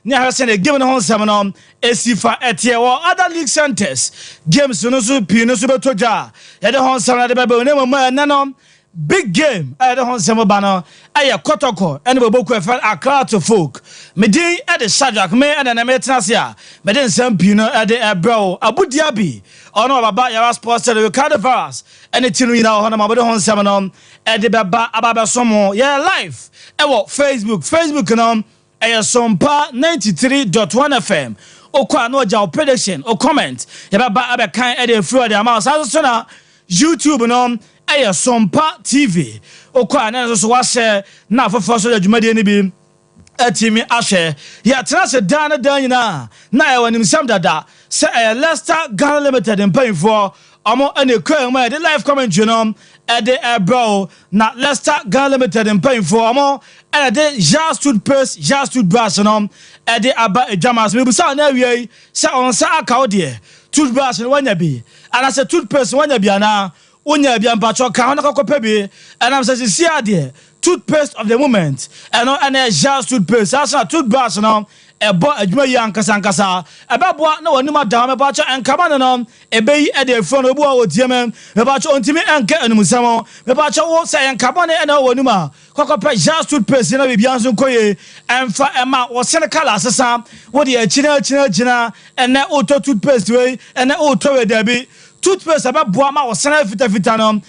ne ahwese ne game no ho nsem no esifa etie wo other league centers games no so pi no so betoja ye de ho nsem na de bebe ne mama na no big game de ho nsem ba no aye kotoko ene boboku efa Accra to folk medin e de Shadrack me ene na metenase a me de nsem pi no e de ebro abudiabi ono baba Yara Sports de Ricardo Varas ene tinu ina ho na ma de ho nsem no e de beba ababa somo ye live e wo Facebook no Sompa 93.1 FM. Okwa no ja prediction o comment. Yaba abe kan e dey through the amount. So na YouTube no Sompa TV. Okwa na so wa share na fofo so adwumade ni bi. Atimi ahwe. Ya tena se dan nyina na e wanim sam dada. Se Leicester Ghana Limited in paying for amo ene kwan ma the live comment you know de bro na Leicester Ghana Limited in paying for amo de just toothpaste just toothbrush no de aba ejamas me busa na wie se on sa aka ode toothbrush no wanya bi ana se toothpaste wanya bi ana onya bi ampacho ka hono kokopa bi ana se si ade toothpaste of the moment and just toothpaste asa toothbrush no ebo adwuma yi ankasa ebeboa na wani madam me bacho enkama no ebeyi e de fro no obu a otieme me bacho ontimi enka enumsamo me bacho wo se enkama ne na wani ma kokopa just toothpaste na bibia nso koye emfa ema wo sene kala asesa wo de achina ene auto toothpaste we ene auto we dabi toothpaste abeboa ma wo sene fita no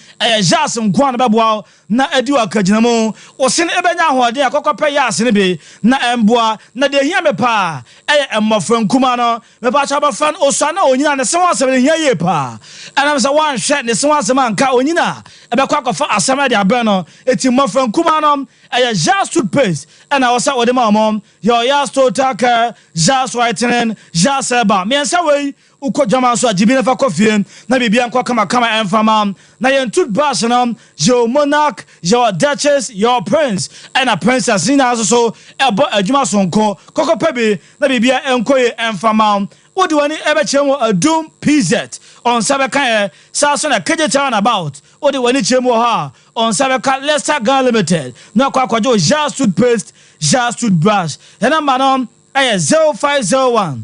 jas nkwa na beboa na adi wakagina mu wo sene ebenya hoode akokopa yas ne be na emboa na de hia me pa emmofra nkuma no me ba cha ba fan osua na onyina ne se wansem ne hia ye pa anam se wan hwe ne se wansem anka onyina ebekwa kofa asema de abe no eti mmofra nkuma no jas toothpaste ana wo sa wo de ma mom your yas total care jas whitening jas eba me nsa wei uko jama so ajibi na fa kofie na bibia nkwa kama enfama na yen toothbrush no your monarch your duchess your prince and a princess ina so ebo adwuma sonko kokopa bi na bibia enkoye enfama wodi wani ebe chemo adum pz on sabeka sa so na keje town about wodi wani chemo ha on sabeka Leicester Ghana Limited na kwa kwajo just toothpaste just toothbrush ena manom 0501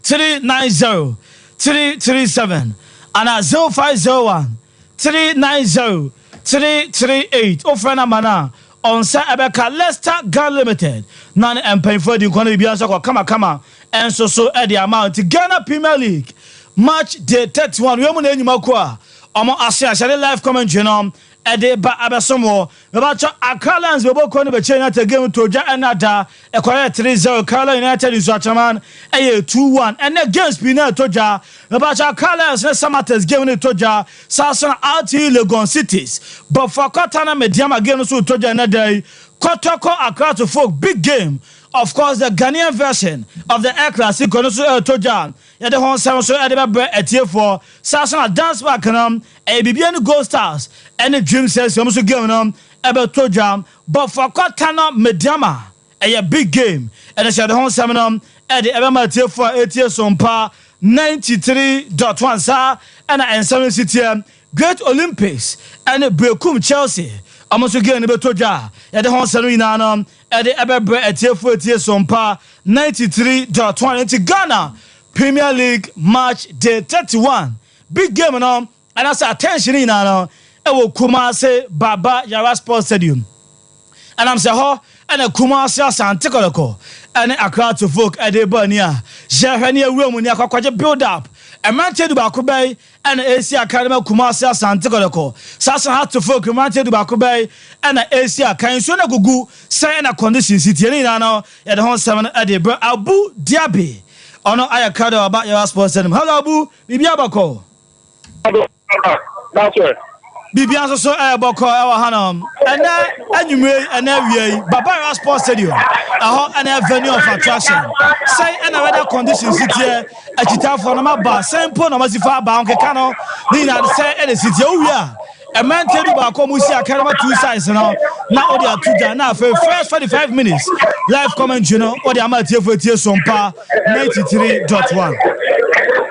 390 337 and 0501 390 338 ofrena mana on sa abeka Leicester Ghana Limited nan empay for the kono bibia so kama enso so e the amount Ghana Premier League match day 31 we mu na enyuma ko a omo ase live comment you know ede ba abesomo we ba cho Accra Lions we boko no be chenya te game to ja anada e kwere 3-0 Accra United is Waterman 2-1 and the games be na to ja we ba cho Accra Lions na Samatters game ni to ja Sasson RT Legon Cities but for Kotana Mediama game so to ja na day Kotoko Accra to folk big game. Of course, the Ghanaian version of the Air Classic Konosu Tojan. Ya de hon so edeba etie for Sasson dance back e bibian Gold Stars and the Dream says so game ebe Tojan but for Kotana Mediama a big game and the hon seminum e de ebe matie for etie Sompa 93.1 sa and 7 City Great Olympics and Brekum Chelsea. Amoso game ne betoja ya de hon sanu ina no e de ebebre etiefo etie Sompa 93.1 into Ghana Premier League match day 31 big game no and as attention ina no e wo Kumasi Baba Yara Sports Stadium and am say ho and Kumasi Asante Kotoko and Accra to folk e de bania jehwani awuamu ni akwaje build up a man to back bay and AC Academy Kumasi Asante Kotoko Sasson had to folk man to back bay and AC kan so na gugu say na condition city ni na no ya de hon 7 at the Abu Diaby ono ayakado about your sports stadium hello Abu bibia bako that's right bibia so bako e wa hanom ana anwumre ana wiei Baba Yara Sports Stadium aho ana venue of attraction say ana weather conditions city achita for no maba simple no masifa ba onkeka no ni na say e city owia a man tell you about Komusi Academy two sides no na odi atuja na first 45 minutes live comment you know odi amatie for tie Sompa 93.1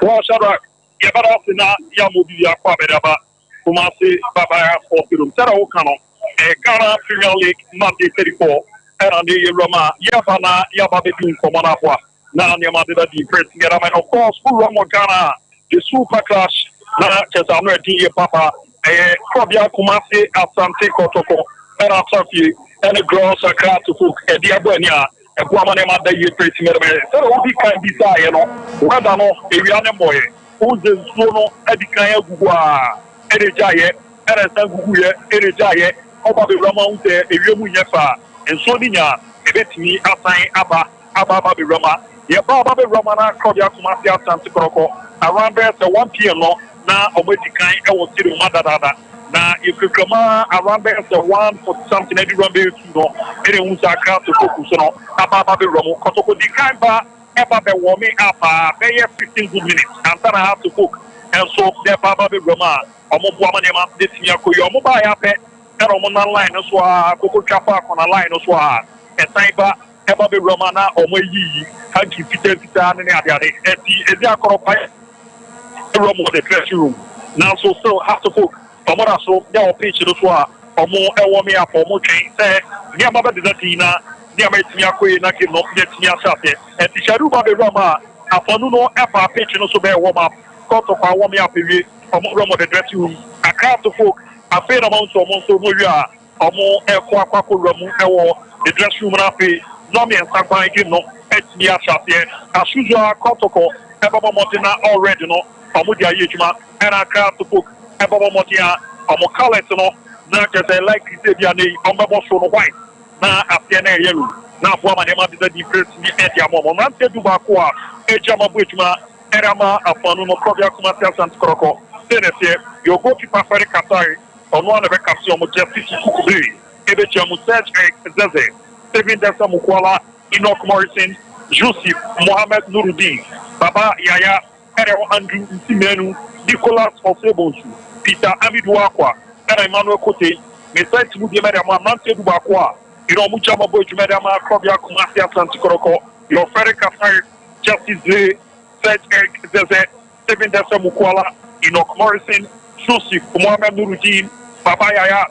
well Shadrack ya bada na ya mobi ya kwa bedaba Kumasi Baba Yara Sports Stadium tera wo kano Ghana Premier League match 34 and on the Roma, Yabana, Yababi, Komanawa, now Yamada, the first together, and of course, Roma Ghana, the Super Clash, now just I'm ready, Papa, Krobia Kumasi, Asante Kotoko, and Asafi, and the girls are glad to cook, and the Abuania, and Guamanema, the year pretty together. So, we can decide, you know, whether no, if you are a boy, who's the Sono, Edikaya Gua, Edejaye, and Guya, Edejaye, Oba the Rama, the Emu Yefa, and Soninia, Ebetini, Asai, Abba Rama, Yababa Ramana, Krobia Kumasi, Asante Kotoko, around there, the 1 p.m. Now, Obedikai, I was sitting Madada. Now, if you come around there, the 1 for something, any run there, anyone who's a car to focus on about the Romo, Kotoko, the kind of the warming up, they have 15 good minutes, and then I have to cook. And so, they're Baba Roma, Omobuamanema, this Yako, Yomoba, and on line, as well, Coco Chapa on a line, as well, and Taiba, Ebabe Romana, Omoyi, Hanky, Peter, and the Yakoro. Room of the dressing room. Now, so still have to cook. Omora so, they will pitch the soir, or more warming up, or more chain, say, Yamaba de Latina, Yamatia, Nakim, Yatia, and the Sharuba de Roma, Aponuno, Epa, pitch, no so bear warm up, cut of our warming up, or more room of the dressing room. I can't to cook, a fair amount of Monso Moria, or more Aquaco Ramu, the dressing room, Rafi, Nomi and Sakai, no, Etia Shatia, as usual, Kotoko, Ebaba Motina already, no. Amudia Yijima, and I can't to book Ebaba Motia, Amokaletano, not just a like Tibiani, Ombabos White, now after a yellow, now for my name of the difference in the Amon, not to Bakua, Ejama Buchma, Erama, Apono, Kobia Kumatas and Kroko, Tennessee, your goalkeeper Ferry Katari, on one of the Capsule Justice Kukubi, Ebechamu Serge Zeze, Sevin Dessa Mukwala, Enoch Morrison, Joseph Mohamed Nuruddin, Baba Yaya. Andrew Simenu, Nicolas Osebonsu, Peter Amidou Aqua, and Emmanuel Cote, Message Mudia Madama, Mante Dubaqua, Muchama Boy Madama, Krobia Kumasia Santikoroko, your Ferry Kafai, Justice Zay, Serge Eric Zeze, Stephen Dessa Mukwala, Enoch Morrison, Joseph Mohamed Nuruddin, Baba Yaya,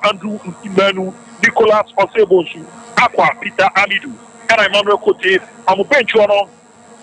Andrew Simenu, Nicolas Osebonsu, Aqua, Peter Amidou, and Emmanuel Cote, Amubenchuano.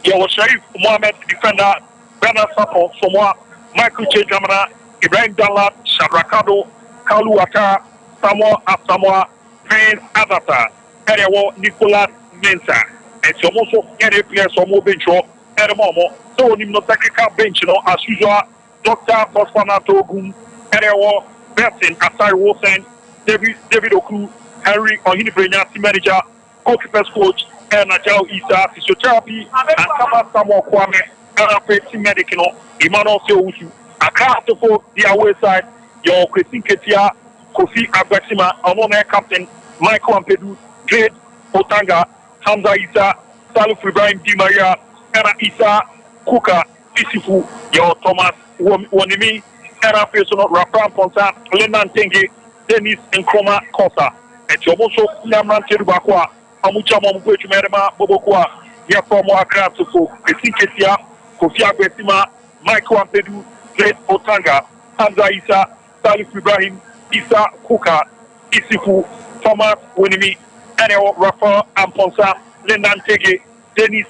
Your Sharif Mohammed defender, Bernard Sapo, Somoa, Michael J. Jamana, Ibrahim Dallat, Shabrakado, Kalu Ata, Samoa Asamoa, Prince Adata, Erewo, Nicolas Mensa, and some also any players from Mobencho, Eremomo, so no technical bench, as usual, Dr. Bosfanato Gum, Erewo, Bertin, Asari Wilson, David Oku, Henry Ohinibrenya, manager, goalkeepers coach, and Najao Isa, physiotherapy, and Kama Samuel Kwame, and a pretty medical, Emmanuel Seusu. I can't afford the away side, your Christine Ketia, Kofi Abasima, Amone captain, Michael Ampedu, Great Otanga, Hamza Isa, Salif Ibrahim Di Maria, Era Isa, Kuka, Isifu, your Thomas Wanimi, Era Personal, Rapram Ponsa, Lenan Tenge, Dennis Nkroma Kosa, and Jomoso Namran Terubakwa. Amucha Mamuchu Merema, Bobokwa, Yafomo Accra to Ketia, Kofi Abesima, Michael Ampedu, Great Otanga, Hamza Isa, Salif Ibrahim, Isa Kuka, Isifu, Thomas Winimi, Eneo Rafa Amponsa, Lendan Tege, Dennis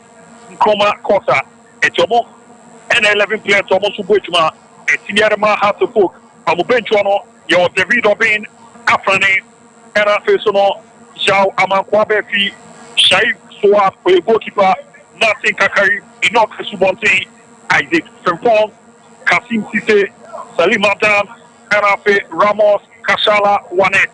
Nkoma Kosa, and Jomo, and 11 players almost Buchma, and Siniarama has to book, Amubenchuano, your David Obin, Afrane, and Afesono. Jao Amankwabe Fi, Shaif Soa, for a goalkeeper, Martin Kakari, Enoch Subonte, Isaac Frimpong, Kasim Sise, Salim Adam, Arafe Ramos, Kashala Wanet.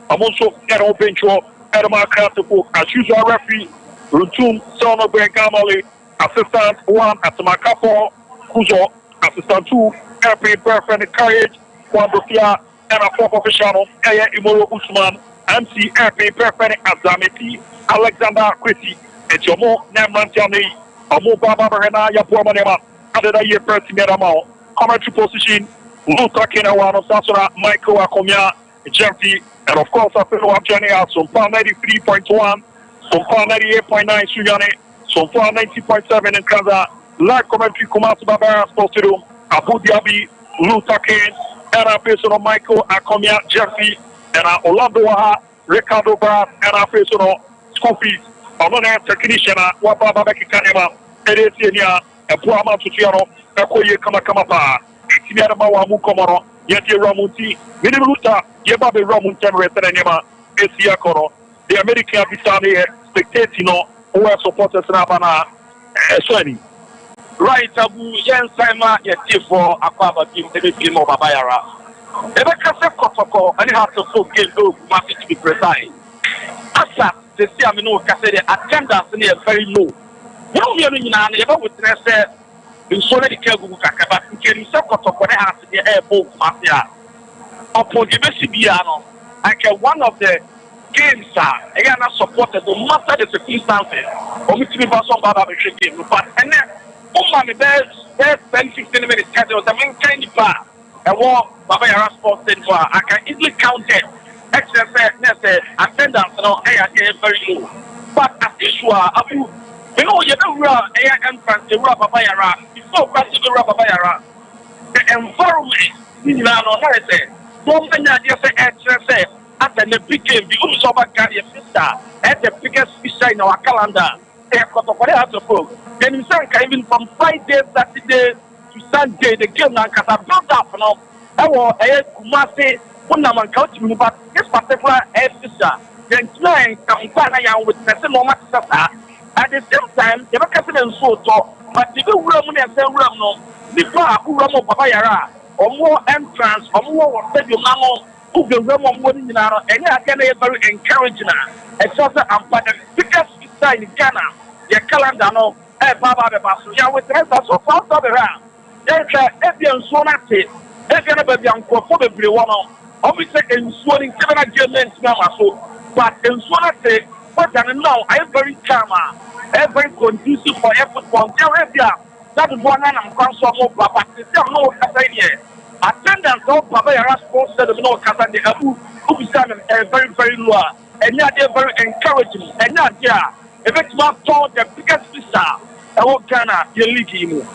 I'm also Ero Bencho, Edema Kratopo, as usual referee, Rutum, Sonobe Gamale, Assistant 1 at Makapo, Kuzo, Assistant 2, Airplane Perfect Courage, Kwambofia, and a 4th official, Aya Imoro Usman. MC Perfect Azameti, Alexander Kwesi, and Jomo Namantiani, Amu Baba Barena, Yapuamanema, Ada Year Pertimeramo, commentary position, Luta Kenawan, Sasora, Michael Akomia, Jeffy, and of course, I feel I'm joining us on Pound 93.1, on Pound 98.9 Suyane, so Pound 90.7 in Kaza, live commentary Kumasu Baba Sports Room, Abu Dhabi, Luta Ken, and a person of Michael Akomia, Jeffy. And Orlando Waha, Ricardo Bra and our face on school fees. I'm not a technician. What Baba Kanema, Edenia, a Puama Tuciano, a Koye Kamakama, Tiama Mukomoro, Yeti Ramunti, Minimuta, Yebabe Ramuntan Retanema, Esia Koro, the American Bisani, spectating who are supporters in Abana, Swani. Right, Abu Yen Saima, Yeti for Aquaba team, team of Babayara. Ebekase Kotoko, and you have to so give those matches to be precise. Asa, the Siamino Cassette attendance in here very low. No, you're never witness in solid Kabuka, but you can say Kotoko has the air boat Mafia. Upon the Messibiano, I can one of the games are again supported no matter the circumstances. Or which me was on Baba game, but and then, the best 10-15 minutes, was the main kind of bar. And what Baba Yara Sports said for I can easily count it. Exercise, attendance, very low. But as usual, you know, you don't run air entrance, you rub Baba Yara. Before practicing Baba Yara, the environment, you know, don't just say exercise after the big game, the Usoba Carrier sister, at the biggest feature in our calendar. Then you say, even from Friday, Saturday, to Sunday, the game now can have built up now. I will Kumasi, Punaman coach me, but this particular officer, then trying to come with the same moment. At the same time, the vacation and so talk, but the good room and the room no, the bar who run of Babayara, or more entrance, or more stadium ammo, who the room of one in our and I can very encouraging except I'm but the biggest side in Ghana, their calendar no, Baba the Basu, yeah, with the rest of so far around. Ebian Sonate, Ebian Babian probably one of obviously in swallowing 7 Germans now, but in Sonate, but now I am very calm, very conducive for football. That is one I'm console, but still no Catania. Attendance of Baba Yara Sports said no Catania, who is very, very low, and yet they're very encouraging, and not yeah, if it's not told the biggest sister, I won't Ghana, your league.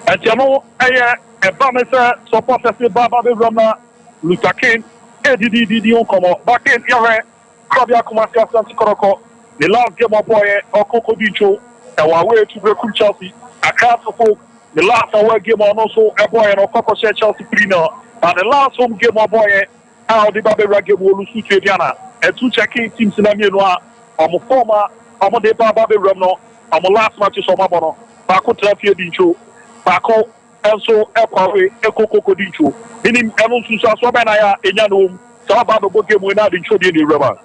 And you know, a promise supporters Baba Rama, Luther King, Eddie Onkomo, back in Yare, Krabia Kumasia Santi Koroko, the last game of boy, or Coco Dicho, and our way to Brekum Chelsea, a cast of folk, the last away game on also a boy and Coco Chelsea Prino, and the last home game of boy, how the Baba game will lose to Diana, and 2 checking teams in Aminoa, or former, or the Baba Rama, or last matches of Mabono, Bako Trafia Dicho. Bako also Equa Eco Dicho. Meaning, Evan Susa Sobanaya, Enyano, Sababa Boke Muna, the Chodi in the river.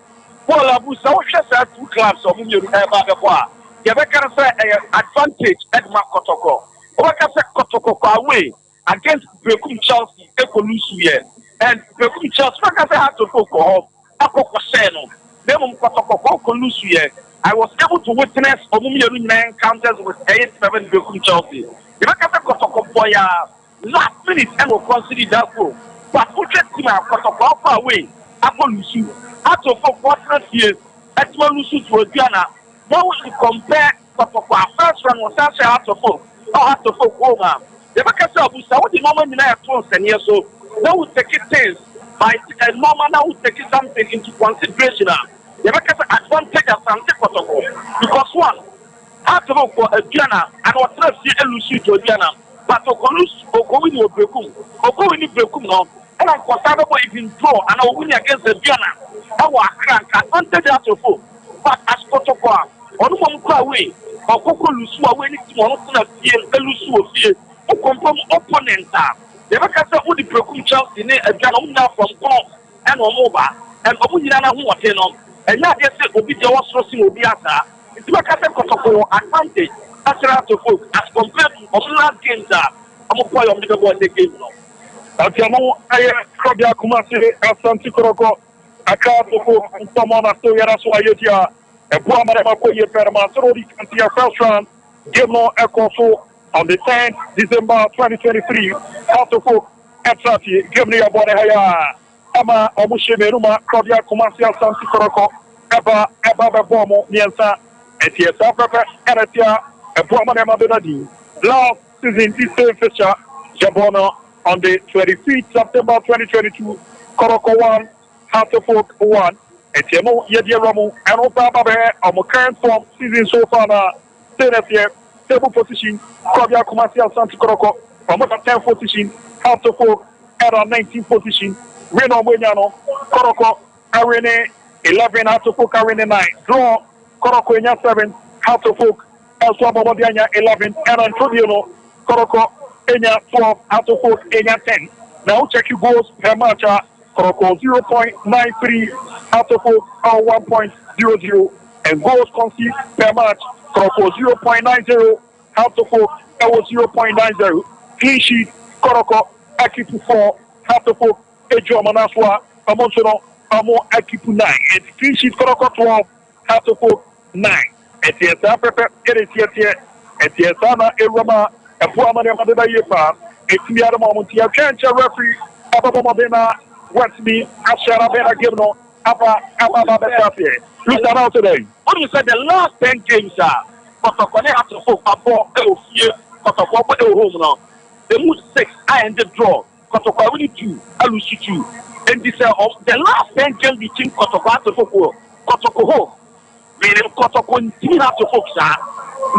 Well, Abu Sawasha said 2 clubs of you have a bar. Yabaka say advantage at Makotoko. Obaka said Kotoko away against Brekum Chelsea, Ecolusia, and Brekum Chelsea. Makasa had to focus on Akoko Seno, Demon Kotoko Colusia. I was able to witness Omumi encounters with 8-7 Brekum Chelsea. The Kotoko boy last minute and will consider that goal. But who just team Kotoko far away? Apple Lusu. After 4 years, at Lusu to Diana. Now we compare Kotoko. First run was actually out of folk. Or out of folk over. The Bakasa Busa, what the moment in our 10 years so. Now we take it things by a moment now we take something into consideration. The Bakasa advantage of Santa Kotoko. Because one. After for a Diana and what let's see Lucy to Diana, but Okolus or Brekum, Okoli Brekum now, and I'm comfortable even draw and I'll win against the Diana. Our crank advantage after 4. But as Kotoko, on one way, or Kokolus away to one of the Lusu, who confirm opponents are. The Bakasa would the Brekum Chelsea in a Diana from Gulf and Omoba and Obunana who are on, and not yet Obija was sourcing Obiata. It's like I said, advantage as folk as compared to last games. I'm a boy of the boy in the game now. Atiamo, I Krabia Kumasi, Santi Koroko, a car to someone at Toyara Suayotia, a Buamarako Yeperma, Antia first round, game no echo on the 10th December 2023. After folk at Sati, give me a body higher. Ama Omushimeruma, Krabia Kumasi, Santi Koroko, Eba Bomo, Niensa. And here, South Africa, and a Brahman Madonadi. Last season, this same fixture, Jabona on the 25th September 2022, Koroko 1, Hartlepool 1, Etiemo Yedia Ramu, and Opa Babe, our current form season so far now. Table position, Kobia Commercial Santi Koroko, from 10th position, House of Folk at our 19th position, Reno Munyano, Koroko, Arene 11, House of Folk Arene 9, Draw, Koroko Enya 7, House of Folk, El Swabodiana 11, and Antonio, Koroko Enya 12, House of Folk Enya 10. Now check your goals per match, Koroko 0.93, House of Folk 1.00, and goals conceded per match. Koroko 0.90, House of Folk, that was 0.90. Clean sheet, Koroko, Akipu 4, House of Folk, Ejo Manaswa, Amonsono, Amo Akipu 9. And clean sheet, Koroko 12, House of Folk 9. And yes, Africa, it is here, and yes, Anna, Erama, and Puamana Madena Yepa, and Tiara Momontia, Cancha referee, Ababamabena, Westby, Ashara Bena Gimno, Abba Betafia. Look that out today. What you said the last 10 games are Kotoko have to folk about here, Kotoko home now. They moved 6, I ended draw. Kotoko only 2, Alushi 2. And this the last 10 games between Kotoko have to folk Kotoko home. Meaning Kotoko in have to folk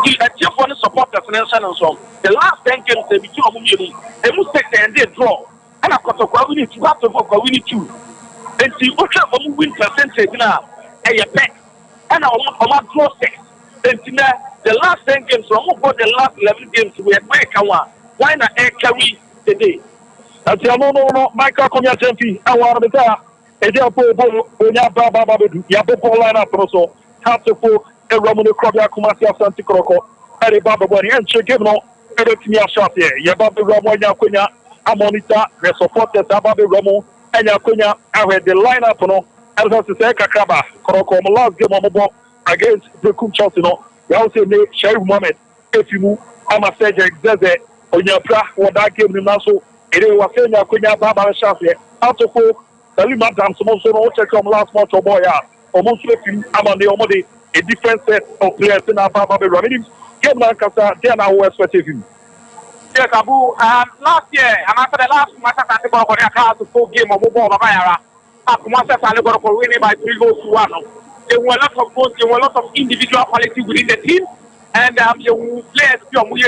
the chief one supporters and so. The last 10 games they between they moved 6 and they draw. And a Kotoko we need to have to folk we need 2. And see what win percentage now. A pet. And I want draw 6. And the last 10 games, the last 11 games, we had why not air carry today? That's no, Michael Comia Tempi, I want to tell a dear Bobo, Baba, Yabopo line up also, half the folk, a Romulo Crobia Kumasia Santi Croco, and a Baba Body, and Chegino, everything you shot here. Yababi Ramo, Yakunya, Amonita, the supporters, Ababi Ramo, and Yakunya, I had the lineup, no. As I say, Kakaba, Koroko, my last game on the ball against Brekum Chelsea. We also made Sherry Mohamed, if you move, I'm a surgeon, Zeze, on your pra, or that game in Nassau, it was saying that Kunya Baba Shafi, out of four, the Lima Dam, some also check on last month or boy, almost if you am on the Omode, a different set of players in our Baba Ramini, Game Lancasa, then I was expecting. Yes, Abu, last year, and after the last match, I think about the full game of Bayara. Winning by 3 goals to 1. There were a lot of goals, there were a lot of individual quality within the team, and the players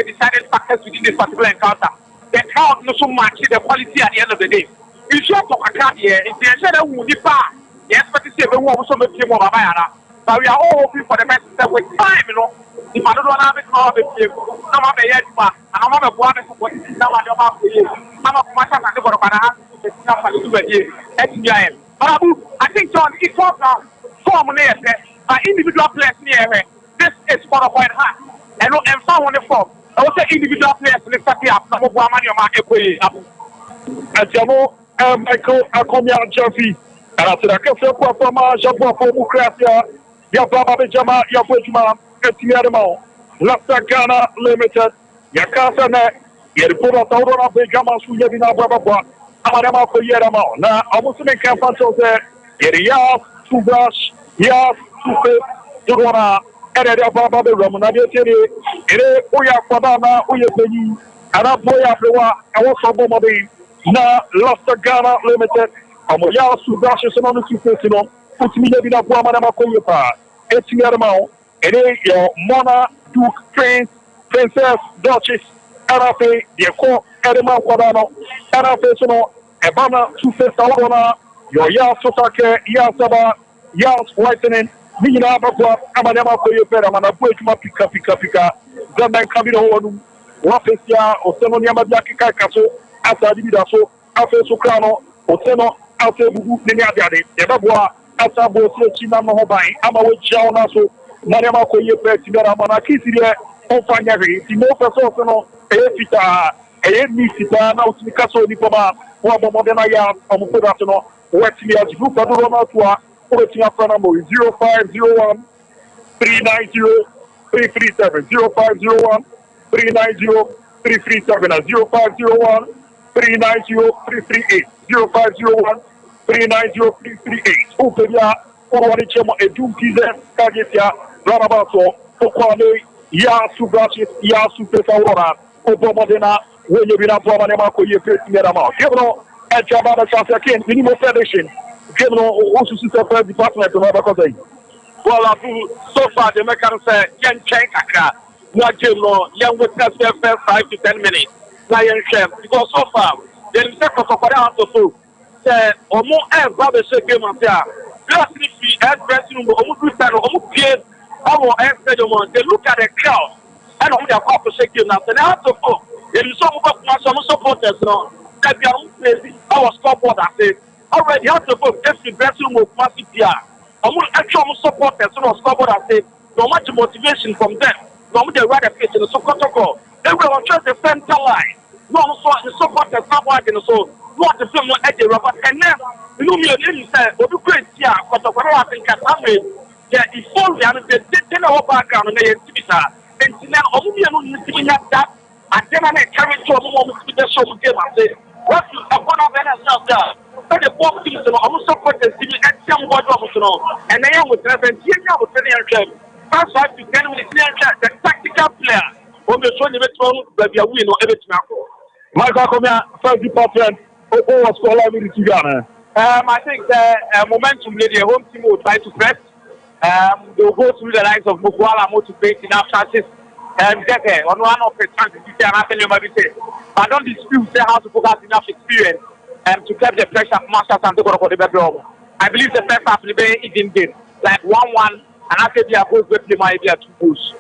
decided factors within this particular encounter. The crowd not so much the quality at the end of the day. If you talk a crowd here, if they said that we will be far, they expect to see everyone also make him over Bayana. But we are all hoping for the best that with time, you know. If I don't have it, I'll be here. I'm a yet, and I'm a boy, now I don't have to use. I'm a master at the bottom. It's not a little bit. I think John, it's all now. 4 minutes, individual players near this is for a point high. And found on the form. I will say individual players in the city up. Some of our money on my up. As you know, Michael Akomia Jeffy, and after the Cafe from Japan for Mukrasia, Yababa Jama, Yabujma, Etiadamo, Lasta Ghana Limited, Yakasana, Yerpura Taurona Bejama, Suyavina Baba. Amadama for Yeramo. Now, I was in campus there. Yeria, Subash, Yas, Supe, Durona, and a Baba Ramona, Ere, Oya Fadana, Oya Penny, and a boy after I was from Bomadi. Now, Lasta Ghana Limited, Amoya Subash is on the Supesino, put me in a Guamadama Koyapa, Etiadamo, and your Mona, Duke, Prince, Princess, Duchess, Arafe, the court. Edema Quadano, Arapesono, Ebana, Sufe Saurona, your Yas Sotake, Yasaba, Yas Whitening, Nina Bakwa, Amadama Koyopera, Manapuima Pika, Zaman Camino, Wafesia, Oseno Yamadiaki Kaso, Asadidaso, Afeso Crano, Oseno, Asebu, Ninyadi, Ebabua, Asabo, China Mobai, Amawe Chaunaso, Mariama Koyopera, Manakisi, Ofanyari, Timo Pesono, Epita. Sita now to the castle Nipoma, Wabamodena, Amukudato, Westlias, Lupa Ronatua, Westlia Pranamo, 0501 390 337, 0501 390 337, 0501 390 338, 0501 390 338. Upia, Owanichemo, a Dumpiza, Kagetia, Ranabato, Okwane, Yasubrashi, Yasupesa, Obamodena. When you been up for Manema, you face me around. You know, at Jabba Sasakin, minimum federation. game no also system department no ba ko say well so far the mechanic say yen change kakra na game no yen witness the first 5 to 10 minutes na yen share because so far they say for out to say omo e gba be say game after last week dressing room omo do stand omo play our stadium they look at the crowd and omo dey call for say game now so they have to go they some supporters no that be crazy our scoreboard I say already have to go if the dressing room of massive here actual supporters no scoreboard I say no much motivation from them no they ride the pitch in the soccer everyone tries the center line no so the supporters not working so what the film no edge rubber and then you know me you say obi great here but I think that way yeah it's all the other they know background and they sir and now obi no need to that and then I carry to omo to the show game I say what you upon of NSL there but the both teams no omo supporters team and some board of no and they would represent you would tell you first 5 to 10 minutes the tactical player on the show the baby we no everything Michael Komia first department was called out with Ghana. I think the momentum the home team will try to press. They will go through the likes of Mukwala motivate enough chances and get there on one of the chances you can happen say. I don't dispute how to focus enough experience to keep the pressure of Masters and to go for the bedroom. I believe the first half will be even game like 1-1 and after they are both play might be 2 goals.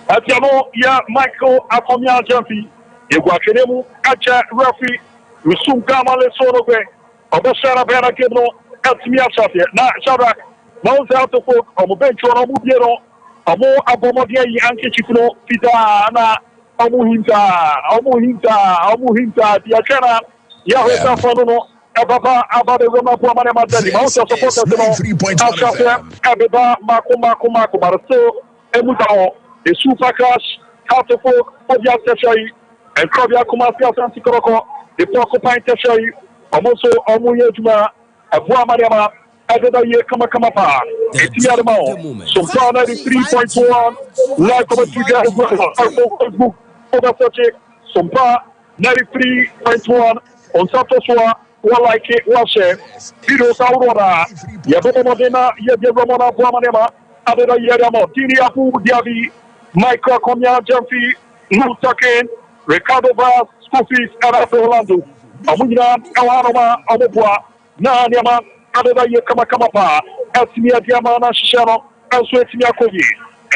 Atiamo ya Michael Akomia Jamfi. Iguakenemu acha referee Rusum Kamale Sonogwe Obashara Bera Kebno Eltimia Safia na Sharak Mount Alto Folk Omo Bencho Omo Biero Omo Abomodia Yanke Chikuno Pita na Omo Hinta Diakana Yahweh Fono Ababa Abade Roma Pamane Madani Mount supporters no Safia Abeba Mako Baraso Emutao the Super Cash Alto Folk Odia Sefai and Krobia Kumasi Asanti Koroko, the Porcupine Tertiary, Omoso Omuyejuma, Abua Mariama, Adeda Ye Kamakamapa, Etiadamo, Sumpa 93.1, like over Facebook, over Soche, Sumpa 93.1, on Satoswa, one like it, one share, Video Saurona, Yaboma Modena, Yabomona, Buamanema, Adeda Yadamo, Tini Apu, Diavi, Michael Komia Jamfi, Nutaken, Ricardo Vaz, school fees, and Orlando. Amunia, Awanoma, Amobua, Nanyama, Adada Yakamakama, Eltimia Diamana Shano, and Swetimia Kogi.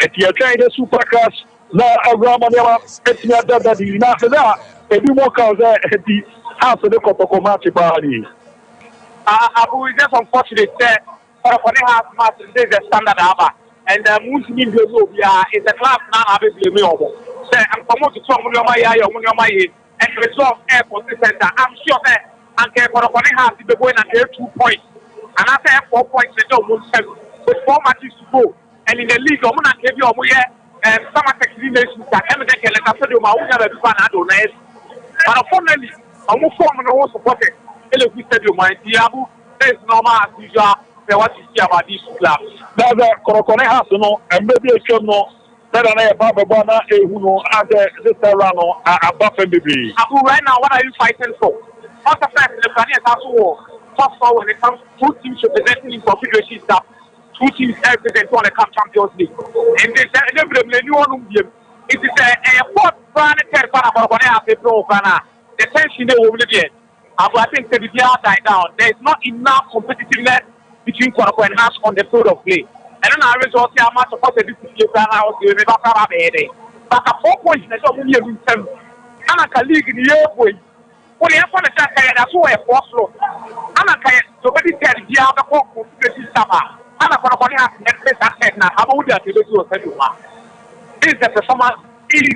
At the Attain Super Cash, Na Aramanema, Etimia Dadadi, Nafeda, a new worker there at the house of the Kotokomati Bari. Abu is just unfortunate that for the half match, this is the standard ABBA. And Muslim is a class now, I will I'm promoted to and resolve airport center. I'm sure that and for the half to be going at 2 points. And after 4 points, they don't want 7 with 4 matches to go. And in the league, I'm not giving you and some nations that everything can let us do my own nice. But unfortunately, I'm more form the whole supported. We said you my Diabu, there's normal as usual. What you see about these clubs. That's a Korokone has no, and maybe a no. Better than a Baba Bona, who are the Serrano, a buffer baby. Right now, what are you fighting for? What's the fact the Ghanaian war? First of all, when it comes to 2 teams representing in confederation stuff, 2 teams represent on the Cup Champions League. And they say, it is a 4th brand the tension they will live. I think the BDR died down. There is not enough competitiveness between Koroko and Hash on the field of play. And then I result here, I'm supposed to do this. But a 4 points, there's only a 7. I'm a league in the airway. When you have a chance, that's why a 4th floor. I'm a kind of very dead. The other 4 competition summer. I'm a Koroko has next best at now. I'm only at the video of everyone. This is the performance, is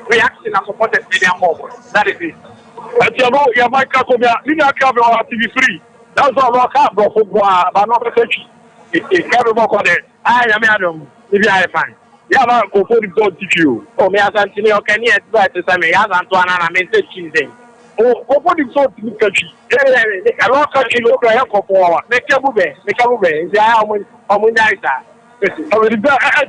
reaction and supported media more. That is it. But you know, you might come here. You know, come on TV3. That's all I can't go for, but not a section. It's carry more on it. I am Adam. If you are fine. Yeah, I'm going to go to you. Oh, me as Antonio can you advise to say me as Antoine and I mean Tuesday. Oh, what is so to country? I don't country look like a couple. Make a move. The I will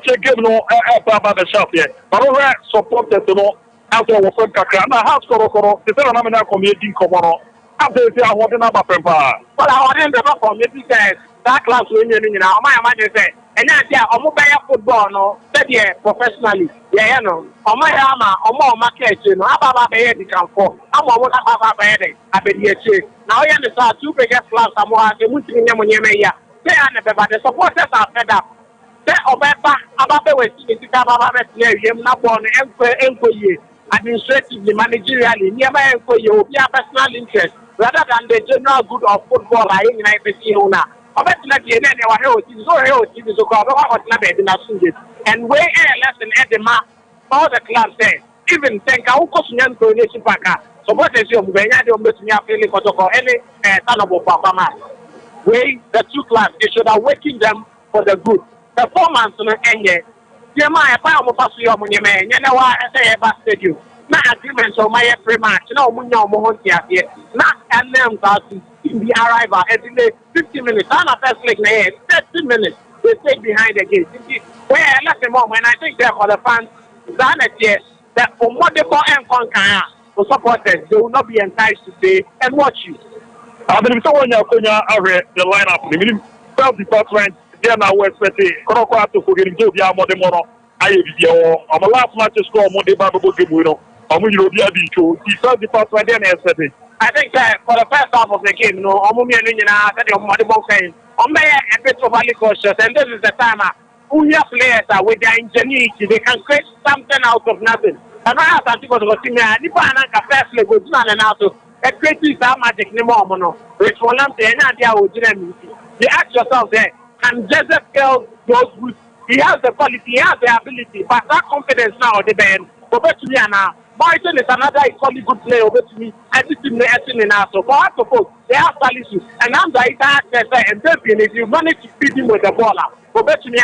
check him no about the shop here. But all right, support that no. After our friend Kakana has Korokoro, the Seranamina community Komoro. After the holding up a pemper. Well, I want to go for maybe that class when you're in our mind say, and then yeah, I'm mobile football no, that yeah, professionally. Yeah, no. On my armor, on more market, you know, about the head can fall. I'm what about headache. I bet you. Now I understand two biggest class. I'm more the Muslim Yemeya. They are never, but the supporters are fed up. They obey about the way to come about him, not born employee, administratively, managerially, nearby employee, or personal interest, rather than the general good of football. I in owner. And where lesson at the map, all the clubs say, even think I will cost them donation back. So what is your when I don't make me a feeling for any Tanabo Papa? Way the two clubs, they should awaken them for the good. Performance on the end. Yeah, my power pass your money, man. You know why I say about stadium. Not agreements on my every match. No, Munyo here. Not and them in the arrival every day 50 minutes. I'm a first leg 30 minutes. They stay behind the gate. Where let them on when I think they're for the fans, that for what they call and conquer for supporters, they will not be enticed to stay and watch you. I believe someone the lineup, the minimum 12 department, they are now expecting Koroko to forget to be a modern mono. I am a last match to score Monday Bible Gimuno. I'm going to be a beach. The 12 department, then expecting. I think for the first half of the game, no, I'm going to I'm a bit overly cautious, and this is the time who your players are with their ingenuity, they can create something out of nothing. And I have to go to the team, and if I have a first leg, good man, and out of a creative magic, no, which will not be an idea of you ask yourself there, can Joseph Kell goes with, he has the quality, he has the ability, but that confidence now, the band, go back to me now. Martin is another equally good player over to me. I think in now. So, I suppose they have quality. And I'm the access and if you manage to feed him with the ball, go back to me.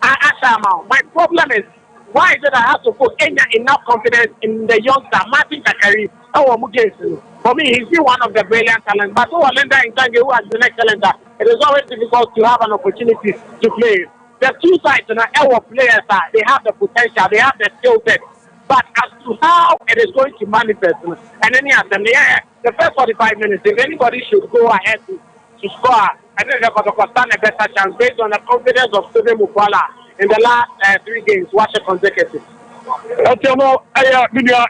My problem is, why is it I have to put enough confidence in the youngster, Martin Kakari, or Mugensu? For me, he's one of the brilliant talents. But who are Lenda in Tangi, who has the next talent? It is always difficult to have an opportunity to play. The two sides in our players they have the potential, they have the skill set. But as to how it is going to manifest, and any of them, the first 45 minutes, if anybody should go ahead to score, I think they're going to stand a better chance based on the confidence of Sube Mukwala in the last 3 games, watch it consecutive.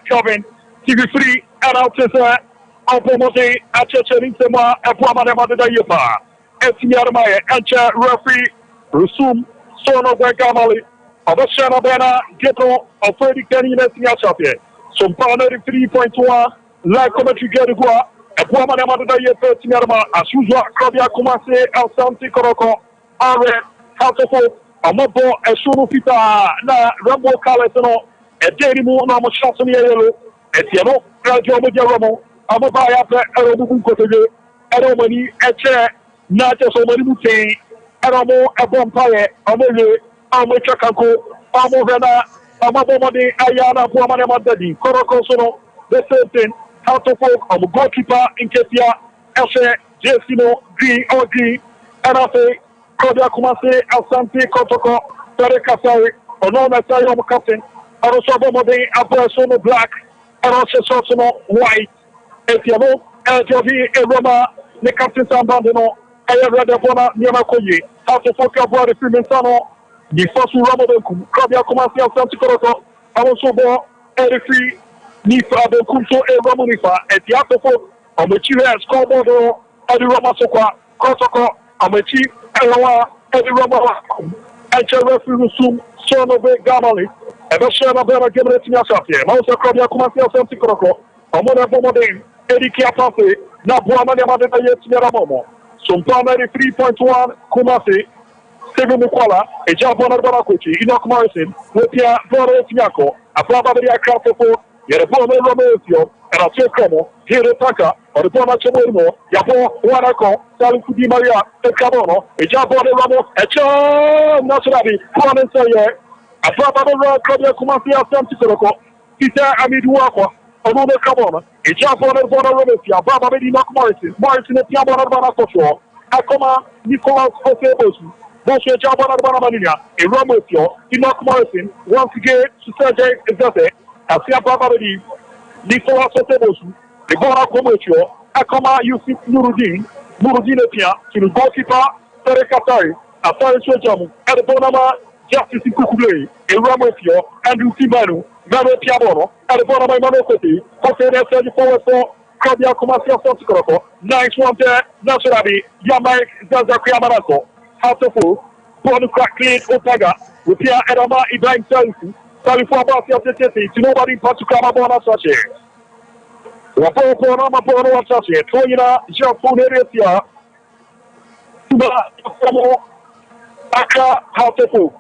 Kelvin, TV3, and out to Alpomote, at Checherisema, and Puamadamada Yupa, and Sierra and referee, Rusum, son of Gamali. Abashana Bena, Geto, of Freddy Kenny, and Yashape. So, Pana 3.1, like commentary Gedua, and Puamadamada Yupa, as usual, Claudia Kumase, El Santi Koroko, Are, Hatofo, Amobo, and Sunufita, Na, Rambo Calesano, and Jerry Moon, Amoshassoni Yellow, and Tiano, Radio Mojaramo, Amabaya, Arobu Kotoge, Aromani, and Chair, not just so many saying, Aramo, a bonfire, Amoye. Amachakako, Amovena, Amabomadi, Ayana, Puamadamadi, Korokosono, the same thing, how to folk, goalkeeper in Kesia, Eshe, Jesino, Green, Ogi, Anafe, Kodia Kumase, Asante, Kotoko, Tere Kasari, Onona Sayom Captain, Arosobomodi, Abrasono Black, Arosono White, Etiano, Eljovi, Roma, the Captain Sambandino, Ayarada Bona, Niamakoye, how to folk about the Freeman the first Ramadan, Claudia Kumasi, Santi Koroto, Arosobo, Erifi, Nifa, the Kunso, and Ramunifa, at the Atofo, Amachi, scoreboard, Eddie Ramasokwa, Kotoko, Amachi, Elawa, Eddie Rama, and Referee Sum, son of Gamali, and the Shana Bella Gabriel Safia, also Claudia Kumasi, Santi Koroko, Amona Bomodin, Eddie Kiapafe, Nabuamania Yetiramomo, some primary 3.1 Kumasi. Steven Mukwala, a job on Barakuchi, Enoch Morrison, Lupia, Boro Tiako, a Babadia Crafto, Yerebono Romeo, and a Tiocomo, Hiro Taka, or the Bona Chamormo, Yapo, Wanako, Salifudi Maria, the Cabono, a job on the Ramo, a Chon Nationali, Juan and Sayer, a Babara, Claudia Kumasia, Santico, Peter Amiduako, Onono Cabono, a job on the Bona Romeo, Baba Enoch Morrison, Morrison, and Tiabona Banacoso, Akoma, Nicolas Jose. Bonsoir, Jabana Banamania, a Romeo, Enoch Morrison, once again, Sergei Zete, Asia Babadi, Nicolas Sotebosu, the Bona Comotio, Akoma Yusuf Nuruddin est bien, sur le goalkeeper, Tere Katari, à faire le jam, et le bonama, Justice Koukoulé, et Ramofio, Andrew Timanu, Mano Piabono, et le bonama Mano Côté, conseiller du forward for Claudia Commercial Santicoroko, Nice one there, Nasurabi, Yamaik Zazaki Amarato, Hatofo, Bonu Crackling, Otaga, with Pierre Edama Ibrahim Salifu, Salifu Abasi of the city, to nobody in particular Bona Sache. Wapopona Mapono Sache, Toyina, Japonesia, Tuba, Aka, Hatofo.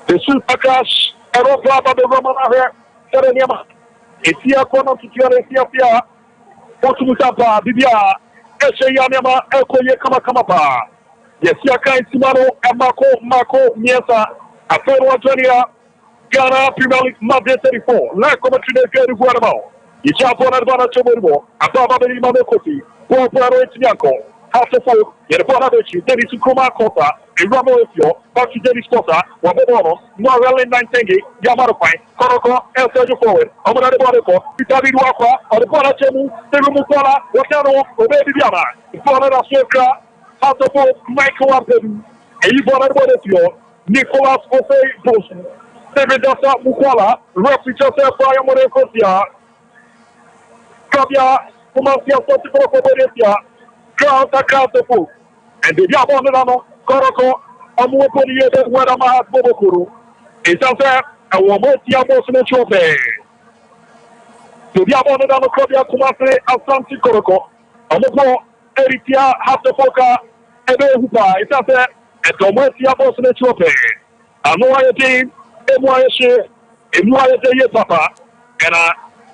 The Sulpakash, Europa, the Romana, Sereniama. Etia kono tukiona Ethiopia Otumuta Bibia Eseyanyama Ekoye kama pa Yesia kai Simano Mako Miesa Afero Antonia Ghana Premier League Monday 34 La Commentary de Guarabao Ichapona Bana Chomoribo Ababa Beni Mamekoti Bobo Etiako Hafefo Yerbona Bechi Denis Kuma Kota Ramo Efio Pachi Denis Kota Wabono Noarele Nantenge Yamaropai Koroko El Sergio Forward Omana de Boneko Itabi Wakwa Odebona Chemu Terumukola Wakano Obebi Biama Ifona da Soka Hatopo Michael Ampedu Eyibona de Bonefio Nicolas Osei Bosu Sebedasa Mukola Rafi Joseph Brian Morekosia Kabia Kumasia Sotikoro Boresia Crown Takato and the Yabonano Koroko Amuopoli de Wadama Bobokuru is out there and one more Tiabos Chope. The Yabonano Kobia Kumase Asanti Koroko Amupo Eritia Hatafoka Ebehupa is out there and the more Tiabos Chope. Anoya team, Emuaye, Emuaye Papa, and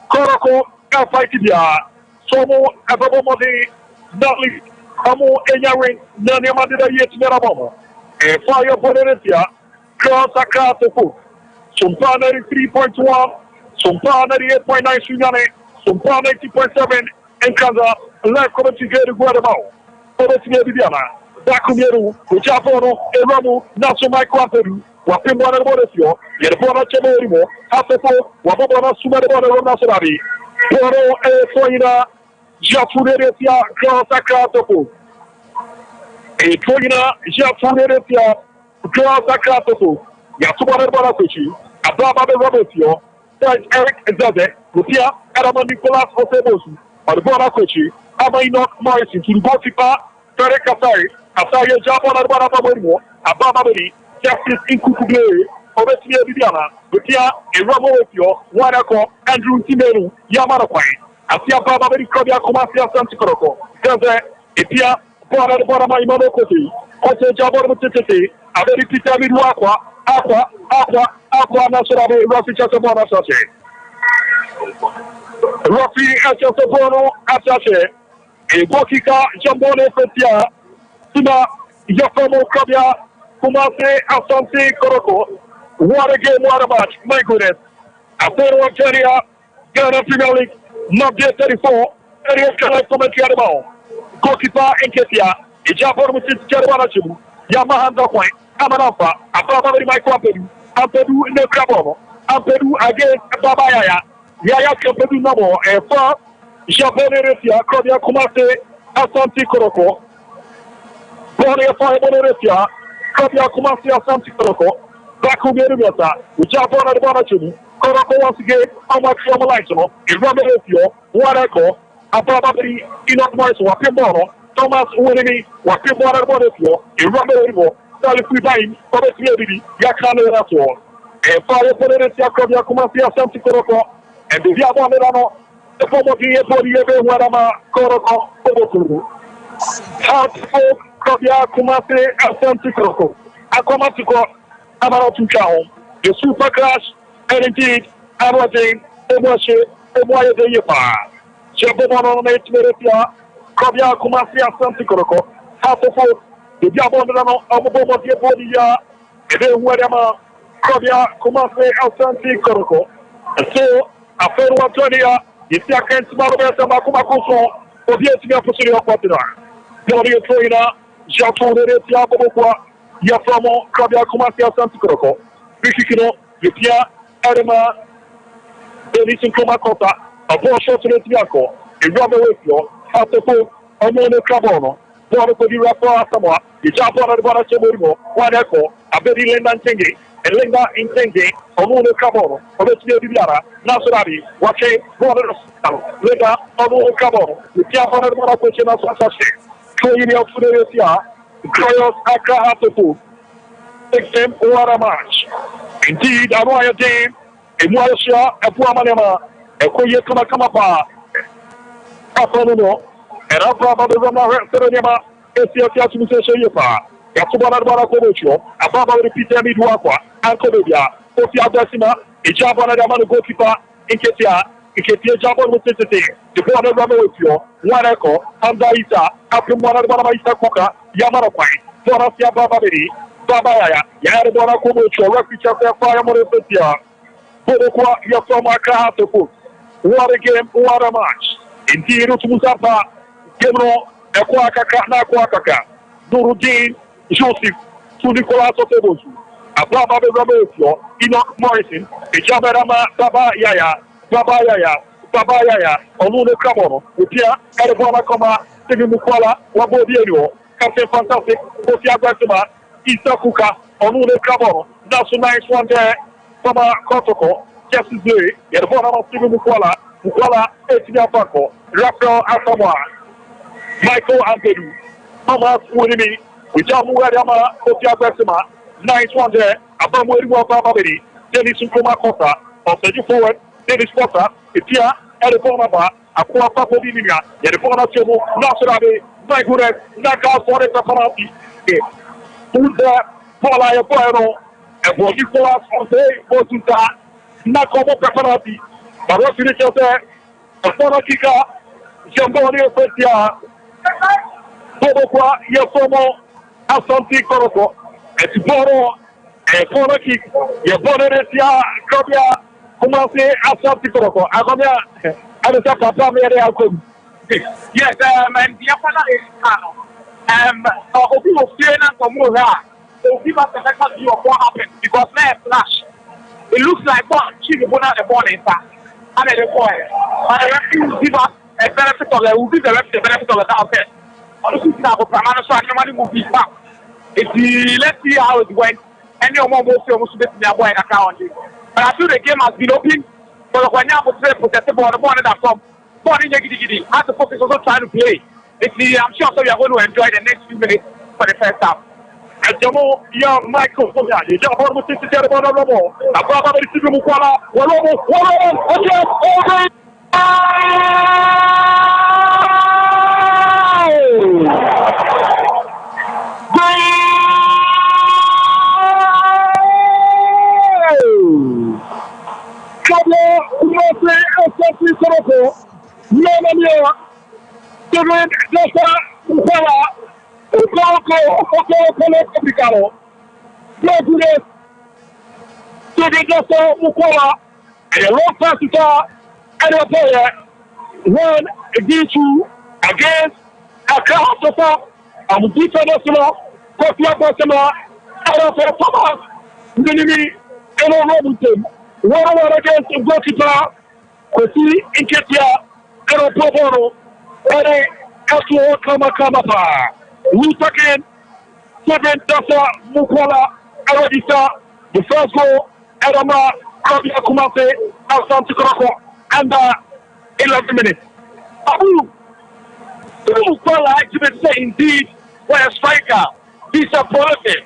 Koroko Kafaitidia, Somo Abomodi, Nali. Amu Enyarin, Nanyama did a yet Merabama. A fire Poneretia, Cross Akato, Sumpana 3.1, Sumpana 8.9 Sunyane, Sumpana 80.7, and Kaza, Life Committee to Guadamao. Obetia Bibiana, Bakumeru, Uchapono, Eramu, Naso Michael Peru, Wapimana Boresio, Yerbona Chemerimo, Hasepo, Wabona Sumarabona Nasarabi, Poro Soina. Jafuneretia Cross Akato. A Toyina Jafuneretia Cross Akato. Yasubana Barakuchi, Ababa Robotio, Eric Zade, Rupia, Adama Nicolas Osebosu, Barakuchi, Amaino Morrison to the goalkeeper, Tere Katari, Asaya Japana Barabamo, Ababa, Justice Inkukugleri, Obetia Bibiana, Rupia, a Robotio, Wanako, Andrew Timenu, Yamarapai. Asia Baba Beri Kobia Kumasia Santikoroko. Gaza, Epia, Bora Borama Imonokoti, Ote Jabor Mutiti, Aberi Pitami Aqua, Nasurabe, Rafi Chatabona Sache. Rafi Chatabono Asache, a Bokika, Jambone Fetia, Sima, Yafomo Kobia, Kumase, Asante Koroko. What a game, what a match, my goodness. Afero Antonia, Ghana Premier League. Monday 34, area Calais commentary at the ball. Goalkeeper Enketia, Ijabor Mutis Jarwanachu, Yamahanda Point, Amanafa, Ababa Michael Ampedu, Ampedu in the Crabono, Ampedu against Babayaya, Yaya Kampedu Namo, and for Jaboneretia, Claudia Kumase, Asanti Koroko, Bonia Boneretia, Claudia Kumase, Asanti Koroko, Bakumeruata, Ijabor Banachu. Koroko once again, Amak Yamalaisano, Irabelio, Warako, Ababari, Enoch Morris, Wapimbono, Thomas Winnie, Wapimbono Bonefio, Irabelio, Salifu Bain, Obetia, Yakano Rato, and Fire Poneretia Kobia Kumasia Santi Koroko, and the Yabanano, the Pomoki, Bodi, Warama, Koroko, Obokuru. Heart folk, Kobia Kumase, Santi Koroko, Akomatuko, Amaratuka, the Super Crash. And indeed, Amadine, Ewashi, Ewaya de Yepa, Jabon Mate Meretia, Kobia Kumasia Santikoroko, Hatofo, the Jabonano, Abubo Yepodia, and then Wadama, Kobia Kumase Santikoroko. And so, Afero Antonia, if you can't smell the Makumakoso, or the Etia Position Potina, Gloria Troina, Japon Meretia Bobua, Yafamo, Kobia Kumasia Santikoroko, Bishikino, Yipia. Adama, Denis Nkoma Kota, a ball shot to the Tiako, a rubber with you, after four, I'm on the trouble. One for the rapper, someone, the jump on the bottom of one echo, a very Linda Tingy, and Linda in Tingy, I'm on the trouble, or let's be Viara, Nasarabi, watching, Linda, I'm on the trouble, the jump on the bottom question of Sashi, cleaning out for the year, Glorious Accra after food. 6 game, what a match. Indeed, a royal game, a Moisha, a Puamanema, a Koya Kamakama, Papanuno, and a Papa Rama Serenema, a CFS Musepa, Yatubana Barakocho, a Papa repeated Midwapa, and Kobia, Sofia Decima, a Jabana Damano goalkeeper, in Ketia, Jabon with City, the border Rama with you, one echo, Hamza Isa, after one of Isa Kuka, Yamarapai, Forasia Babadi. Babaya, Yarabona Kumucho, refuge of their fire Moresia. Bodokwa, your from Accra to foot. What a game, what a match. Indeed, Musapa, Gemno, Equaka, Naquaka, Durudin, Joseph, to Nicolas Otebosu, Ababa Ramosio, Enoch Morrison, Jabarama, Baba Yaya, Oluno Cabono, Upia, Arabona Coma, Simi Mukwala, Wabodiano, Captain Fantastic, Sophia Grasima. Isa Kuka, Onune Kaboro, that's a nice one there. Pama Kotoko, Justice Day, Yadbona of Stephen Mukwala, Etia Paco, Rafael Asamoah, Michael Antedu, Thomas Winnie, Wijamu Yama, Otia Grasima, nice one there. Abamu Babadi, Dennis Nkuma Kota, of the forward, Dennis Potter, Etia, Edibonaba, Aqua Papa Dinia, Yadbona Table, Nasarabe, my goodness, Naka for the penalty. Uda Paula Yapoero, and what you call us on day, go to that, not come up penalty. But what you tell there, a corner kicker, Jamboni Fetia, Bobokwa, Yasomo, Asante Koroko, and Boro, a corner kick, Yabonetia, Kobia, Kumase, Asante Koroko, Agonia, and the Papa Mary Alcom. Yes, and Yapana is Kano. Obi will fear not for more. So give us a better view of what happened because now flash. It looks like one she will put out the ball in fact. And the boy. But the referee will give us a benefit of the will give the referee the benefit of the doubt test. Honestly, now for Pramano so I can only move this back. Let's see how it went. Any more almost bet their boy in account. But I feel the game has been open. But when you have to protect the ball that from body giddy has to focus also trying to play. I'm sure so we are going to enjoy the next few minutes for the first half. And Jamo, young Michael, you jump on the city of Romo, a brother of the Mukwala, Kevin, Joshua, Mukwala, Okoro, President, Kevin Joshua, Mukwala, and a long pass to car, and a player, one against you, against Accra Sofa, and Deeper National, Kofi Abasama, and a Thomas, Minimi, and a Robinson, 1-1 against the goalkeeper, Kofi Inketia, and a Poboro. Ready, Elko Kamakama. Once again, Kevin Dasa Mukwala, Aradisa, the first goal, Adama, Rabia Kumase, Asante Koroko, and 11 minutes. Abu Mukwala actually say indeed, what a striker, disappointed.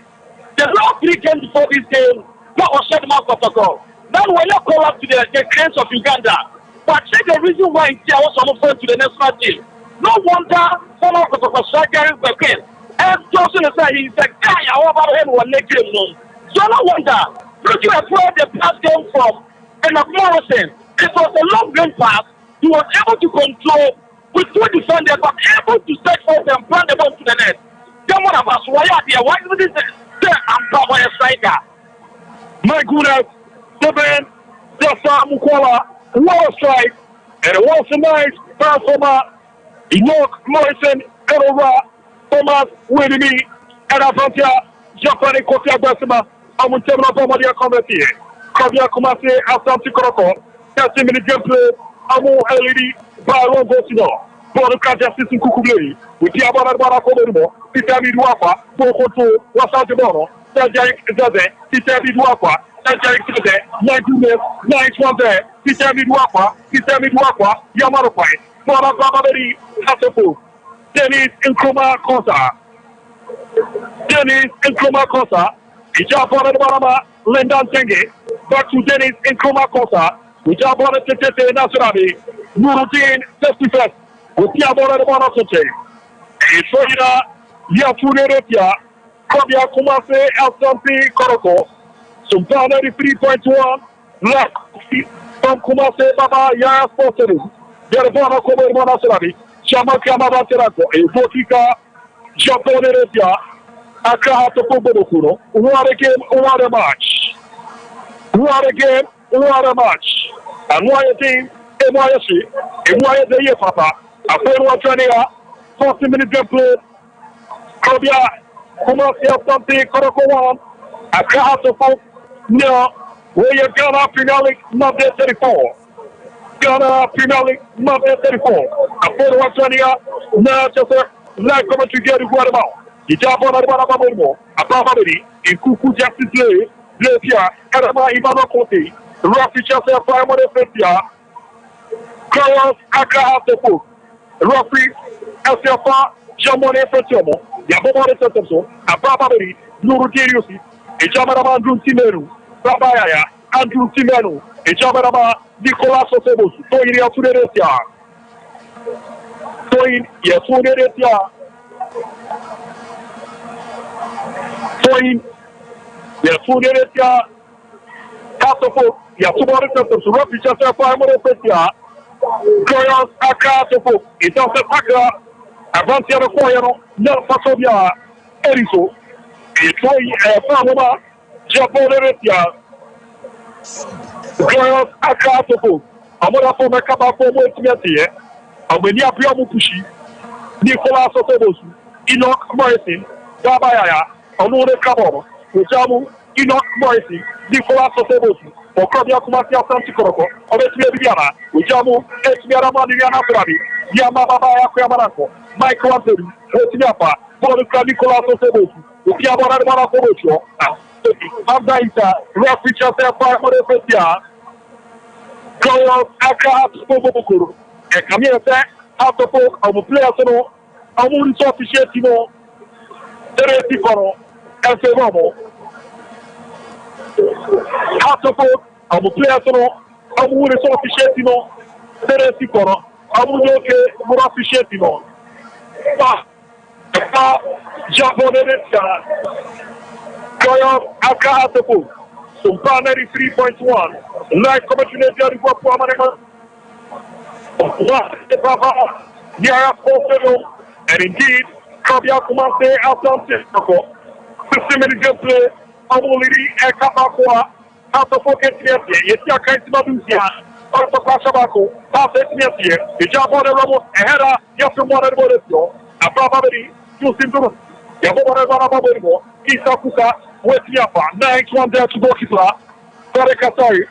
The last 3 games before this game, what was shut mouth of the goal. Now when you call up to the claims of Uganda, but check the reason why he was on the to the national team. No wonder some of the striker again. And Johnson said he's a guy, about him will make him known. So no wonder, looking at where the pass came from, and of Morrison, it was a long range pass. He was able to control with 2 defenders, but able to set forth and plant the ball to the net. Then one of us, why are there? Why is this I'm probably a striker? My goodness, Kevin Dasa Mukwala. What a strike, and it was a nice pass from Enoch Morrison, Erora, Thomas Winnie, and Avantia, Japan, Kofi Abasama, Amuntemna Bomadia Committee, Kavia Kumase, Asante Koroko, 30-minute gameplay, Amu LED, Baron Gosino, pour le cas d'Assissin Koukoulé, ou Diabana Barakomo, Peter Midouafa, pour Koto, Wassad de Bono, Saint-Jacques Zazé, Peter Midouafa, Saint-Jacques Zazé, Naïdounet, Naïdounet, Peter Midouafa, Yamaropai, pour la Bababeri, Hatepo, Dennis Nkoma Konsa, Ijabana Barama, Lendan Tenge, back to Dennis Nkoma Konsa, Ijabana Tete Nasrabi, Nuruddin 51st, with Diabana Barasote, et Soyina, Yafuneretia, Kobia Kumase, Alsampi Koroko, Sumpana 3.1, Lak, Tom Kumase Baba, Yaya Sporteru, Derbana Komer Nasrabi, Chamaka Mabaterako, et Botika, Japoneretia, Akaha Tokobokuro, what a game, what a match. What a game, what a match. And why a team, NYSC, and why a day, Papa. A fair one, 40 minutes gameplay. Kobia, Kumasi, something, Koroko 1, Akaha Toko, no, where you Ghana Premier League, not 34. Ghana Premier League, not 34. A fair one, 20, now just like coming to get Guatemala. Ijabana Barabamo, Ababari, in Kuku Justice Letia, Erama Ivano Kote, Rafi Chasa Primary Fetia, Carlos Aka Tepo, Rafi Elsefa, Jamone Fetiomo, Yabomare Setemso, Ababari, Nurutiriusi, Ijamara Andrew Timeru, Babaya, Andrew Timenu, Ijamara Nicolas Osebos, Toinia Funeretia, Toin Yafuneretia. Toin, Yafuneretia, Katopo, Yasumari Setemso, Rafi Chasa Primary Fetia, Carlos Aka Tepo, Itanse Paka, Avancia de Foyano, Nelfasobia, Eriso, et Toy, Famoma, Japoneretia, Carlos Aka Tepo, Amora Fome Kabako Motimetie, Amenia Piamukushi, Nicolas Osebosu, Enoch Morrison, Gabayaya, Onore Kaboro, Ujamu, Enoch Morrison, Nicolas Osebosu, Okobia Kumasi Asanti Koroko, Obetia Bibiana, Ujamu, Esmiara Maniana Trabi, Yamabaya Kuyamarako, Michael Anthony, Otiapa, Boruka Nicolas Osebosu, Ukiabara Marakocho, Abdaita, Rafi Chasa Primary Fetia, Carlos Aka Spobokuru, and Camille Autopo, our players, our moon official, Teresi Foro, and Seromo. Autopo, our players, our moon official, Teresi Foro, our moon official, Japonesia, Carlos Aka Autopo, Sumpana 3.1, like opportunity to go for America. And indeed, Kabia Kumase Altamse, 50-minute gameplay, Amoliri, Ekapakwa, Autofocus, Yetia Kaitimadusia, Alto Pashabako, Passet Yetia, the Jabon Ramos, Ehera, Yasumana Boresio, Ababari, Jusimbu, Yabona Barababo, Isakuka, Wetiapa, 9-1 there to Gokisla, Tarekasari,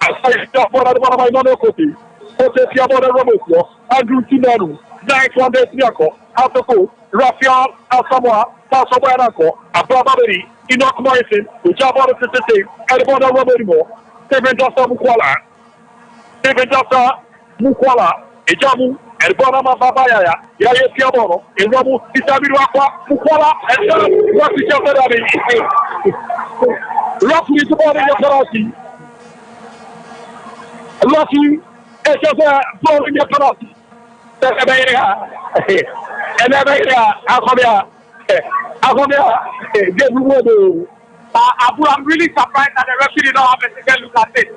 Asai Jabona Barabano. Yabona Ramosio, Andrew Timanu, 9-1 there Tiako, Autopo, Rafael Asamoah, Tasobanako, Ababari, Enoch Morrison, Jabona Tete, Elbona Romerimo, Stephen Dasa Mukwala, Ejamu, Elbona Mabaya, Yaya Tiabono, Ramu, Itabiruaka, Mukwala, and Rafi Chaparabi. Rafi is about Yaparati. Rafi. It's just a blowing your penalty. And I'm really surprised that the referee did not have a second look at it.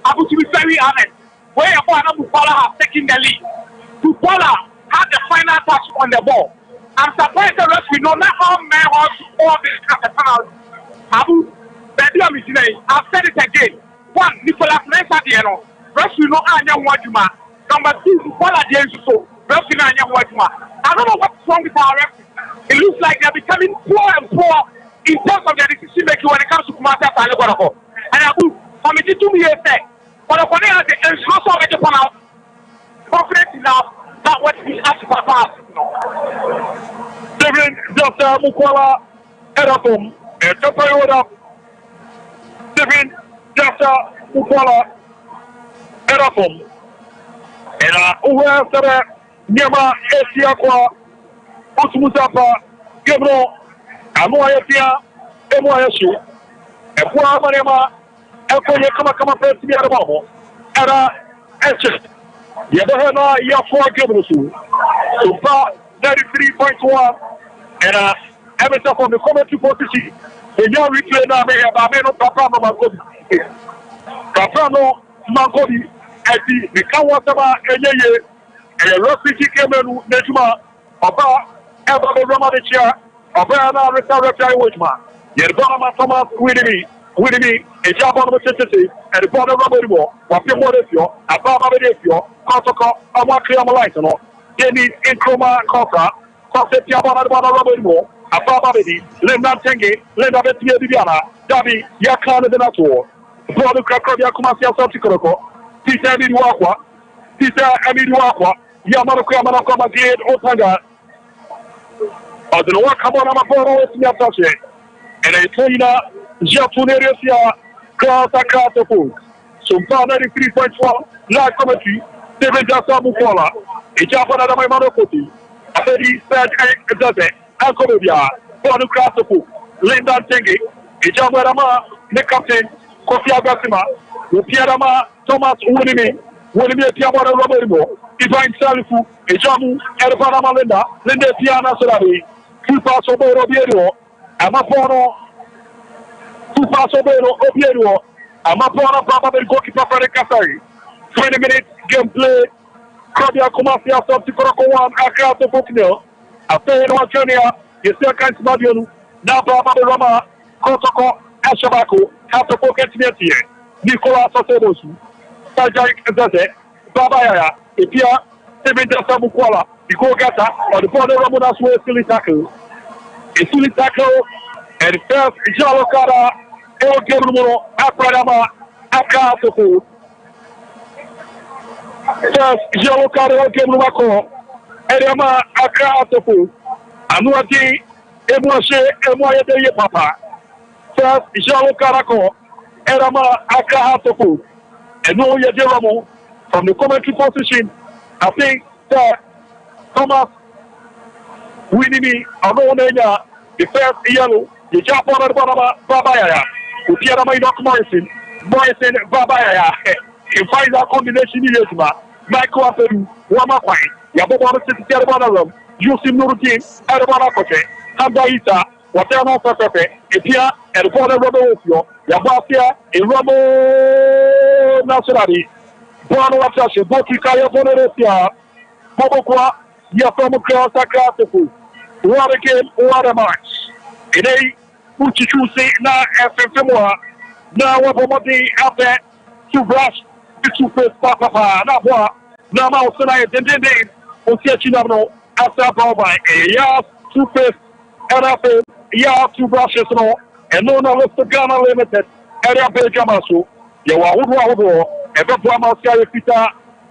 Abu, to be very honest, where Bufala has taken the lead, Bufala had the final touch on the ball. I'm surprised the referee no matter how many all this at the penalty. Abu, I've said it again. One, Nicolas Nensadiano, referee no Anya Wajuma. Number two, Bufala Dienso, referee Anya Wajuma. I don't know what's wrong with our referee. It looks like they're becoming poor and poor in terms of their decision making when it comes to Kumasi Atalego. And Abu, committee to me, but the instruction of the panel, confident enough that what he has to pass. Stephen Dr. Mukwala Edapum and Topayoda. Stephen Dr. Mukwala Edapum and whoever Nyama Esiakwa Usmusapa Gebro Amoyatia Emoyasu and Puamanema Ekoye Kama Pet Yaramo Era Etchet Yabahana Yafua Gebrusu so far 93.1 and Everton from the commentary position. The young replay now may have Ameno Papano Mangobi. Papano Mangobi at the Kawatama Eye and Rossi Kemenu Nejuma Oba Eba Rama the chair Oba Rita Reply Wojma. Yerbana Thomas with me, a job on the city, and the border rubber war, what people want if you're a Baba Defio, Kotoko, a more clear license. They need in Chroma Costa, Concept Yabana Rubber war, a Baba Bedi, Linda Tengi, Linda Betia Diana, Dabi, Yakana de Natur, Brother Krakovia Kumasia Sotikoroko, Peter Emiduakwa, Yamano Kamana Gate, Otanga. I don't know what come on a photo with Yatashi. And I tell you now, Japuneria, Kata Food. So, 93.1, live commentary, David Jassa Mukola, a Japanese Manokoti, a very sad Exate, Ancobia, Bonu Kratofu, Linda Tengi, a Jamarama, the captain, Kofi Agasima, Pierama, Thomas Winnie, Tiamara Roberto, Divine Salifu, a Jamu, Ervanama Linda Piana Solavi, Tupa Sobero Biero, Amapono, Tupa Sobero Obiero, Amapono Papa del Goalkeeper for the Kasari. 20 minutes gameplay. Krabia Kumasia Sotikoroko 1, Accra to Bukino. After Kenya, you still can't Madionu, now Baba Rama, Kotoko, Ashabako, have to pocket here. Nicolas Sosebosu, Sajak Zaze, Babaya, Ipia, Stephen Samukwala, Iko Gata, or the border Ramonas way silly tackle. A silly tackle, and first Jalokara, El Gerumo, Akradama, Aka Tofu. First Jalokara, El Gerumako, Edema, Aka Tofu. Anuati, Emwashe, Emwaya de Papa. First Jalokara, Edema, Aka Tofu. And no Yajeramo from the commentary position. I think that Thomas Winnie, Amonena, the first yellow, the Japan Babaya, Utiara Maydok Morrison, Babaya, in final combination in Yesma, Michael Aferu, Wamapai, Yababa City Terbanum, Yusim Nurutin, Arabana Cote, Hamdaita, whatever Pepe, Epia, and Border Robofio, Yabasia, in Ramo Nationali, Bono Atasha, Botikaya Bonoresia, Bobokwa, Yafomo Cross Akratifu. What a game, what a match. In a Uchichusi na FMFMOA, na Wabomadi after to brush the two first Papa, Nabwa, Nama Osana, Dende, Osiachinamo, after Baba, a yard, two first, and after yard, two brushes, and no, let's the Ghana Limited, and after Jamasu, Yawahu, and the Brahma Peter,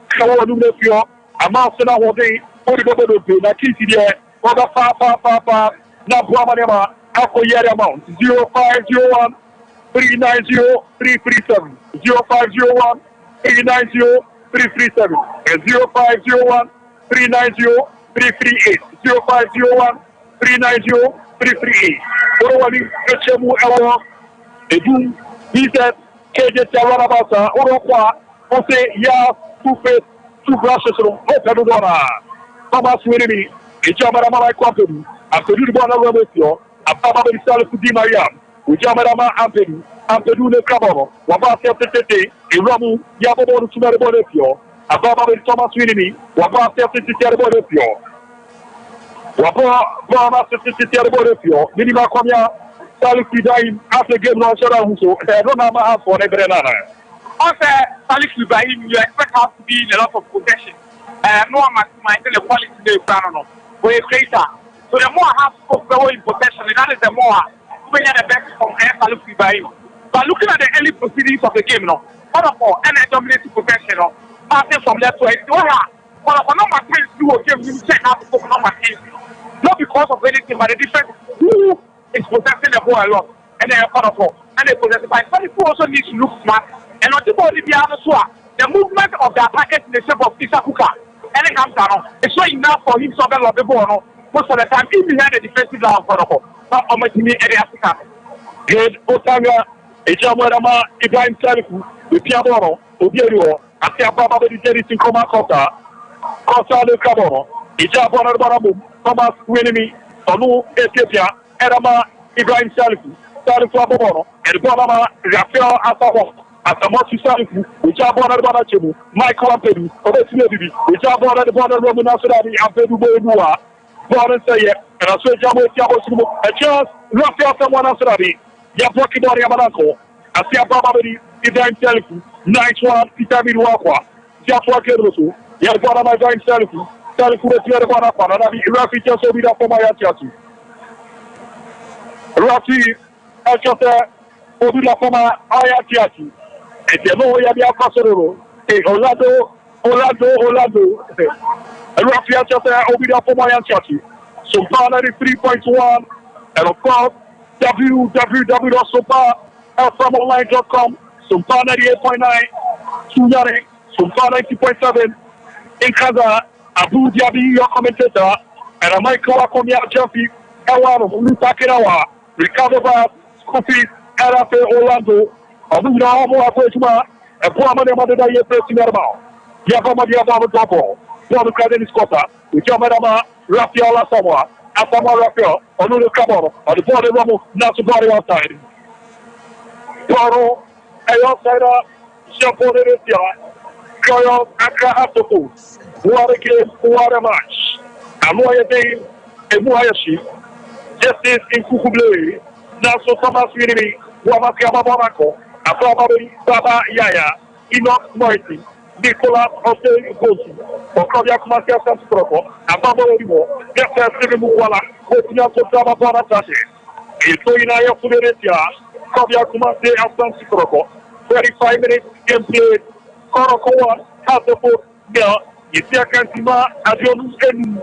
Kawanufio, a Master Wadi, Odibo, na Kitty. Over Papa, na Bramanema, Alco Yeri amount 0501 390 337 0501 390 337 and 0501 390 338 0501 390 338. Orowali Echemu Ewa Edu Bizet KJ Tawarabasa Orokwa Ose Ya Two Face Two Brushes Opedora Thomas Winnie. Ijamarama Company, after the Bona Robesio, a Papa Salifu Di Maria, Ujamarama Ampedi, Ampedu de Cabano, Wabasa Tete, Iramu, Yabo Sumarabonepio, a Baba Thomas Winnie, Wabasa Titerabonepio, Wabama Titerabonepio, Minima Comia, Salifu Daim, after Game Roger Huso, and Ronama for a Brenana. After Salifu Daim, you expect us to be in a lot of possession. No one maximizing the quality of the Brano. For a creator. So the more half of the whole possession, that is the more we get the best from Salifu Daim. But looking at the early proceedings of the game, what of all, and a dominating possession, passing from left to right, number 10 do a game, you check out for number 10. Not because of anything, but the difference who is possessing the ball a lot. And they're powerful. And they possess it. But people also need to look smart. And on the body, the movement of the attackers in the shape of Issa Kuka. And it comes down. It's not enough for him to have the ball. Most of the time, if he had a defensive line for the ball, not on my team, any Africa. Good. Otanga, Ejamorama, Ibrahim Salifu, the Piaboro, Obiero, Atia Baba, the Jerry Sinkoma Kota, Costa de Caboro, Ejabona Barabu, Thomas Winemy, Onu, Ethiopia, Erama, Ibrahim Salifu, Salifu Aboro, and Bonama, Rafael Asaho, Atamosi Salifu, Ejabona Barachebu, Michael Ampedu, Obeslevi, Ejabona the Bonner Roman Asadi, Ampedu Boa, Bonner Sayer, and I say Jamo Tiabo, a chance, Rafael Samuel Asadi. Yapoki Bori Amanako, Asia Babadi, Ibrahim Salifu, nice one, Peter Midwakwa, Japwa Kerosu, Yabana Ibrahim Salifu, Salifu, the Tiara Pana, Rafi Jasovida for my Atiatu. Rafi, Achata, Obila for my Ayatiati, and the Loya Casero, Orlando, Rafi Achata, Obida for my Atiati, so Pana 3.1, and of course, www.sopa.online.com, Sumpa 98.9, Sunyare, Sumpa 90.7, in Kaza, Abu Dhabi, your commentator, and a Michael Akomia Jeffy, Ewan, Lutakirawa, Ricardo Bass, Scoopy, Arafe Orlando, Abu Dhabi, Abuja, and Puamade Madada, you're pressing about. Yabamadia Baba Double, Bob Caden Scotta, with Yamadama, Rafael Samoa. Asama Rafael, Onu Caboro, or the body Romo, not to body outside. Poro, outsider, Japone, Koyo, Accra after food. What a game, what a match. Amoya Day, a Muayashi, Justice in Kukuble, Naso Thomas Winnie, Wamakama Monaco, Ababa Baba Yaya, Enoch Moiti. Nicolas José Gosi, Octavia Kumasia Sanstroko, Ababa Olivo, Jeffrey Simuala, Otina Sotaba Bonatati, Itoina Fuderetia, Octavia Kumasia Sanstroko, 35 minutes gameplay, Koroko 1, Hasselford, Mel, Isia Kantima, Adionu Enu,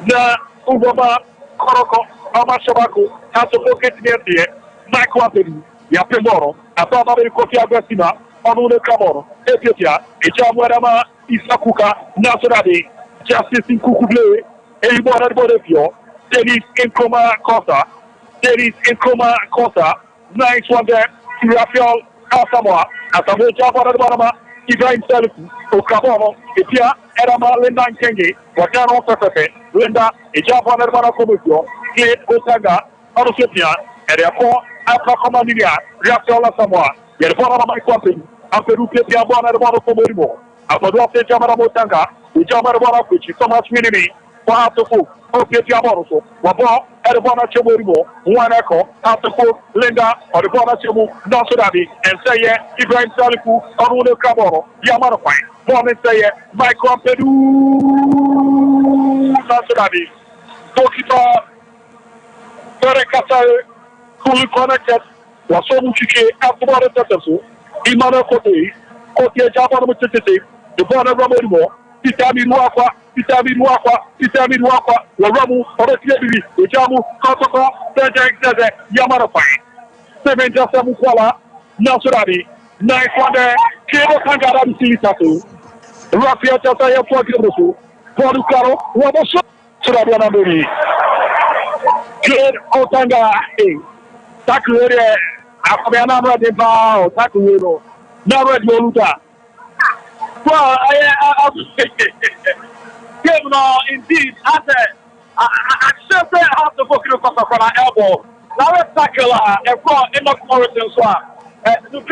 Na Ubama, Koroko, Amashabaku, Hasselford Ketinete, Mike Wapenu, Yapemoro, Ababa Kotia Gassina, Onu Caboro, Ethiopia, Ejamorama, Issa Kuka, Nasradi, Justice in Kukuble, Elibora Bodefio, Dennis Nkoma Costa, nice one there, Rafael Asamoah, Asamo Jabara Barama, Ibrahim Salifu, Okabono, Epia, Erama, Linda Nkenge, Watano Pepe, Linda, Ejabana Barakomio, Kate Otanga, Arusepia, and therefore, Afra Commandia, Rafael Asamoah, Yerfona my company. Amperu Pia Bona for Morimo. Amadua Jamara Motanga, the Jamara which is so much minimi, Pahato, Opia Boroso, Wabo, Erbona Chamorimo, one echo, After Linda, or the Bona Chamu, Nasodadi, and say Ibrahim Salifu, Aruno Caboro, Yamara Fine, Bona say Michael Pedu Nasodadi, Tokipa, Terekasa, fully connected, was so much after the Tatasu. Imana Kote, Kote Japan Mutete, the Bona Rambo, Pitami Waka, Ramu, or the Tiabi, the Jamu, Kotoko, Teja, Yamara Fine, Seven Jasamu Kuala, Nasradi, Nice one there, Kero Kangara Silitatu, Rafia Tataya Potirusu, Poducaro, Waboso, Surabanaburi, Good Otanga, Takure. Akamana de Bao, Takuero, never Yoluta. Well, indeed, I should say I have to book you from our elbow. Now let's tackle and for Enoch Morrison Swap. Tackle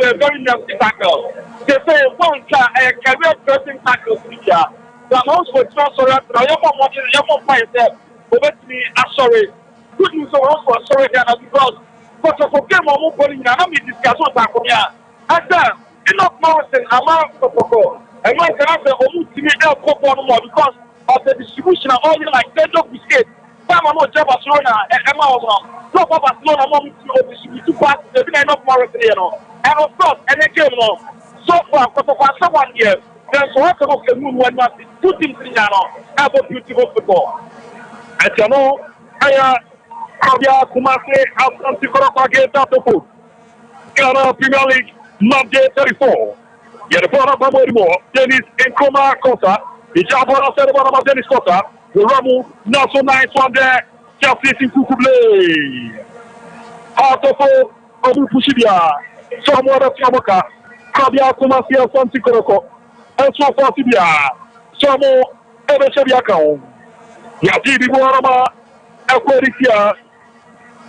a very nasty tackle. They say one career dressing tackle feature. The most for transfer, I am watching your myself. But me, I'm sorry. Good news also sorry because for game or body now we discuss what happened here. After Enoch Morrison amount for and one can have the ultimate help because of the distribution of all like 10 biscuits. Some are not Barcelona and top of Barcelona mom to distribute to pass the Enoch Morrison, and of course and again so far for someone here Then so what about the moon when not two teams in have a beautiful football. And you know, I Kumasi Asante Koroka against Atofo. Ghana Premier League, Monday 34. Yet the ball of Bamorimo, Dennis Nkoma Kosa, the Jabora said about Dennis Kosa, the Ramu, not so nice one there, Chelsea in Kukuble. Atofo, Obu Pushibia, somewhere of Yamoka, Kabia Kumasi Asante Koroko, and so far Sibia, Samo, Ebeshabiakao, Yadi Warama, Aquaritia,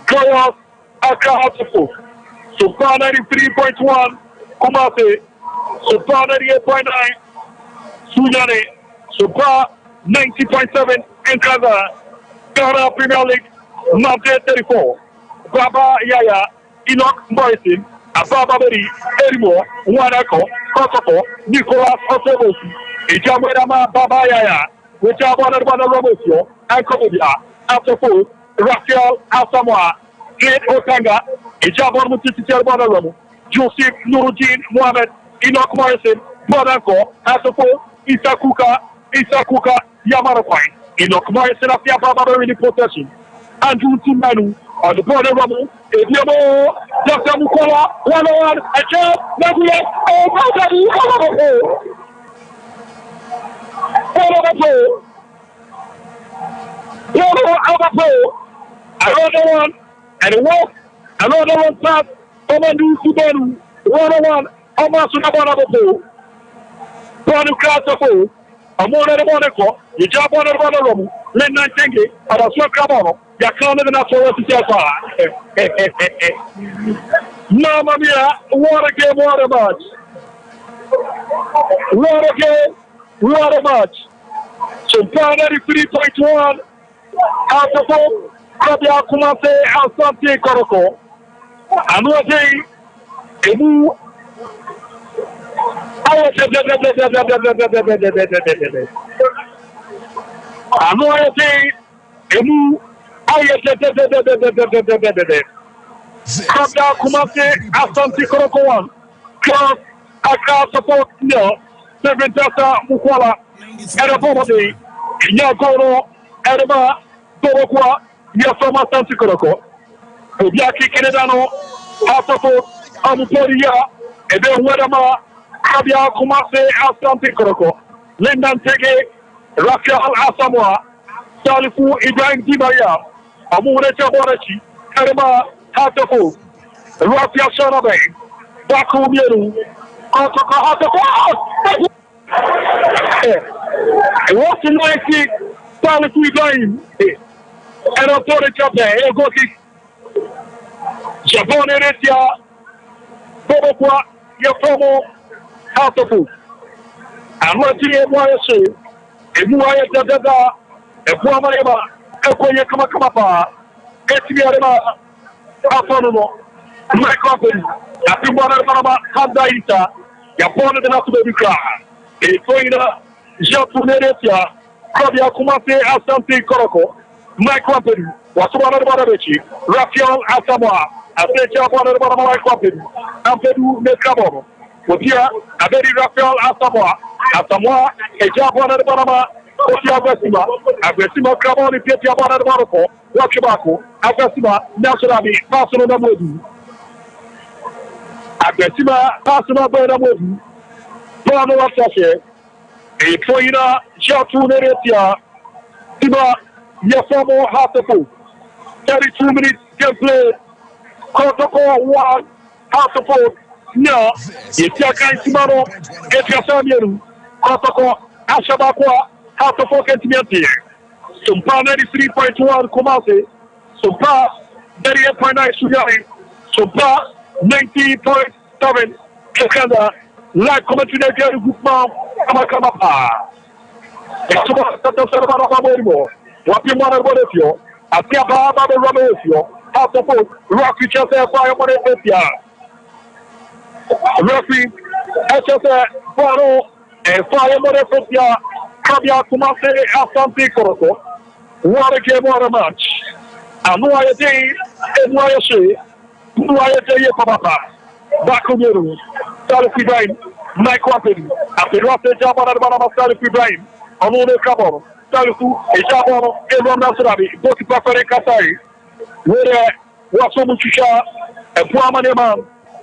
Goyas, Akatofo. Super 93.1, Kumasi, Super 98.9, Sunyane, Super 90.7, Nkaza, Ghana Premier League, Monday 34, Baba Yaya, Enoch Morrison, Ababa Beri, Erimo, Wanako, Kotoko, Nicolas Otobosi, Ijamedama Baba Yaya, which are one of Romosio, and Komodia, after food, Rafael Asamoah, Clint Otanga, Ijabon Mutiti Ramu, Joseph Nuruddin Mohamed, Enoch Morrison, Bonako, Asafo, Isakuka, Yamarakwai, Enoch Morrison of Yababa in possession, Andrew Timanu, on the border Ramu, Ediamo, Dr. Mukola, 101, a job, Naguya, oh my God, another one, and a walk, another one pass, Commando Subaru, 101, almost another ball. One class of all, a more than a monaco, you jump on a room, let not think it, and a sweat come you're coming enough for us to say, Mamma mia, what a game, what a match. What a game, what a match. So, 93.1, out of all. Kabia Kumase Asante Koroko. Another Emu Emu Kabia Kumase Asante Koroko 1. Class Aka support no. Seven Tasa Mukwala. Erabomode. Nyagoro. Eraba. Dorokwa. Yes, from Asante Koroko. Obiaki Kenedano, Asafo, Amuporia, and then Wedama, Kabia Kumase, Asante Koroko, Lindan Tege, Rafael Asamoah, Salifu Ibrahim Dibaya, Amurecha Borachi, Karema, Hatafo, Rafael Shanabe, Baku Mieru, Hatafo. What's the 90? Salifu Ibrahim. And I'll put it up there. He'll go to Japon Eretia, Bobokwa, Yafomo, House of Food. And what's the NYSC? If you are at the Equamarema, Equia Kamakama, Etiarema, Apono, my company, Apimarama, Handaita, Yapon and Apuka, Equina, Japon Eretia, Kabia Kumase, Asante Koroko. My company was one of the Barabici, Rafael Asamoah, a teacher one of the my company, and Pedu Mescabo. With here, a very Rafael Asamoah, a job one of the Barama, Osia Vesima, a Vesima Carboni, Petia one of the Barako, Wachabaco, a Vesima, Nationally, Barcelona Modu. A Vesima, Barcelona Modu, Bono Sashe, a Poina, Jatu Neretia, Tima. Yafomo Hatafo. 32 minutes gameplay. Kotoko 1. Hatafo. No. Yetiaka Simano. Etiasa Mieru. Kotoko. Ashabakwa. Hatafo Kentimiati. Sumpa 93.1 Kumase. Sumpa 38.9 Sunyari. Sumpa 90.7 Kekanda. Like commentary again, Guzman. Amakamapa. Exuma Tata Morimo. Wapi mwana Bonefio, Atia Baba Romefio, half the boat, Rocky Chester, Fire Bonefia, Rocky, Chester, Bono, and Fire Bonefia, Kabia Kumase, Asante Koroko. What a game, what a match. And no idea, and why I say, no idea, Papa, Bakumiru, Salifu Ibrahim, Mike Wapping, Apelou à Jabon à Banamasal Ibrahim. On nous le Cabon. Salou et Jabon et Rwanda Surabi. Donc il préfère Kassai. Waso Muchucha et Pouamaneman.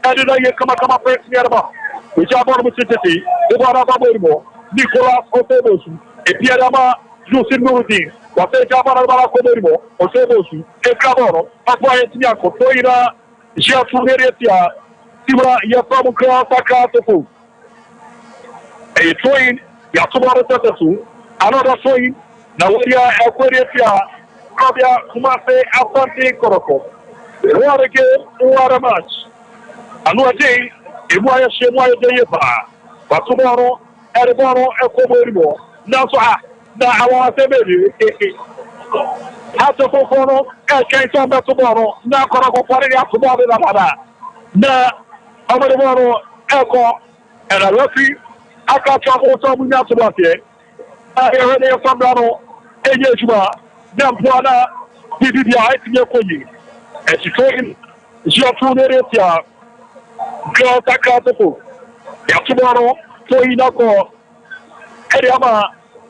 Et là, il y a Kamakama Prince Yerba. Et Jabon Moucheti. Et voilà Babourmo. Nicolas Otebosu. Et Pierre Ama Youssef Nourdi. Wasse Jabon à Banakoborimo. Otebosu. Et Cabon. Après Tiako. Toira. J'ai tourné les Tiba, il y a pas mon grand sac à tout. Et Toin, il y a tout le monde dessous. Alors, Toin, Nawaria, Aquaria, Kabia, commencé à planter Koroko. What a game, what a match. Alors, et moi, chez moi, il y a pas. But tomorrow, at the bottom, a Coborimo. Now, so I want to be. Hata Fofono, Kai Samba tomorrow, now Koroko, na Amadoro Elko and a referee. I can't travel some out to what yet. I heard they from Brano, Ejuma, Nampuana, BBI, Yakoyi. And she told him, she had two days, girl, Takatapo. Yatumano, Toinako, Ediama,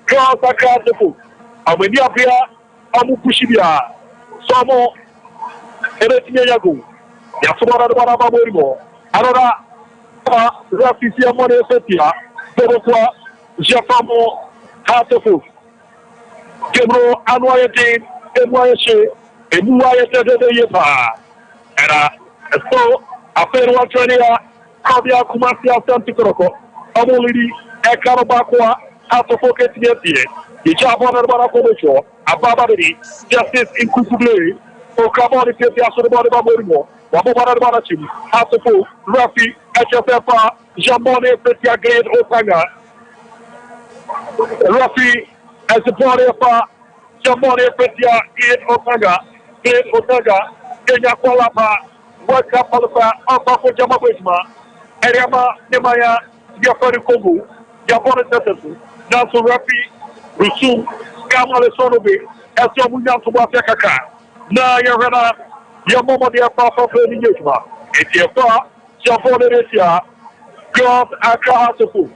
girl, Takatapo. And when you appear, Amukushibia, Samo, Eretia Yatumana Baborimo. Alors, Rafisia Mone Setia, Pourquoi Japamo, Hatefou, Kebro, Anoyate, et Moyeche, et Mouayete de Yepa. Et so, après Watania, Kabia Kumasia Santikroko, Amolidi, et Karabakwa, Hatefou Ketier, et Japon Barakocho, à Babadi, Justice in Kukuble, au Kabon de Ketia sur le bord de Baborimo. Wabarabarachim, Hatefou, Rafi, HFFA, Jambone, Petia Grade, Otanga. Rafi, HFFA, Jambone, Petia, Otanga, Grade Otanga, Kenya Kualapa, Waka Palapa, Alpha Jamabisma, Eriama, Nemaya, Yafari Kogu, Jambone Tetesu, Nansu Rafi, Rusum, Kamale Sonobe, Esomunya Subafaka, Na Yarana. Il y a un moment de pas faire le jugement. Et il y a pas, Japon de Russia, God à Kahatefou.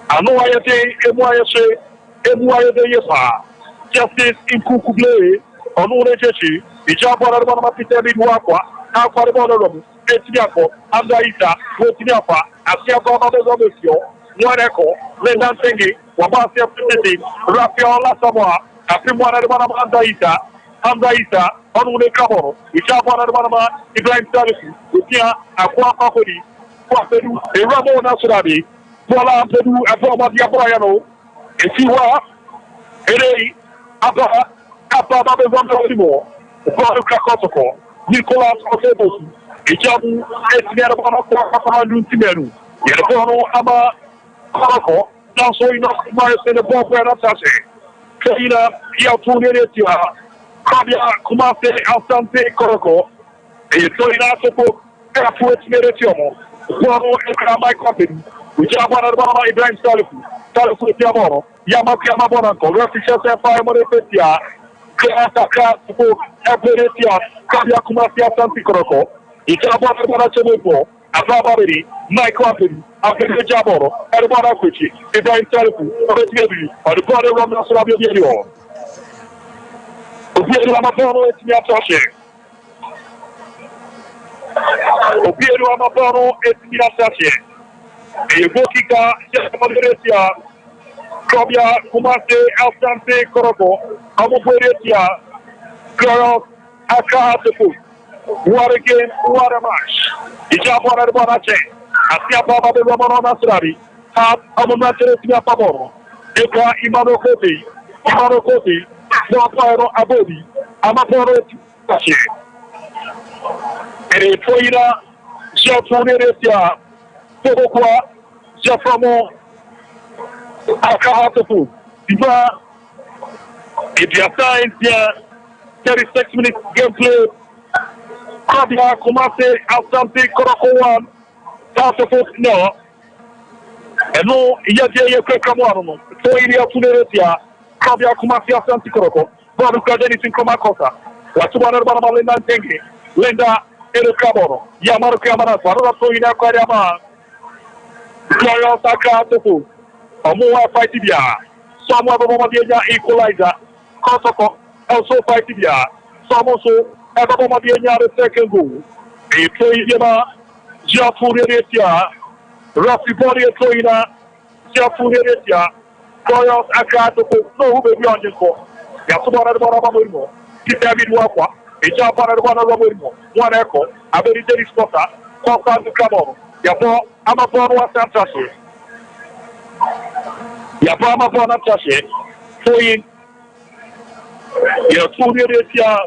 À nous, il y a des et moi, il y a des Yepa. Justice in Kukuble, on nous les cherche. Et Japon a demandé à Peter Lidwakwa, à quoi le monde l'homme, et Tiako, Andaïta, Wotiniapa, à Tiako dans des ambitions, Moineko, les Nantengi, Wabasi à Petit, Raphaël la Samoa, après moi, la demande à Andaïta. Hamzaïta, on les Caboro, et Japon Manama, Ibrahim Salisu, et tient à quoi Papodi, Papedou, et Ramon Nasurabi, voilà un peu nous, à Forma Diaboyano, et si moi, et à part besoin de Simon, pour le Kakotoko, Nicolas Otebosu, et Jabu, et Sinerabana pour Luntimeru, et le Bono Ama Koroko, dans son innocent, c'est le bon frère attaché. Il a tourné les tirs. Kabia commencé à santé Koroko et Toina Sopo et la fouette Mérétiomo. Bono et Kramai Company. We jump on the Ibrahim Salifu. Salifu Tiamoro. Yamaki Amabonanko. Refisha Sefa Morepetia. Kreataka Sopo Eperetia. Kabia commencé à santé Koroko. Et Jabon Banachemepo. Ababari. Mike Company. Après le Jaboro. Et Banakuchi. Ibrahim Salifu. Retiré. On the border of the Slavia. O Pedro Amapano est mis à chercher. O Pedro Amapano est mis à chercher. Et Bokika, Jean-Marie Kabia, commencé à santé Koroko, Amoporetia, Clarence, Akahatefou. What a game, what a match. Et Japon a Bonache, Asia Baba de Roman Nasrari, Hat Amonache Paboro, et quoi Imano Koti, Mwaparo Abodi, Amaporo Taché. Et Toira, j'ai tourné les tiers. Pourquoi j'ai formé à Kahatefou. Il va, et bien ça, il vient 36 minutes gameplay. Kabia a commencé à santé Korokowan. Kahatefou, non. Et non, il y a des quelques mois, non. Il y a tourné les tiers. Kabia commencé à santé Koroko. Bon, nous avons dit comme ça. La Subana Lenda Tengi, Lenda et le Caboro. Yamaru Kamara, Parola Toina Kariama. Glorious Akahatefou. Omo fight bia. Some of the equalizer. Kotoko also fight bia. Some also everyone the second goal. A play yema. Jafuretia. Rafi body toina. Jafuretia. Royals Akatoko. No who be on this call. Yasubara the Barabamo. Keep David Wakwa. A Japan and one of one echo. A very dead spotter. Costa to come on. Yapo, I'm a born was Santashi. Yapama Bona Tashi. Foyin. You're 2 minutes here.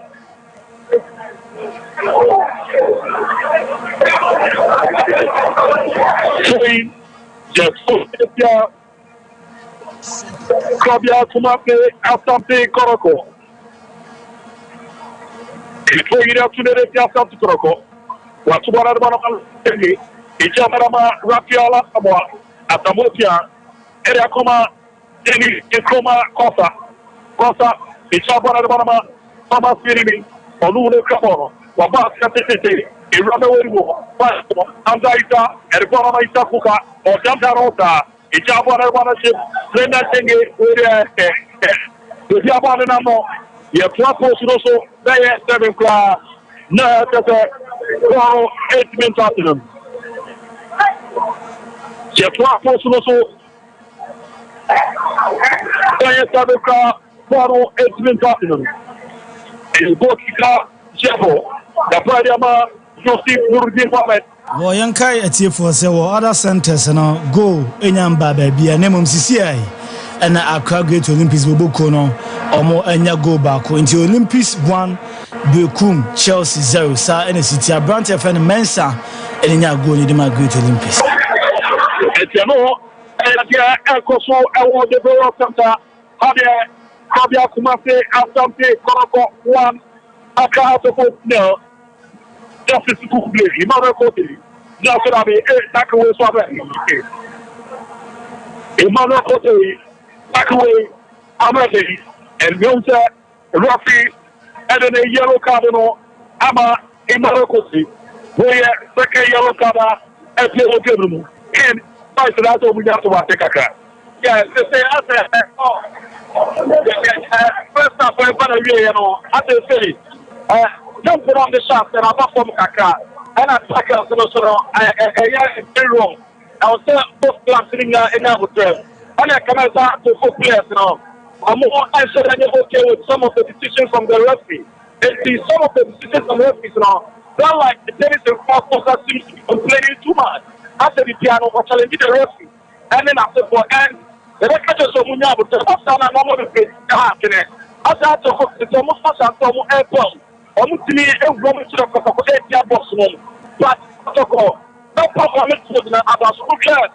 Foyin. Just 2 minutes here. Krabia Kumate, Asante Koroko. It's going to be Asante Koroko. What's one of the one Ijamarama Rafiala Samoa, Atamotia, Eriakoma, Deni, Ikoma, Kosa, Ijabarama, Thomas Firimi, Olune Kamono, Wabas Katete, Iramawo, Andaita, Ergonama Itakuka, or Jantarota, Ijabarama ship, Lena Tenge, with Yabanamo, Yaplapo Suroso, they 7 class, no, 8 minutes after them. J'ai 3 points sur le saut. Pardon, 8 minutes after them. Et le beau qui a Jebo. D'après Diama, Joseph Nourdin Mohamed. Well, Yankai at you for other centers and go in Yamba baby and name CCI. And I great Olympics Bobokono or more Enya go back into Olympics 1 Bekum Chelsea 0 Sa NCT Brant FN Mensa and Enya go in the Great Olympics. Etiano, Ekoso, Ewo de Borough Center, Habia Kumase, Asante, Koroko, 1, Akato, no, Justice Kukble, Imano Kote, Nasarabi, Takaway Swabe, Imano Kote, Takaway, Amade, and Milta, Rafi, and then a yellow cardinal, Ama, Imano Kote, where second yellow card, and Yellow Gable, and that's what we have to take a car. Yes, they say, first up, I'm going to I say, don't put on the shaft and I'm not from Kaka. And I take out the very wrong. I was there both class sitting in our hotel. And I come out to 4 players, I'm more answered than okay with some of the decisions from the referee. And see some of the decisions from the referees, they're like the tennis and football seems to be complaining too much. After the piano, or challenge the referee. And then after for end, the record of Munya, but the first time I'm not going to happen. After I took the almost first and some airport, almost to me, a woman to the box room. But, no problem about school class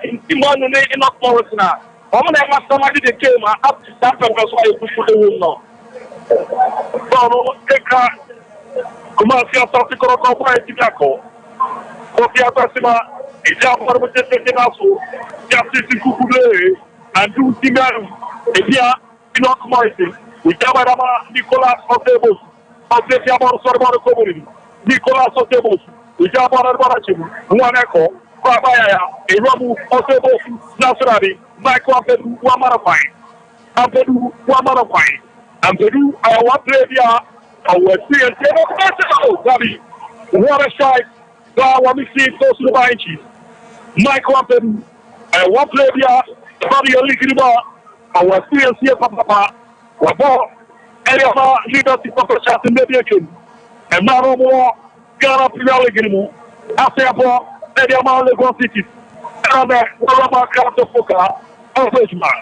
in Timon in not Morris now. I'm going to have somebody that came up to that purpose why you push the room now. So, take a commercial topic or a corporate Kofi Abasima, Ijabara Mutetenaso, Justice Kukule, and do Timaru, Edia, Enoch Morrison, Ijabara Nicolas Otebos, Otebos Sorbonne Community, Nicolas Otebos, Ijabara Barachim, one echo, Rabaya, a Ramu Otebos, Nasrani, Michael Ampedu, Wamarafine, Ampedu, Wamarafine, Ampedu, I want to play our experience. Gabi, what a strike. When we see close to the benches, Michael Ampedu, one player here, Bobby Oligriba, our experience here, Papa, Wabo, Eliama, leadership of the chat in the beginning, and now more Ghana Premier League, after Eliama Lagos City, and Warama Carter Foka, Alvesman,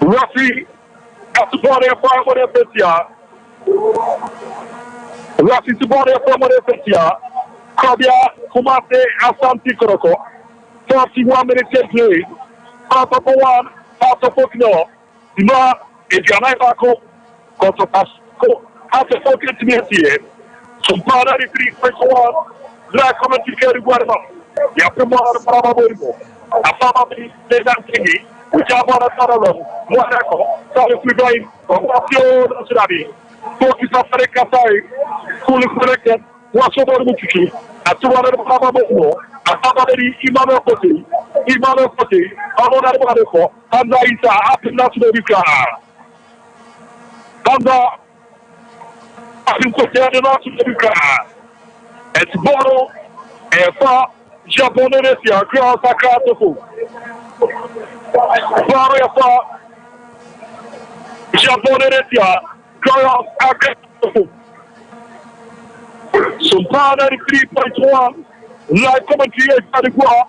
Rafi, after body of Farmer Petia, Rafi to body of Farmer Petia. Kabia Kumase Asante Koroko 41 minutes play. After 1, after 4 no. Ima Ejana Bako Koto Pasco after 40 minutes here. Some power 3.1 Black commentary carry Guarda. Yapuma Brava Borgo. Afama Desanti, which are one of the Monaco, South Sudan, Opio Surabi, Focus of Rekasai, fully corrected. What's over the Mutuki, at 200 Papa Momo, a Papa Imano Kosi, Emmanuel Kote, Amon Adebadeko, Hamza Issa, Abdul Nasir Bika. Hamza Abdul Kote, Abdul Nasir Bika. Et Bono, et Fa, Japonais, Grand Sacra Tofu. Bono, et Fa, Japonais, Grand Sacra Tofu. Sumpana 3.1, live commentary at the Gua.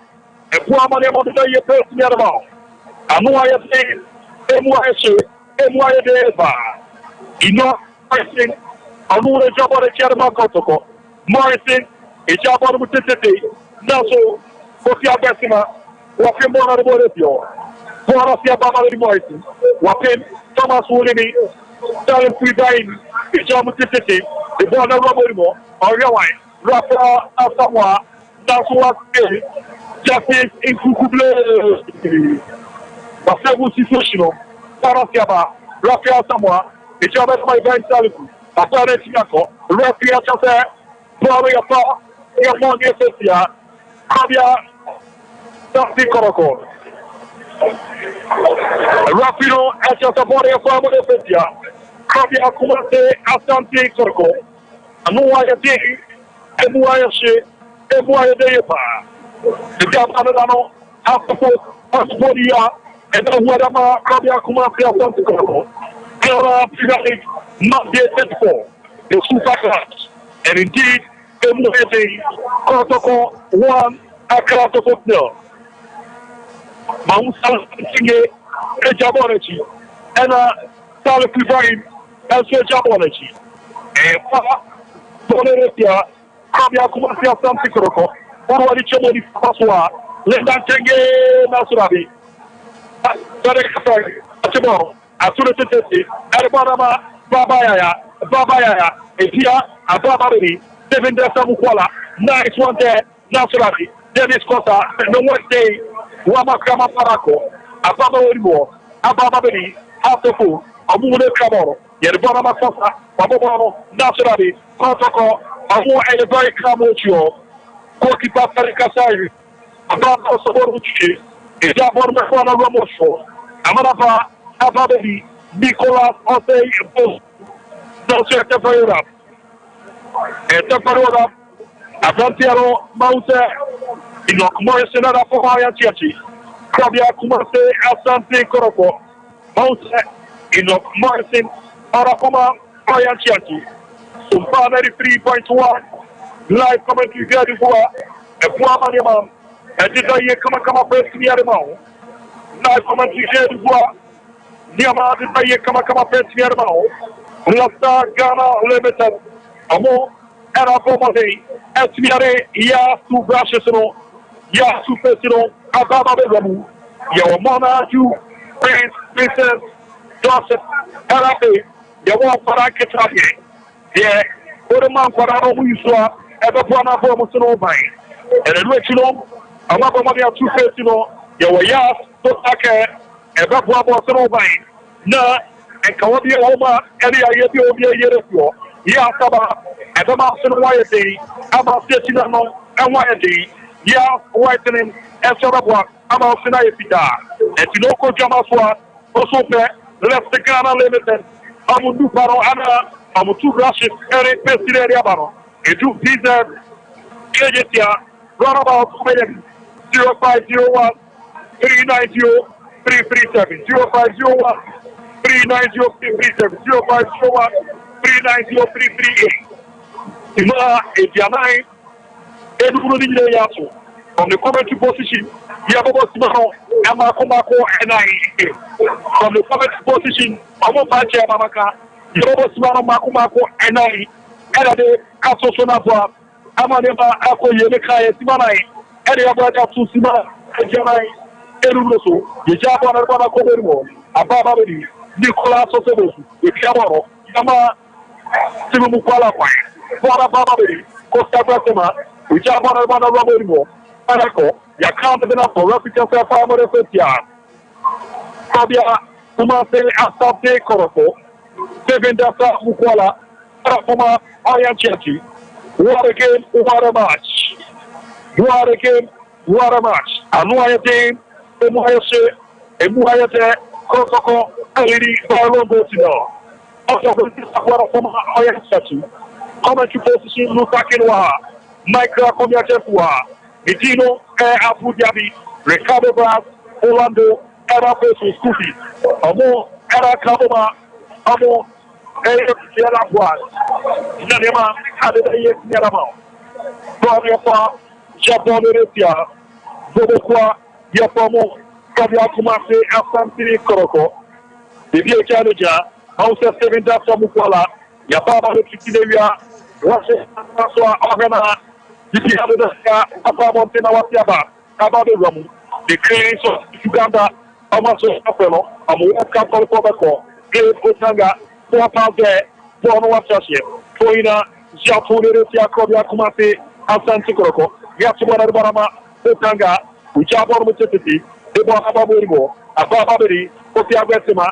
E può amare molto da io per mi armò. A noi è se e muoia de va. Ino Morrison a noi è già per chiarma cotoko. Morrison è già per mutete. Naso così a pessima. Wa più buona lavoro più. Buona sia baba di Morrison. Wa più Thomas Wolini. Dal Puidain è già mutete. E buona lavoro. Ora vai. Rafa Asamoah. Naso wa Justice in Kukuble, Basabu Sishoshino, Parasiaba, Rafael Samoa, the job at my bank Salifu, Apare Tiako, Rafael Chase, Boria Pa, Yamon Yesia, Kabia, Dusty Koroko, Rapino, Achasaboria Farmer Yesia, Kabia Kumase, Asante Koroko, Amuaya Day, Emuaya She, Emuaya Depa. The Japanano, Aspodia, and the Wadama, Kabia Kumasi, Asante, Era Pigari, not yet 24, the Super Class, and indeed, the Muhete, Protocol 1, Accra to Football. Mount Salsinge, a Jabonachi, and a Salif Ibrahim, and Sir Jabonachi, and Papa, Bonetia, Kabia Kumasi, Asante, Forward Chomoni Paswa, Lendantenge Nasurabi. Sorry, tomorrow, as soon as it is, Arabarama, Babaya, Etia, Ababari, Devendra Samukwala, nice one there, Nasurabi, Dennis Costa, no one day, Wamakama Parako, Ababa, Ababari, Afterfu, Amune Kamoro, Yerbanama Costa, Babano, Nasurabi, Protocol, Amu and a very Kamocho. Goalkeeper Kasai, about Soboruchi, is that one of Ramosho, Amanapa, Ababi, Nicolas, Ose, Both, Dosha Taparura, and Taparura, Avantiano, Mount, Inok Morrison, Apahaya Chiachi, Krabia Kumase, Asante Koroko, Mount, Inok Morrison, Arapama, Paya Chiachi, Sumpana 3.1. Live commentary here du bois, et bois maniement, et détaillé comment faire signer le mot. Live commentary here du bois, Niama détaillé comment faire signer le mot. Rasta Ghana Limited, Amo, era pomade, et signer, ya sous brachesino, ya sous pesino, Ababa Bezamu, ya Mona Ju, Prince, Princess, Joseph, Arabe, ya Wong Paraketraye, ya Odeman Parano Muiswa. Ever one of them was no buying. And then, you know, I'm not going to two face, you know, you were yas, don't take ever one was no buying. No, and come up here, Oma, any idea of your year of your Yas, ever mountain wire day, about sitting on and wire day, Yas, whitening, and sort of what about Sinayapita. And you know, Coach Jamaswa, also fair, left the Ghana Limited, Amudu Paro, Anna, Amutu Rashes, Eric Pestiria Baro. Et tout visa, run about 0501 390 337 0501 390 337 0501 390 338. Ima et Diamai, et nous nous disons, from the commentary position, Yababo Simano, Amakomako, and I. From the commentary position, Amopacha Mamaka, Yababo Simano, Makomako, and I. Elade Kasosonabwa, Amanema Ako Yemeka, Simanai, Eliabata Susima, Jamai, Eluso, Yajabana Kobermo, Ababadi, Nicolas Sosebos, the Kamaro, Yama, Simukwala, Fora Babadi, Costa Brasema, Yajabana Robermo, Anako, Yakamana for Rapid Farmer Fetia, Fabia, Kumase, Asante Koroko, Devendasa Mukwala, Arapoma, Iron Chelsea. What a game, what a match. What a game, what a match. Anuayate, Emuayase, Emuayate, Kotoko, Alidi, Barlombotino. Also, from Oyan Satu. Commentary position, Lukakinwa, Michael Komiatefua, Medino, Abu Dhabi, Ricardo Bras, Orlando, Era Peso Scoopy, Amo, Era Kaboma, Amo, Era Bois, Yanema, Adelaide Yarama, Proviapa, Japon Eretia, Bobokwa, Yapomo, Kabia Kumase, Asantini Koroko, the Biakaja, House of 7 Samukwala, Yapaba Kikileria, Russia, Organa, Yabaka, Apamontena Watiaba, Abade Ramu, the cranes of Uganda, Amaso Apello, Amuaka Polko, Gabe Otanga, Poapaze, Bono Wachashi, Toina, Japonesia, Kobia Kumase, Asanti Koroko, Yatsuana Barama, Otanga, Ujabon Mutiti, Ebo Ababo, Ababari, Otiagasima,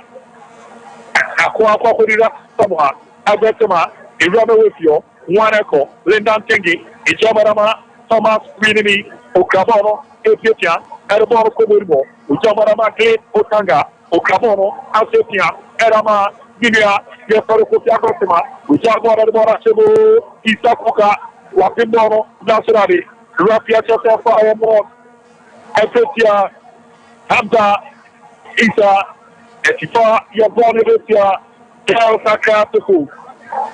Aqua Corina, Samoa, Agasima, Irama Wifio, Wanako, Lindan Tengi, Ijamarama, Thomas Winimi, Okabono, Epia, Erbono Koburbo, Ujamarama, Gate, Otanga, Okabono, Asepia, Erama, Guinea, Yafarukotia Grosima, Ujabora Morasebo, Isakoka, Wapimbono, Nasradi, Rapia Chasa Firemon, Epia, Hamza, Isa, Etifa, Yabon Epia, Saka Tuku,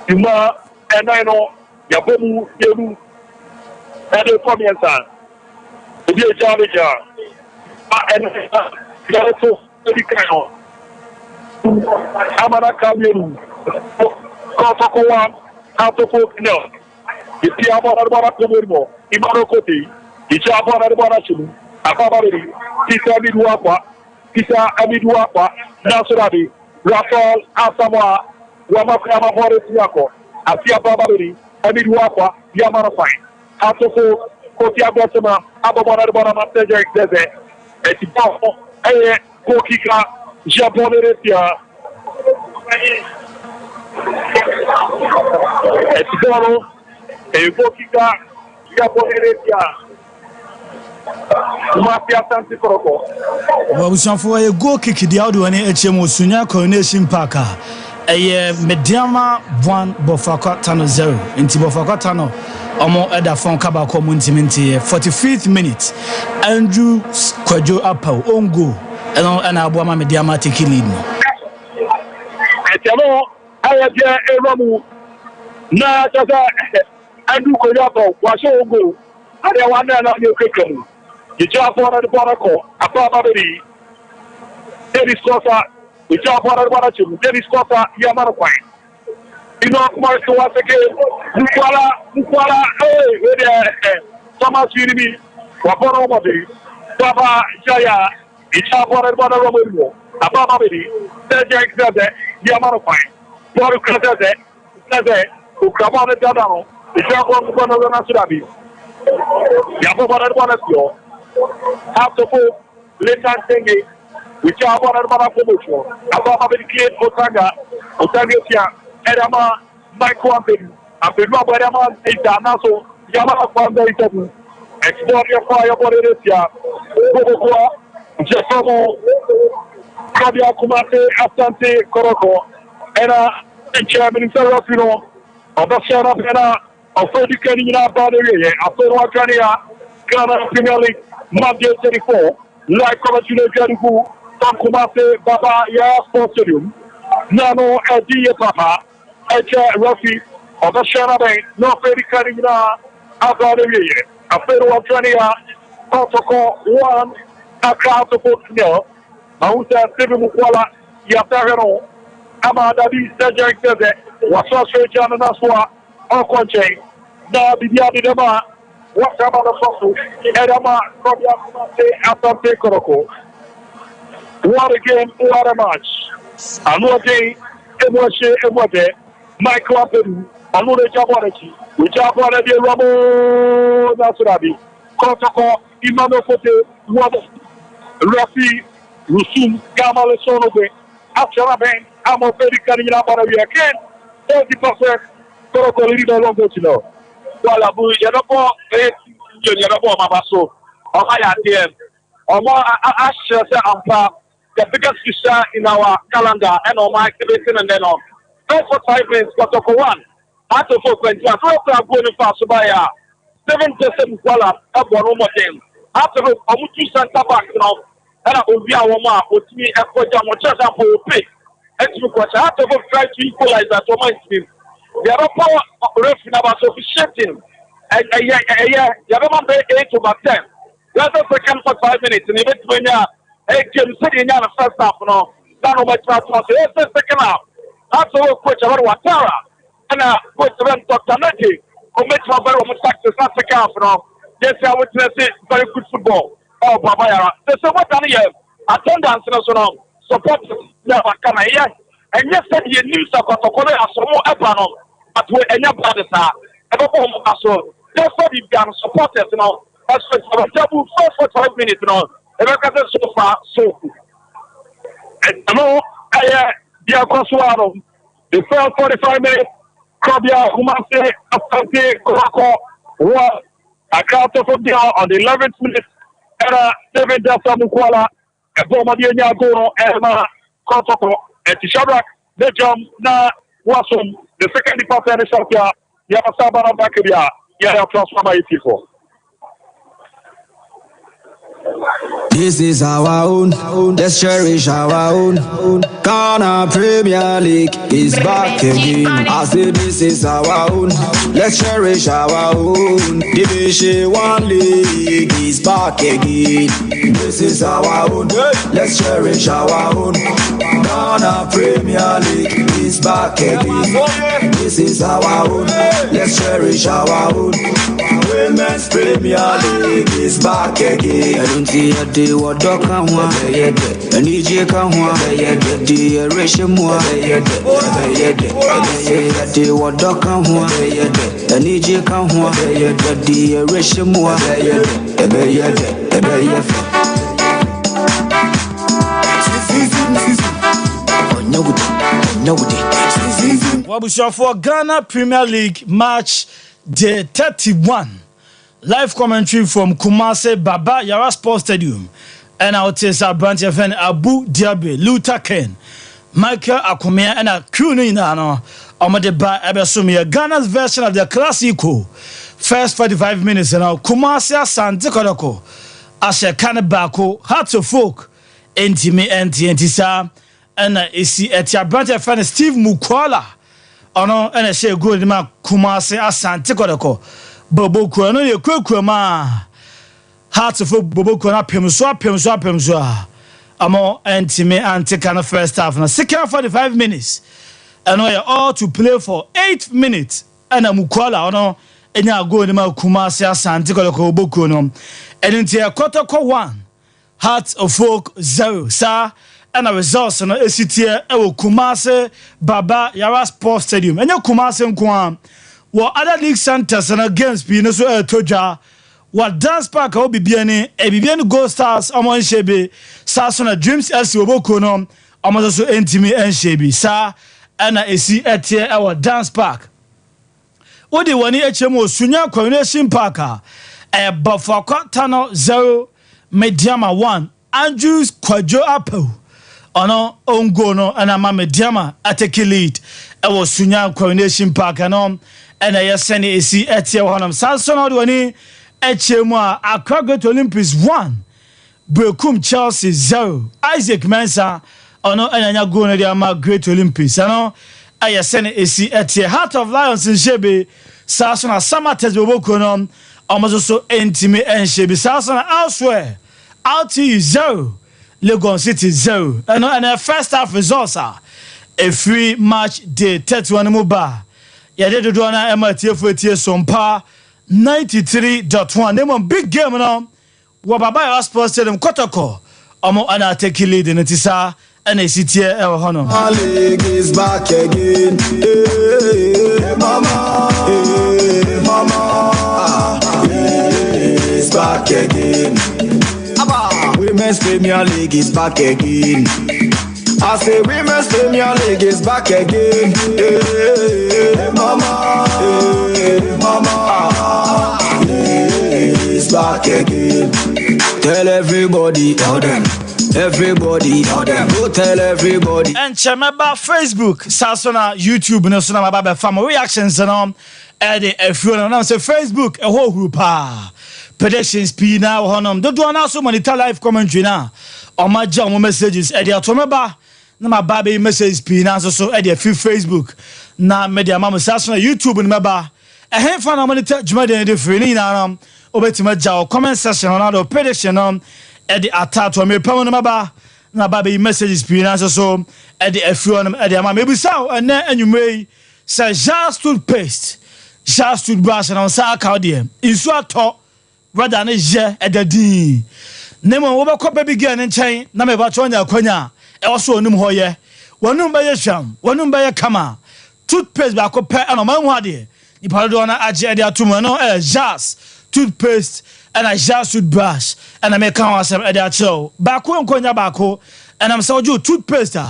Ima, Enano, Yabomu, Yeru, and the Comiansan. To be a Javija, and Yarato, Edicano, Amana Kameru, Kotokoan, Autoko, no. The Tiabana Barakumo, Imano Koti, the Jabana Barachu, Akabari, Tisa Miduapa, Tisa Amiduapa, Nasurabi, Rafael Asama, Wamakama Boris Yako, Asia Babari, Amiduapa, Yamana Fine, Atoko, Kotia Botama, Ababana Baramateja Exeze, Etipao, Kokika, Japonesia, Etipano, Kokika, Japonesia. Mafia Santi Koroko. Wabusanfo ye go kick the audio ne HM Sunya Coronation Park. Mediama 1 Bofaka Tano 0. Inti Bofaka Tano. Omo Eda Fon Kaba Komuntimenti 45th minute. Andrew Kwajo Apau on go. And Abuama Mediama take lead. Etano Ayaja Eramu Na Jaza Andrew Kwajo Apau Washo go. Ada wana na yo kekemu. The job on the Barako, Ababari, Dennis Costa, the job on the Barachu, Dennis Costa, Yamana Quine. You know, Marco once again, Mukwala, hey, Thomas Unimi, Waporo Modi, Baba Jaya, the job on the Barako, Ababari, Sergei Xaze, Yamana Quine, Boru Kazaze, Ukabana Dadano, the job on the Barako Surabi, Yababa Barako. After four, Lindan Tengi, which are one of the promotion. Ababa Clean Otanga, Otanga, Edama, Michael Ampin, and the Rob Edama, Naso, Yamaka Foundation, Exploria Fire Boresia, Bobokua, Jasomo, Kabia Kumate, Asante, Koroko, and Chairman Serafino, of the Shana Pena, of Freddy Kenina Baderia, after Wakania, Ghana Premier League. Monday 34, like congratulations to Tom Kumase Baba Ya Sports Stadium, Nano Eddie Papa, Echa Rafi, of the Shanabe, no Ferry Karina, Abadeway, a Pedro Trania, Protocol 1, Account of Portugal, Mauta Sibu Mukwala, Yatagano, Amadabi, Sergei Teze, Wasashe Janaswa, Okonche, Nabidia Dema. What about the fossil? Edama, Kobia, Asante Koroko. What a game, what a match. Another day, Emwashe, Michael Apedu, another Jabarachi, which are one of the Ramo Nasurabi, Kotoko, Imano Fote, Rafi, Rusum, Gamal Sonobe, After I'm a very Karina Barabia again, 30% Koroko Lido Longotino. Voilà, vous, il y a d'abord, Mabasso, on va y aller, Asher Ampa, the biggest fixture in our calendar, and on my activation and then on. 5 minutes, quarter for 1. After 4:20, I thought I'm going to pass by 7 Kuala, up one more game. After Omutu Santa back now, and I will be our map with me and for Jam, which I will pay. And to after try to equalize that for my team. The other power referee about officiating. And yeah, the other one 8/10. Let us second for 5 minutes, and even when you game sitting in the first half, no, down over the second half. After coach about Watara, and coach about Dr. Neti, who makes my very much success at second half, no. Yes, I would say very good football. Oh, Babaya. So what are you? Attendance, no, support, never come here. And yesterday, the news about the corner are so more Ebrano, but we're any brothers are. Ever home, so therefore, we can support us, you know. As for example, 4 minutes, you know. Ever so far, so good. And no, Dia Kosuano, the first 45 minutes, Krabia, Humase, Asante, Korako, was a crowd of them on the 11th minute, and David Dasa Mukwala, and Bomadia Goro, and Kotoko, and Tishabrak, the jump, na Wasum, the second department of Shakia, Yamasabana Bakabia, Yaya Transformer people. This is our own, let's cherish our own. Ghana Premier League is back again. I say this is our own, let's cherish our own. Division 1 League is back again. This is our own, let's cherish our own. Ghana Premier League is back again. This is our own, let's cherish our own. Women's Premier League is back again. I don't see a day what dog can want. And EJ can want. The ratio more. I say a day what dog can want. And EJ can want. The ratio more. Wabusha for Ghana Premier League match day 31. Live commentary from Kumase Baba Yara Sports Stadium. And our Tessa Branch FN Abu Diabe, Luther Ken, Michael Akumia, and a crew Nano, Omadeba Abasumia, Ghana's version of the Classico. First 45 minutes, and our Kumase Santikoroko, Asha Kanabako, Hearts of Folk, Entime Ntisa, and AC at your branch FN Steve Mukwala. Ono, and a share good man Kumase Santikoroko. Bobo Kuano, your Kuama Hearts of Bobo Kuana Pemswa, Amo Antime Anticana first half, and second 45 minutes. And we are all to play for 8 minutes. And a Mukwala, no, and now go to Kumasia Santico Bokuno. And into a quarter 1, Hearts of Folk 0, sir, and a result on ACTA, Kumase Baba Yara Sports Stadium. And your Kumase and Kwam. What other league centers and games being so toja what dance park will be biane ebibiane Gold Stars amon shebe Sasona Dreams FC obokono amon so entimi enshebe sa ana esi etie our dance park odi wani echemo sunya coronation park a bafakwa tano 0 mediama 1 Andrews Kwajo Apple ono ongo no ana ma mediama ateki lead e was sunya coronation park ano and I send it see at your honor. Samson Odwani Echemwa Accra Great Olympics 1 Brekum Chelsea 0 Isaac Mensah ono anya go na dia Great Olympics ano I send it see at your Heart of Lions in Shebe Samson Samates Bobokono almost so intimate and Shebe Samson elsewhere out to 0 Lagos City 0 and the first half results are a free match day 31 Muba. Yade do na MTF etie sompa 93.1 dem big game no wo Baba Yara Sports Stadium Kotoko omo ana take lead in tisa ana sitie e ho no league is back again hey mama is back again Women's Premier League is back again I say Women's Premier League is back again. Hey, mama, it's back again. Tell everybody, tell them. Everybody, tell them. Go tell everybody. And remember Facebook, Sasona, YouTube, no sooner about family reactions and if you know, say Facebook, a whole group. Predictions P now, honum. Don't do an also monitor live commentary now. On my job messages, Eddie Automaba. Na my baby message P now, so Eddie Facebook. Na media mama Sasona, YouTube, and remember. A handful of monitor Jumada de Free now. Obetima Jow comment section on our prediction Eddie attack to me Pamaba. Na baby messages P now, so Eddie a few on Eddie maybe so and you may say just toothpaste. Just toothbrush and on Sarcaudium. In so talk. Rather than je edadi nemo wo be ko baby girl nchen na me ba chonya kwanya e so onum hoye wonum be ye sham wonum be ye kama toothpaste ba ko pe na ma hu ade ni parado na age ade atumo no jazz toothpaste and a jazz toothbrush and I make kan wasem ade acho ba ko nkonya ba ko and am say oju toothpaste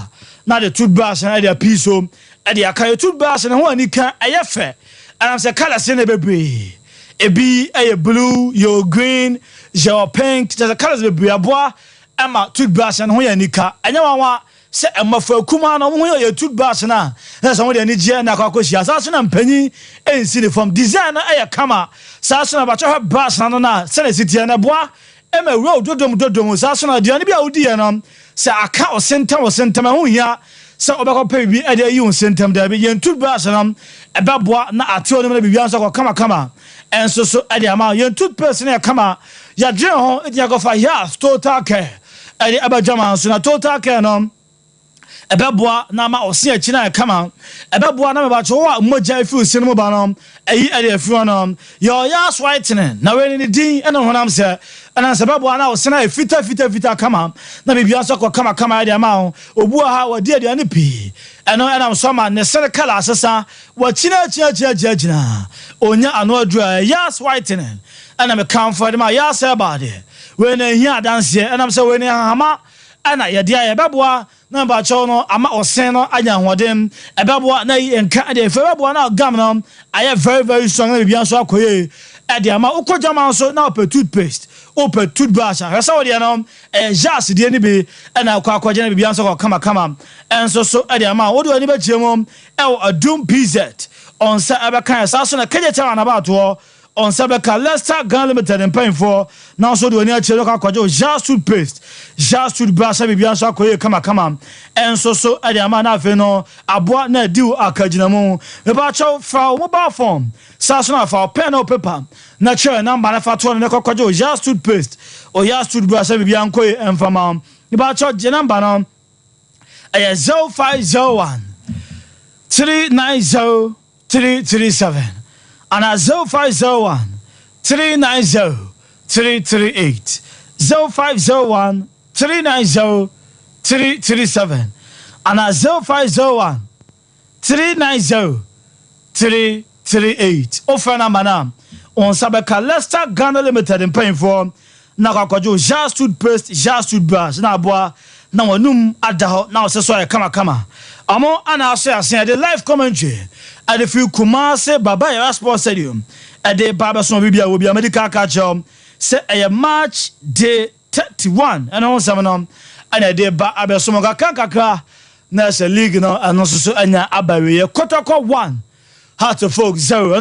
na the toothbrush and ade piece ade akayo toothbrush na ho ani kan ayefe and am say color se na bebre ebi a blue, your green, your pink, there's a colors of Biabois, Emma toothbrush and Hoyanika. And you want say Emma for Kumano, your toothbrush now. That's only a Niger Nakakosia, Sasson and Penny, and see from designer a kama, Sasson about her brush and on Senate City and a bois, Emma road, Dodom, Sasson, Dianibia Odianum, say a cow sent or sent to my own here. So about baby, I dare you sent them there, be toothbrush and a babwa, not a told them to be answered or come. And so at the amount, your toothpaste in come out, your general, you go for years, total care. At the Abajama, so total care, no. A babwa, Nama or see a China come out. A babwa, number about your moja food, cinema banum, a year at the funeral, your yas whitening, now in the D, and on answer. And as a babwa now, send a fita come out. Now maybe also come out the amount, or boah, or dear the NP. And I'm summer, the Senate color, Sassa, what China, Onya another dry, yas whitening. And I'm a comfort my yas about it. When I hear dance here, and I'm so when I and I dear babwa, number chono, ama or seno, I am what them, a babwa, nay, and candy, if babwa now gammon, I have very strong Bianso Koye. At the amount of Kojama, so now per toothpaste, open toothbrush, I saw the anom, and just the enemy, and now Quaquajan Bianso come, and so at the amount, what do I never Jimom, a doom PZ on Sabaka, Sasson, a Kajatan about war. On Sabaka, let's start Gun Limited and paying for now. So do any Cheloka Quajo, just toothpaste, just toothbrush, Bianso Koye, come, and so at the amount of no, a boat ne do a Kajinamo, about your for mobile phone, Sasson for pen or paper, natural number for 20 Quajo, just toothpaste, or just toothbrush, Bianco and Famam, about your Janambana, a 0501 390 337. And a 0501 390 338 0501 390 337 and a 0501 390 338 offer number now on Sabeka Leicester Ghana Limited and paying for Nakakojo just toothpaste just toothbrush na boa na wanum adaho na oseso kama amo ana ase the live commentary at the few Kumase Baba Yara Sports Stadium at the Barberson Bibia will be a medical catch say a March day 31 and on 7 and a day Barberson Kakaka Nasa League no and also anya Abawi Kotoko 1 Heart of Folk 0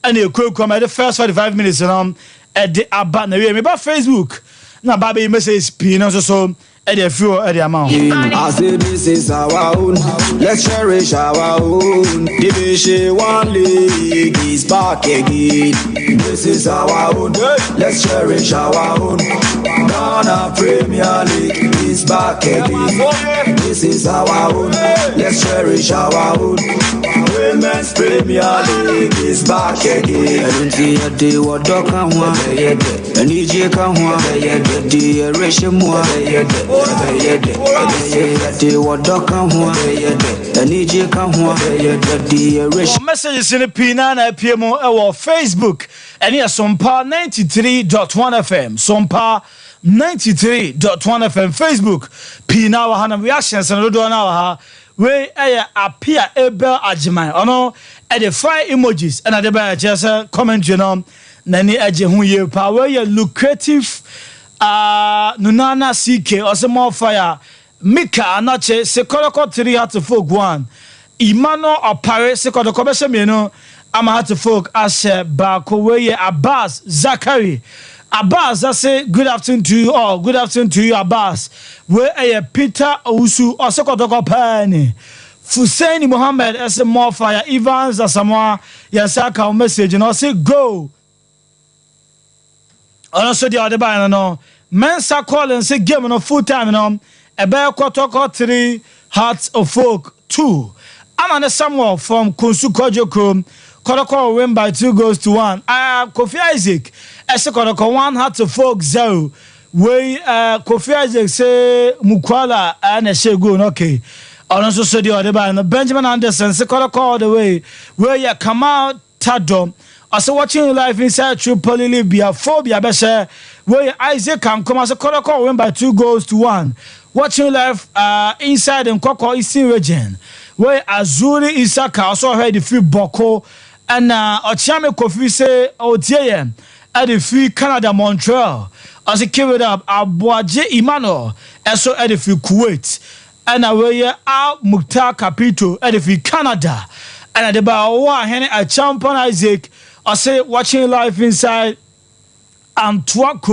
and you could come at the first 45 minutes at the Abana me about Facebook na Baby message Pino so at the few at the amount. I say this is our own. Let's cherish our own. Division 1 league is back again. This is our own. Let's cherish our own. Ghana Premier League is back again. This is our own. Let's cherish our own. Women's Premier League is back again. I don't see a day what dog can want. And EJ can want. The Russian one. Messages in the Pina na PMO or Facebook and here Sompa 93.1 FM Sompa 93.1 FM Facebook Pina Wahana reactions and Rodo na we appear Abel Ajimai ono at the 5 emojis and at the just comment nani aje hu ye power lucrative Nunana CK also more fire. Mika Anache Sekoloko 3 had to folk 1. Imano Opare Sekoloko Besemino Ama had to folk Ashe Bakoweye Abbas Zakari. Abbas, I say good afternoon to you all. Good afternoon to you, Abbas. Where a Peter Ousu or Sekoloko Penny. Fusaini Muhammad as a more fire. Evans Asamoah Yasaka message and I say go. And also the other by no. Mensa call and say game no full time no. A bear Kotoko 3 Hearts of Folk 2. I'm on Samuel from Kunsu Kojoko. Kotoko win by 2-1. Kofi Isaac. Ese Kotoko 1 Hearts of Folk 0. We Kofi Isaac say Mukwala and a Shegun okay. And also so the other by Benjamin Anderson say Kotoko all the way. Where you come out Tadom. Also watching live inside Tripoli Libya phobia beshe where Isaac can come as a Kotoko win by 2-1. Watching live inside in Koko Eastern region where Azuri Isaka also heard the free Boko and Ochame Kofi say Otiye at the free Canada Montreal as he carried up Abuaje Emmanuel also at the free Kuwait and where Al Mukhtar Capito at the free Canada and at the Bawa Henry a champion Isaac I say watching live inside Antwerp.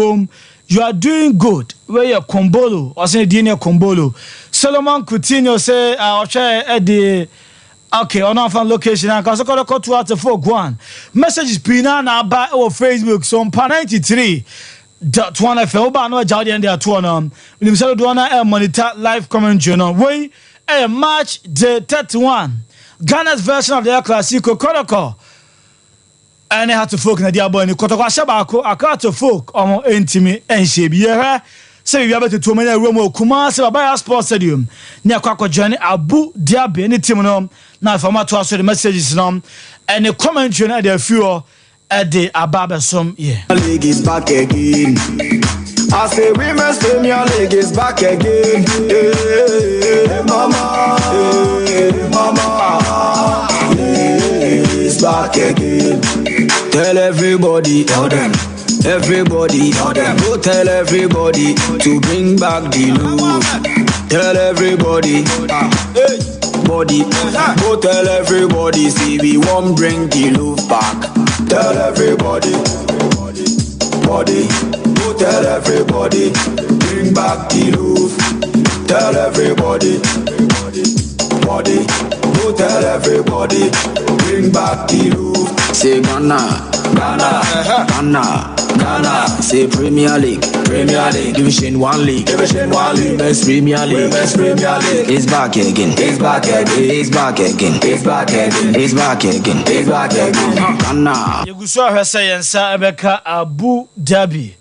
You are doing good. Where you Kombolo or say Dina Kombolo. Solomon Coutinho say I'll try at the okay on our location and cause I got to 2 out of 4 1. Messages pina na by our Facebook so on 93.1 FM ba no jawde and there to on. We say do na monitor live commentary no. We a match day 31. Ghana's version of the El Clasico Kotoko. And I had to folk na dia boy ni Kotoko Ashabako aka to folk omo entimi enhye biye say we abete to manya room Kumasi Babaya Sports Stadium ni akwa join Abu Dhabi ni team no na format to aso the messages no and the commentary na dey few at the Ababesom yeah league is back again. I say Women's Premier League is back again. Hey, mama, hey, mama, it's back again. Tell everybody, tell them. Everybody, tell them. Go tell everybody to bring back the love. Tell everybody, hey, body. Go tell everybody, see we won't bring the love back. Tell everybody, body. Go tell everybody, bring back the love. Tell everybody, body. Go tell everybody, bring back the love. Say Ghana, Ghana, Ghana, Ghana. Say Premier League, Premier League, Division 1 League, Division 1 League, Women's Premier League, Women's Premier League. It's back again, it's back again, it's back again, it's back again, it's back again, it's back again. Ghana. You go so say yensa ebeka Abu Dhabi.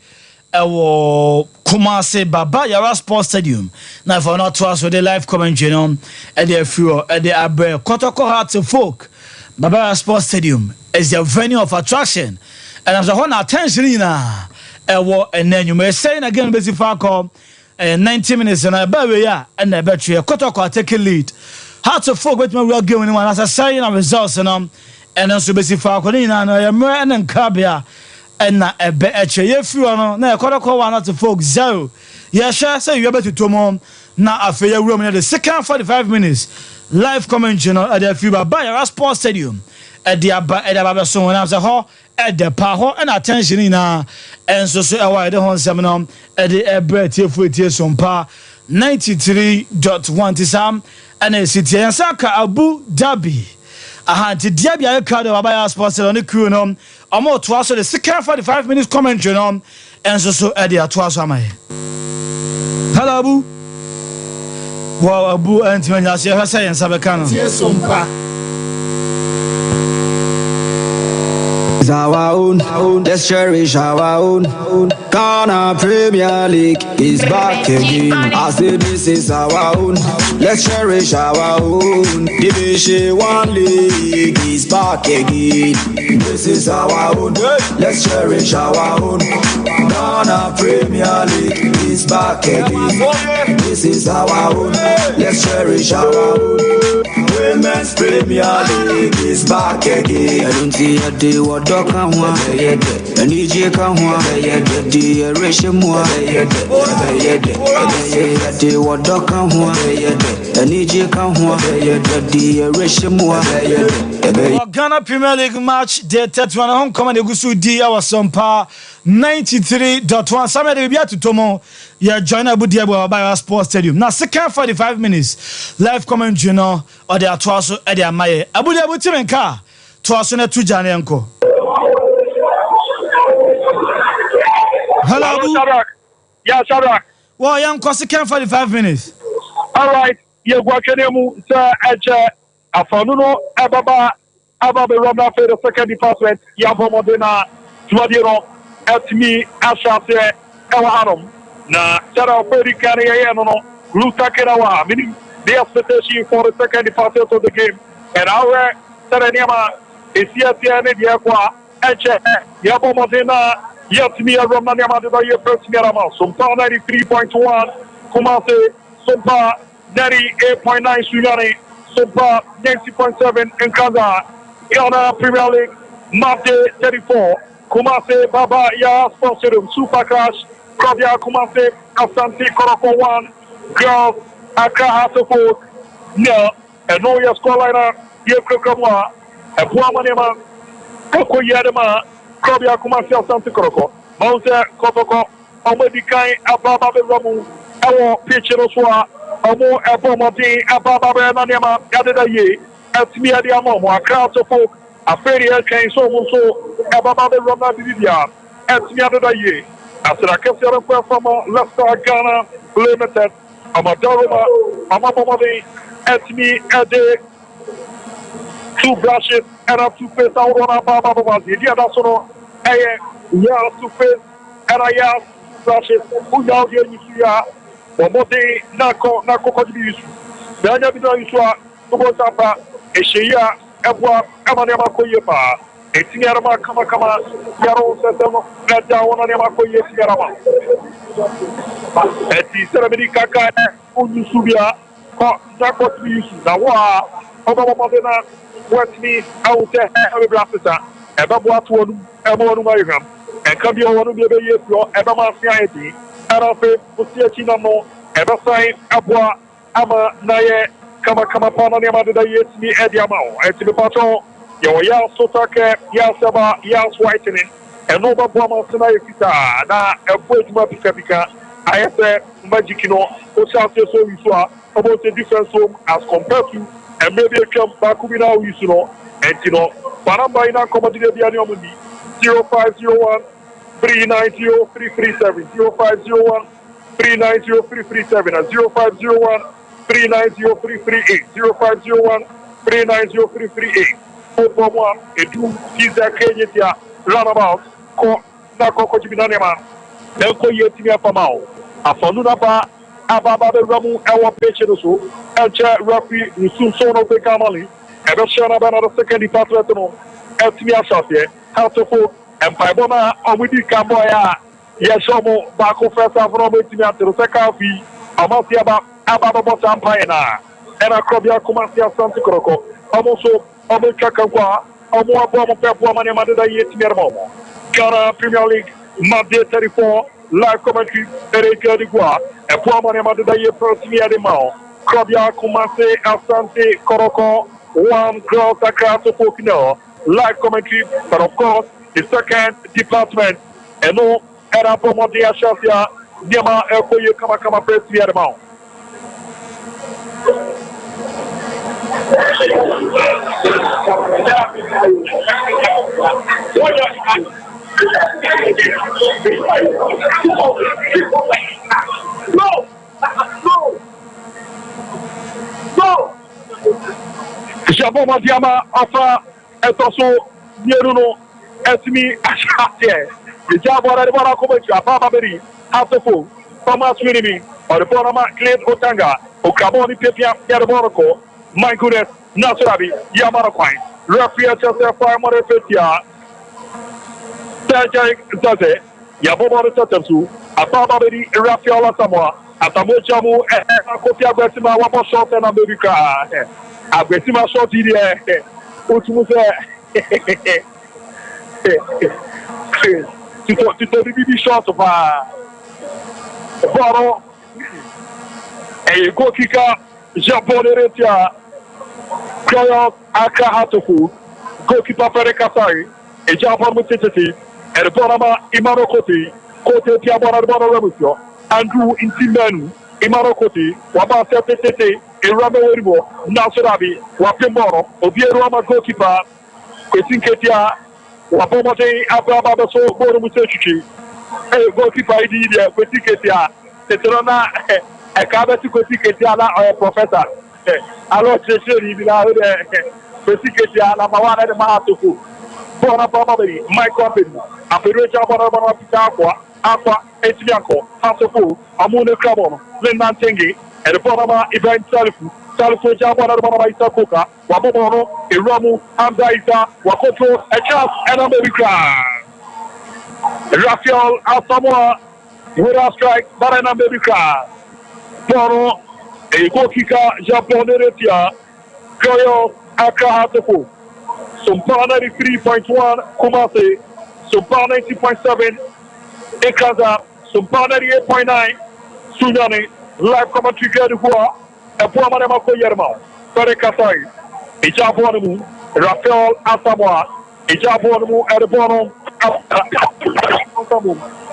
Ewo Kumasi Babaya Sports Stadium. Now for not to us with the live commentary on at the few at the Abre Kotoko Hearts of Folk. Babaya Sports Stadium is the venue of attraction. And as a whole attention in ewo and then you may say again busy for 90 minutes and I baby ya and I bet you Kotoko take a lead. Hearts of Folk with my real game one as I say in results and also busy for and Kabia. And na ebe eche ye fiwa no na Kotoko 1 out of folk 0. Yeah, sure say you able to tomorrow na afeye room in the second 45 minutes live commentary at the FIBA Babaya Sports Stadium at the Ababesom when I was at the Paho and attention in and so I the hon seminar at the Ebre Sompa 93.1 Tisam and a city and Saka Abu Dhabi. Ahanti Diabia card of Babaya Sports on the crew no almost twice the second 45 minutes commentary on and so at the twice am I. Hello Abu. Wow Abu and Timanya say and Sabakano. Yes, Sompa. Our own, let's cherish our own. Ghana Premier League is back again. I say this is our own, let's cherish our own. Division 1 League is back again. This is our own, let's cherish our own. Ghana Premier League is back again. This is our own, let's cherish our own. Women's Premier League is back again. I don't see a day what dog can want. I need you can want. The ratio more. I day what dog can want. I need you can want. The ratio more. Ghana Premier League match day 31 home command egusu di our sompa 93.1 Samuel Bibia to Tomo ya join Abu Diabo by Sports Stadium. Now second 45 minutes live commentary no or the atwaso e the amaye Abu Diabo timenka twaso na tujane enko. Hello Abu. Yeah, Shadrach. Well, young second 45 minutes. All right. You go kenemu sir eche afanuno ababa Romna for the second department Yabomodena Tuadiro at me Ashate Ewahanom. Na Sarah Perry Carrier no Luta Kerawa, meaning the expectation for the second department of the game. And our Serenema is yet the end of the Aqua, Eche Yabomodena, yet me a Romna Yamada, your first Yarama, Sumpa 93.1, Kumase, Sumpa 98.9 Suyani, Sumpa 90.7 in Kaza. Ghana Premier League, Mate 34, Kumase Baba Ya Sponsorum, Super Crash, Krabia Kumase, Asante Koroko 1, Girls, Accra Hasselhoff, Nil, and no your scoreline, Yekrokamwa, and Puamanema, Koko Yadema, Krabia Kumase, Asante Koroko, Mount Kotoko, Omedikai, Ababa Ramu, Awo Pichinoswa, Omo Abomodi, Ababa Nanema, Yadeda Ye. At me at the Amon, a crowd of folk, a fairy came so Ababa Roma Vidia, at me at the year. After I kept your from Leicester Ghana Limited, Amadoroma, Amabomadi, at me at the 2 brushes and a 2 face out on a Baba. The other sort of a yard 2 face and a yard brushes, who now here you are, or Modi Nako Contribution. Then you know Tapa. Eshia, Ebwa, Amanema Koyepa, Etiarama Kamakama, Yaro Sesamo, Nadawana Koye Yarama. Eti Ceremony Kaka, Unisubia, Nakot Nawa, Obama, Westme, out there, Blasta, Ebabwatu, Ebonumariam, and Kabio one of the Yeso, Ebama Fiati, Arafe, Pusiachinamo, Ebasai, Abwa, Ama, Naye. Kama pana nyama da yet me ediamao eti be patron yo ya sotake ya saba ya whitening and no babo sena yefita na efo etuma pika ayese magic no o chance so we so about the difference home as compared to and maybe a camp back we now we so and you know paramba ina komodi de bia ni omudi 0501 390 337 0501 390 337 and 0501 390-338 0501 390-338 441 edu kiza Kenya runabout ko na ko jibinanema enko yetimi afamao afonu na ba ababa be ramu ewo peche no so eche rafi nusunso no be kamali ebe shana ba na second department no etimi asafie hatofo empaibo na omudi kamboya yesomo ba ko first afro betimi atero second fi amasi aba Ababa Tampaina, and a Krabia Kumasia Santi Kroko, almost Omo Chakakwa, Omo Abomo Pepuamani Madada Yet Mirmo. Ghana Premier League, Made 34, live commentary, Erika Digua, and Puamani Madada Yet Persimia de Mao, Krabia Kumase Asante Koroko, 1 Girls Accra to Fokino, live commentary, but of course, the second department, and no Era Pomo de Ashafia, Niama Elkoye Kamakama Persimia de Mao. No. Jabo Madiama afa etoso yeruno etimi ashate. Jabo ara bara ko beji apa beri hatofo Thomas Winimi or the Bonama Clint Otanga Okaboni Pepia Yarboroko my goodness Nasurabi Yamarakwine Rafael Joseph Farmer Fetia Tajay Zaze Yabomara Tatamsu Ababa Beri Rafael Samoa Atamojamu Kofi Agbetima one more shot and America. Agbetima shot in the Utumuse to be short of a bottle. A goal kicker, Japoneretia, Koyo Akahatofu, goalkeeper Fere Kasari, a Japan Mutiti, and the Bonama Imano Koti, Kote Tiabana Remusio, Andrew Intimenu, Imano Koti, Wabasa Tete, a Rambo, Nasarabi, Wapimoro, Obierama goalkeeper, Ketinketia, Wapomote, Ababa, so Borumuchi, a goalkeeper idea, Ketinketia, Tetrona. A cabinet to Ketiana or a professor. I lost the city without Ketiana, Mawana, and Mahatuku. Bona Babari, my company, Aperija Bonabana Pitaqua, Aqua, Etiaco, Hasafu, Amuna Crabon, Lendan Tengi, and the Bonama event Salifu, Salifu Jabana Isakuka, Wabono, Iramu, Hamdaisa, Wakoto, a chance, and America. Rafael Asamoah, with a strike, but an America. Toro, a goal kicker, Japoneretia, Koyo Akahatofu, Sumpa 93.1, Kumase, Sumpa 90.7, Ekaza, Sumpa 98.9, Sunyani, live commentary Gadua, and Puamanamako Yerma, Fere Kasai, a Japonamu, Rafael Asamoah, a Japonamu at the bottom,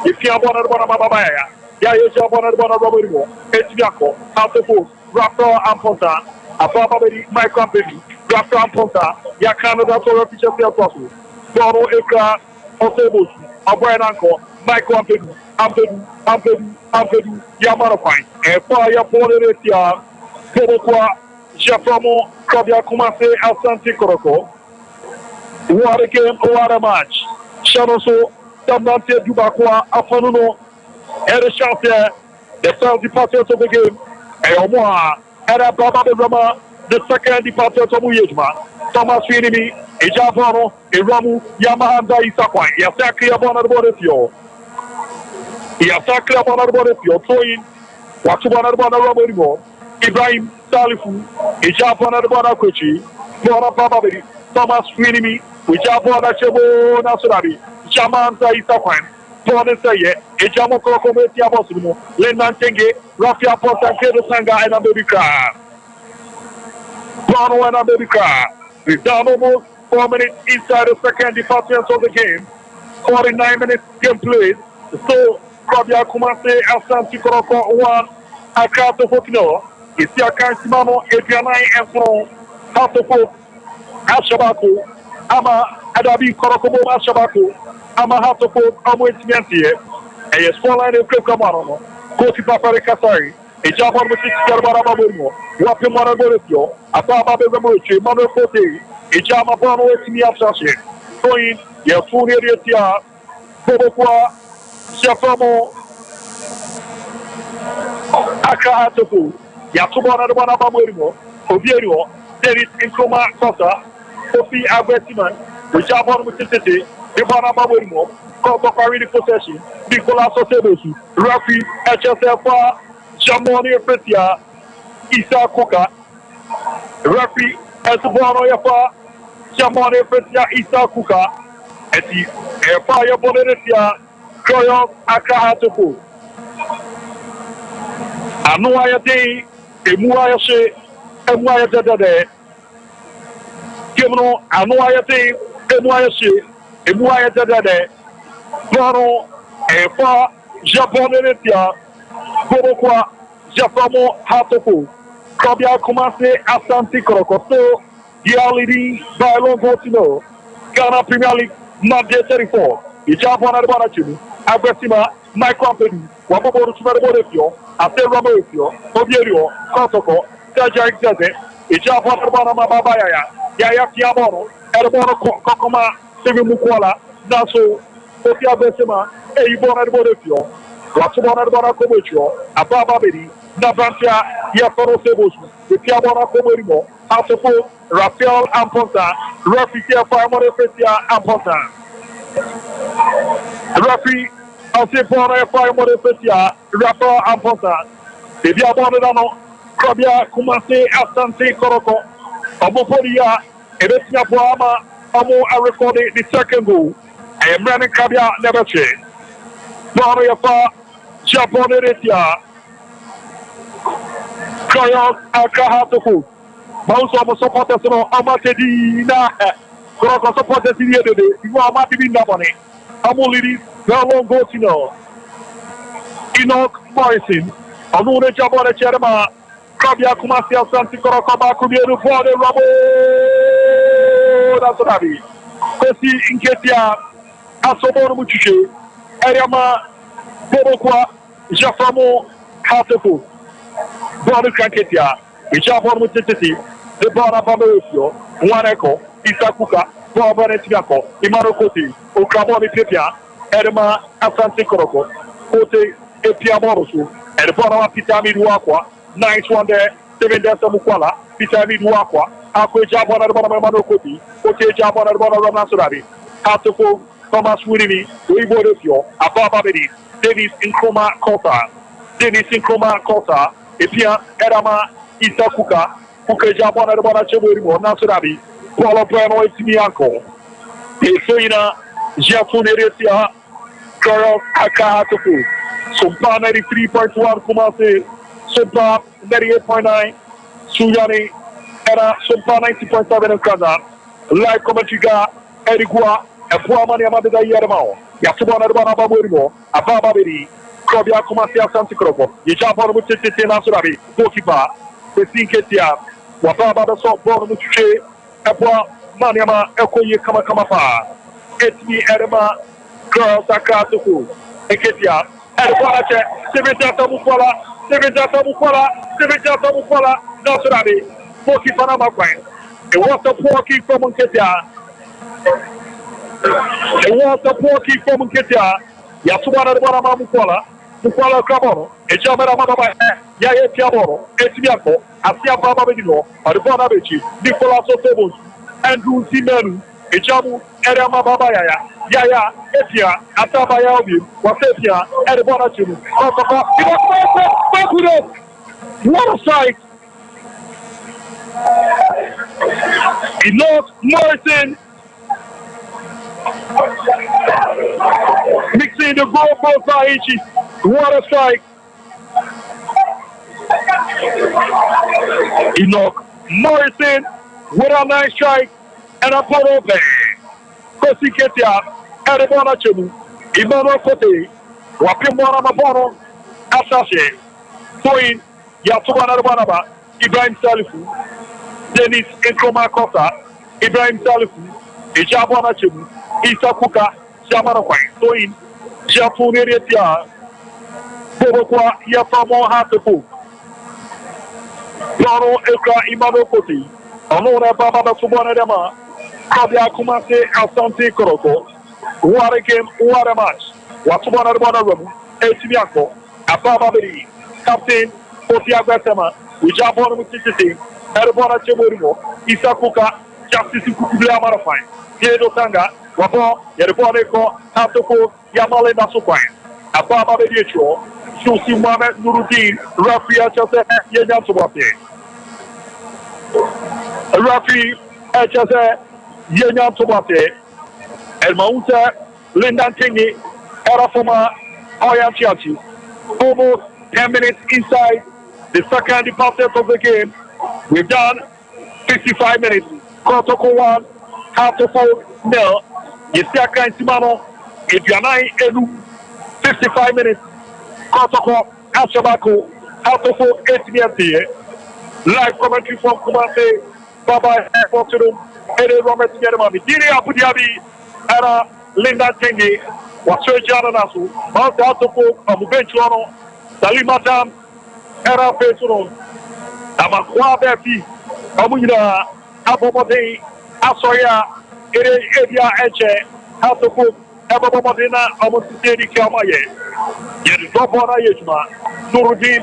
if you are one of Babaya. Ya Jabana Robo, Etiaco, Hasafu, Rafa Amponta, Ababa, my company, Rafa Amponta, Ya Canada for official apostle, Doro Eka, Osebus, Abuananko, my company, Ampedu, Yamarafine, and Fire Poleretia, Pedokwa, Jafamo, Kabia Kumase, Asante Koroko. What a game, what a match. Shanoso, Tamante Dubakwa, Afanuno. And the shot there, the first departure of the game, and Omoa, and a Baba Rama, the second departure of Uyejma, Thomas Finimi, a Javano, a Ramu, Yamahanda Isakwa, Yasaki Abana Boretio, Yasaki Abana Boretio, throwing Watubana Rambo, Ibrahim Salifu, a Javana Bana Kochi, Bora Baba, Thomas Finimi, with Javana Chebo Nasurabi, Jamanta Isakwan. Ejamo Kometi Abosimo, Lendan Tenge, Rafia Porta, Kedo Sanga, and America. Bono and America. We've done almost 4 minutes inside the second department of the game. 49 minutes game played. So, Kabia Kumase, Asanti Koroko, 1, Akato Fokino, Isiaka Simano, Epianai, and so, Hatofo, Ashabaku, Ama, Adabi Korokobo, Ashabaku. Amahatofo, Amoitiantie, a small line of Kamano, Kotipa Kasari, a Japan with Barabamo, Wapimana Boretio, a Baba Bezamochi, Mano Kote, a Jamapano Etimia Sashi, Toin, Yafuniatia, Bobokwa, Shafamo, Akahatofo, Yatubana Banabamo, Ovierio, David Nkoma Sosa, Kofi Agwesiman, the Japan with the city. Ibana Babuimo, Kopari possession, Nicolas Osebusu, Rafi, HSFA, Jamoni Fetia, Isa Kuka, Rafi, Esbono Yafa, Jamoni Fetia, Isa Kuka, Eti, Fire Bonetia, Koyo Akahatoku. Anuaya Day, Emuaya She, Emuaya Dade, Kimno, Anuaya Day, Emuaya She. Emuaya Dade, Bono, Efa, Japoneretia, Borokwa, Japamo Hatofu, Kabia Kumase, Asante Korokoto, Dialidi, Bailon Votino, Ghana Premier League, Monday 34, Ijapon Adbanachi, Abesima, my company, Wabobo Subarefio, Ate Ramofio, Obierio, Kotoko, Taja Exate, Ijapon Adbanama Babaya, Yaya Kiamono, Erbono Kokoma. Mukwala, Naso, Sophia Besima, a Ibona Borefio, Ratsumana Komocho, Ababa Bedi, Navantia, Yaforo Sebos, the Tiabona Komorimo, Asofo, Rafael Amponta, Rafi Farmer Fetia Amponta, Rafi Asefona Farmer Fetia, Rafael Amponta, ebi abɔne da no Krabia Kumase Asante Koroko Omofodia Ebesia Boama Omo a recording the second goal. I am running Krabia never change. Bono Yafa Japon Eretia Koyos Akahatoku Bounce of supporters no Amatedi na Koroko supporters in the other day. You are Mati Nabani Amolidi Galon Gotino Enoch Morrison Amune Jabone Cherema Krabia Kumasi Asante Koroko Bakubiru for the Rabo Nasonabi Kosi Inketia Asoboro Muchiche Ariama Bobokwa Jafamo Hatefu Bono Kanketia Jafamo Muchiche the Bona Babio Waneko Isakuka Bobane Tiako Imaro Koti Okramoni Pepia Erema Asante Koroko Kote Epia Morosu and Bona Pitami Duakwa nice one there 7 days Mukwala Pitami Duakwa Akwe Jabona Bona Koti Kote Jabona Bona Nasonabi Hatefu Thomas Winnie, Wiborefio, Ababa Bedi, Dennis Nkrumah Kota, Epia, Erama, Isakuka, Ukejabona, the Bona Cheburimo, Nasonabi, Paulo Brano, Timianko, Esoina, Jafuneretia, Carol Akahatoku, Sumpa 93.1 Kumase, Sumpa 98.9, Suyani, Era Sumpa 90.7 in Kazan, Live Commentary, Erigua, and Puamani Amada Yermao, Yatubana Baburimo, Ababa Bedi, Krabia Kumasia Santikropo, Yajabon Mutiti Nasurabi, Bokiba, the Sinketia, Wababa the Salt Born Muche, Apua, Maniama, Ekoye Kamakamapa, Etni Erema, Girls Akatuku, Eketia, and Wanache, Sevita Mukwala, Nasurabi, Bokipana Makwine. It was a porky from Unketia. It was a porky from Ketia, Yasubana Mukwala, Mukwala Krabono, a Jamara Mama, Yaya Tiamoro, Etiako, Asia Baba Bedino, or the Bonabechi, Nicolas Otobos, Andrew Simenu, a Jamu, Erama Baba Yaya, Etia, Atabaya Obi, Wasetia, and the Bonachu, what a sight! Enoch Morrison. Mixing the goal for Saichi. What a strike. Enoch Morrison with a nice strike and a photo play. Kosi Ketia, Eribona Chubu, Imano Kote, Wapimwana Mabono, Asashe, Toyin, Yatubana Banaba, Ibrahim Salifu, Dennis Nkrumah Kota, Ibrahim Salifu, Ijabona Chubu, Isakuka, Jamanakwai, Toyin, Jafuneretia, Bobokwa, Yafamo Hatepu, Plano Ekra Imano Koti, Alona Baba Subonadema, Krabia Kumase Asante Koroko, what a game, what a match, Watubana Room, Etimiako, Ababa Bedi, Captain, Otiaga Sema, Ijabona Mutiti, Erbona Cheburimo, Isakuka, Justice Kubla Marafine, Diego Tanga, Wabo, Yerboneko, Hatoko, Yamale Nasukwai, Ababa Bedicho, Susi Mohamed Nuruddin, Rafi HSF, Yenyan Subate. Rafi HSF, Yenyan Subate, El Maunta, Lindan Tingi, Erafoma, Oyan Chiachi. Almost 10 minutes inside the second department of the game. We've done 55 minutes. Kotoko 1, Hatoko 0. Yesiaka and Timano, Idianai Elu, 55 minutes. Kotoko, Ashabako, Hatoko 8 minutes. Live commentary from Kumase, Baba Fortune, Ede Robert Yermami, Diri Abu Dhabi, Era Linda Tengi, Waswe Jana Nasu, Mount Hatoko, Abubenchuano, Salimatam, Era Pesuno, Amakwa Befi, Abuina, Abomode, Asoya, Edia Eche, Hatoko, Abomodina, Amositeri Kamaye, Yedropona Yejma, Nuruddin,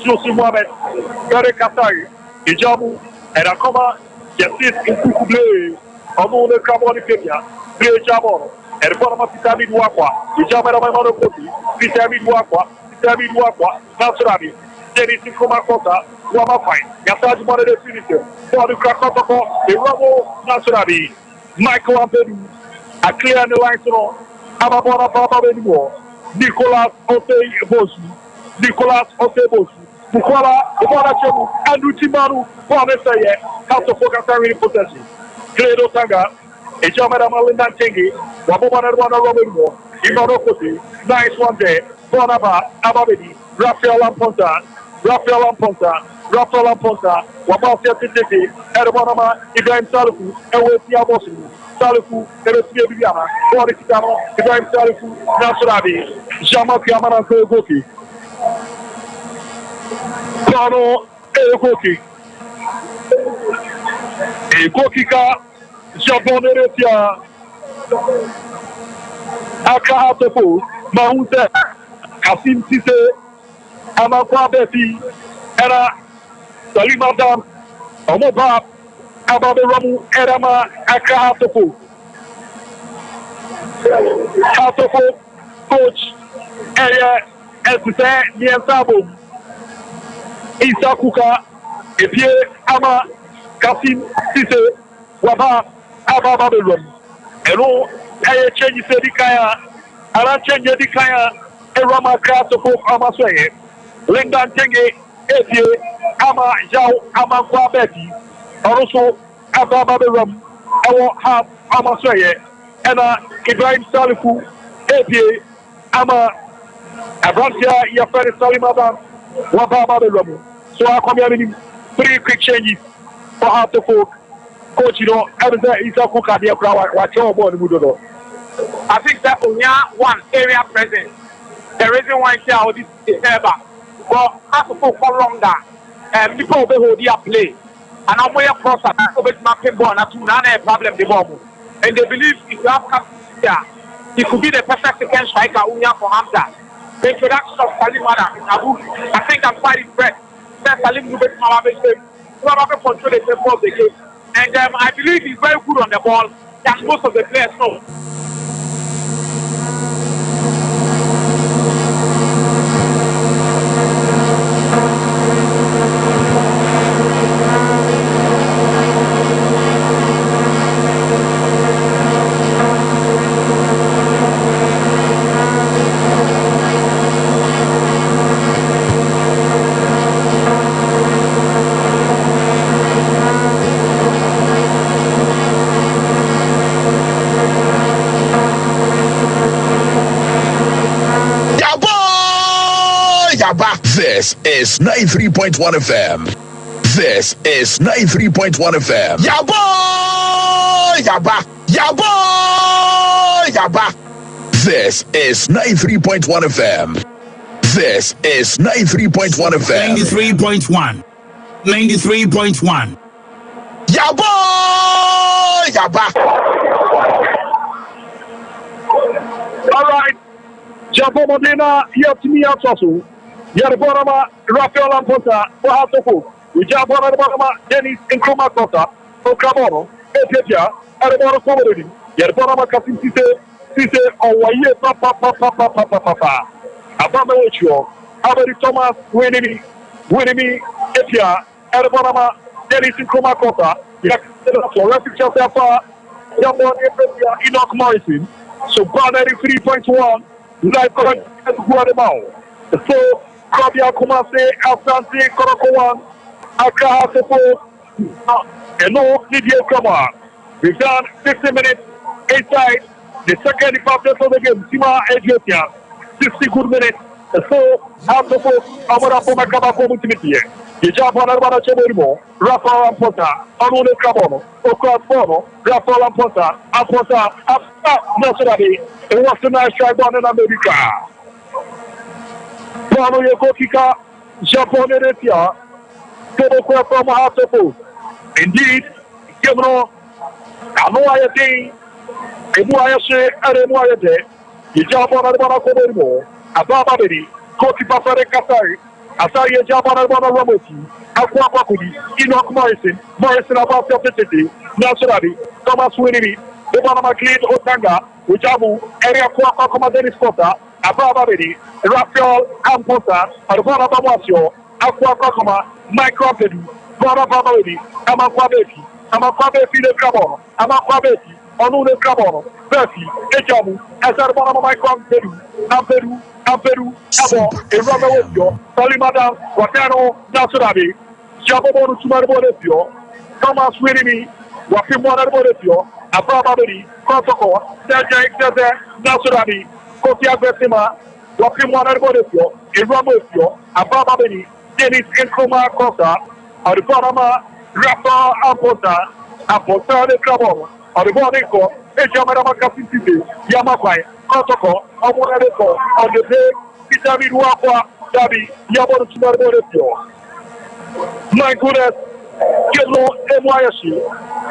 Susi Mohamed, Gare Katari, Ijamu, and Akoma, Yasis Inkuble, Amune Kamoni Pia, Bre Jamon, and Bonama Pitami Wakwa, Ijamara Mamano Koti, Pitami Wakwa, Nasurabi, Dennis Nkrumah Wama fine. Yasaji Mone de finisher. For the Krakotoko, the Robo Nasurabi. Michael Abedu. A clear on the line to Ababona Baba Benimo. Nicolas Ote-Bosu. Bukola, Chemu, Andrew Timaru, Panesaya, House of Focus and possession. Cledo Tanga, a German Malinda Tengi, Wabona Robin, Imano Kosi, nice one there, Bonaba, Ababedi, Rafael Lamponta, Wabasia Titi, Erbanama, Ibrahim Salifu, Ewesia Bosu, Salifu, Ewesia Bibiana, Borisano, Ibrahim Salifu, Nasurabi, Jama Kiamana Goki. Kono Ekoki ka Japoneretia Akahatopo Mahunte Kasim Tise Amakwa Befi Era Salimadam Omoba Ababe Ramu Erama Akahatopo Hatopo Coach Area Esuse Niensabo Isa Kuka, Epie Ama Kasim Sise Waba Ababa Belum. Ero Aye change Sedikaya, Alan change Dikaya, Erama Kratopo Amasway, Lindan Tenge, Epie Ama Jao Ama Kwabeti, also Ababa Belum, Ewo Hab Amasway, and Ibrahim Salifu, Epie Ama Abrantia Yafari Salimadan. So I come here with 3 quick changes for how to coach, everything is a cook at the watch your ball. I think that only one area present. The reason why I say this is ever. But as to for longer, people will hold their play. And I'm way across at my pinball and to none a problem the ball. And they believe if you have come here, it could be the perfect second striker for Hamza. The introduction of Salim Abu, I think I'm quite impressed. Salim Lubet Malabe control the tempo of the game. And I believe he's very good on the ball, as most of the players know. This is 93.1 FM. This is 93.1 FM. Yaba. This is 93.1 FM. This is 93.1 FM. 93.1. 93.1. Yaba. All right. Jabo Modena, Yatimi Atosu. Yarborama, Rafael Lamponta, Bohatopo, Ujaborama, Dennis Nkrumah Okamono, Ethiopia, Arboro Comedy, Yarborama Kasim Sise, Owaye Papa, Abamecho, Abadi Thomas, Winnie, Ethiopia, Arborama, Dennis Nkrumah Refugee Safa, Yamon Ethiopia, Enoch Morrison, so Banner 3.1, live current as Guatemala. So, Krabia Kumase, Asante, Korokowan, Accra, Sopo, and no Lydia Kama. We've done 60 minutes inside the second department of the game, Sima Ethiopia. 60 good minutes. So, Sopo, Amara Pomakaba Community. The Japan Arbana Chemerimo, Rafa Lampota, Arune Kabono, Okra Rafa Lampota, Apota, Nasurabi, and what's the nice try down in America? Pano Yokokika, Japoneretia, Toboko from Hatopo. Indeed, Kemno, Amoayate, Emuayase, Aremuayate, the Japan Arbana Comerimo, Ababadi, Koki Pasare Kasari, Asari Japan Arbana Ramoti, Aqua Pakudi, Enoch Morrison about City, Nasurabi, Thomas Winnie, Obama McLean Otanga, Ujabu, Area Kwaka Dennis Kota, Ababadi, Rafael Amposa, Arbana Bamasio, Aqua Cosoma, Micro Pedu, Bora Baby, Amakwabefi, Amakwabefi de Cabon, Amakwabefi, Onu de Cabon, Befi, Ejamu, Azarbana Micro Pedu, Amperu, Abo, a Robert Webio, Salimada, Watano, Nasurabi, Jabobo Sumarbo, Thomas Winnie, Wafim Wanabo, Ababa, Protocol, Sergei Nasurabi, Kotia Besima, Wafim Wanabo, a Robert Ababa, Dennis Nkoma Kosa, or the Panama, Rafa Aposa, Aposa de Cabon, or the Bonico, Ejamara Cassiti, Yamakai, Protocol, Amoneko, on the day, Vitamin Wapa, Dabi, Yabon Sumarbo. My goodness, Yellow NYSC,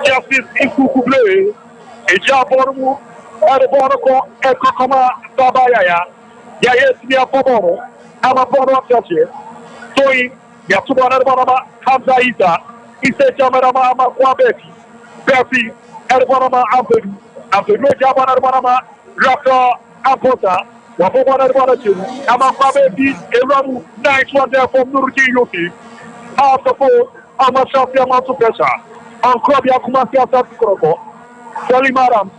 Justice Inkukuble, Ejaboru, Arabonico, Ekokoma, Sabayaya, Yayes Nia Pobono, Amabono Churches. Toy, Yatubana Banama, Hamza Ita, Ise Jamarama, Kwabeki, Berfi, Erbanama, Ampedu, Ampedu Jabana Banama, Raka, Ampota, Wabana Banachu, Amakabeki, Eramu, nice one there from Nurki Yoki, after four, Amasafia Matupesa, Ankobia Kumasia Sakuroko, Salimaram,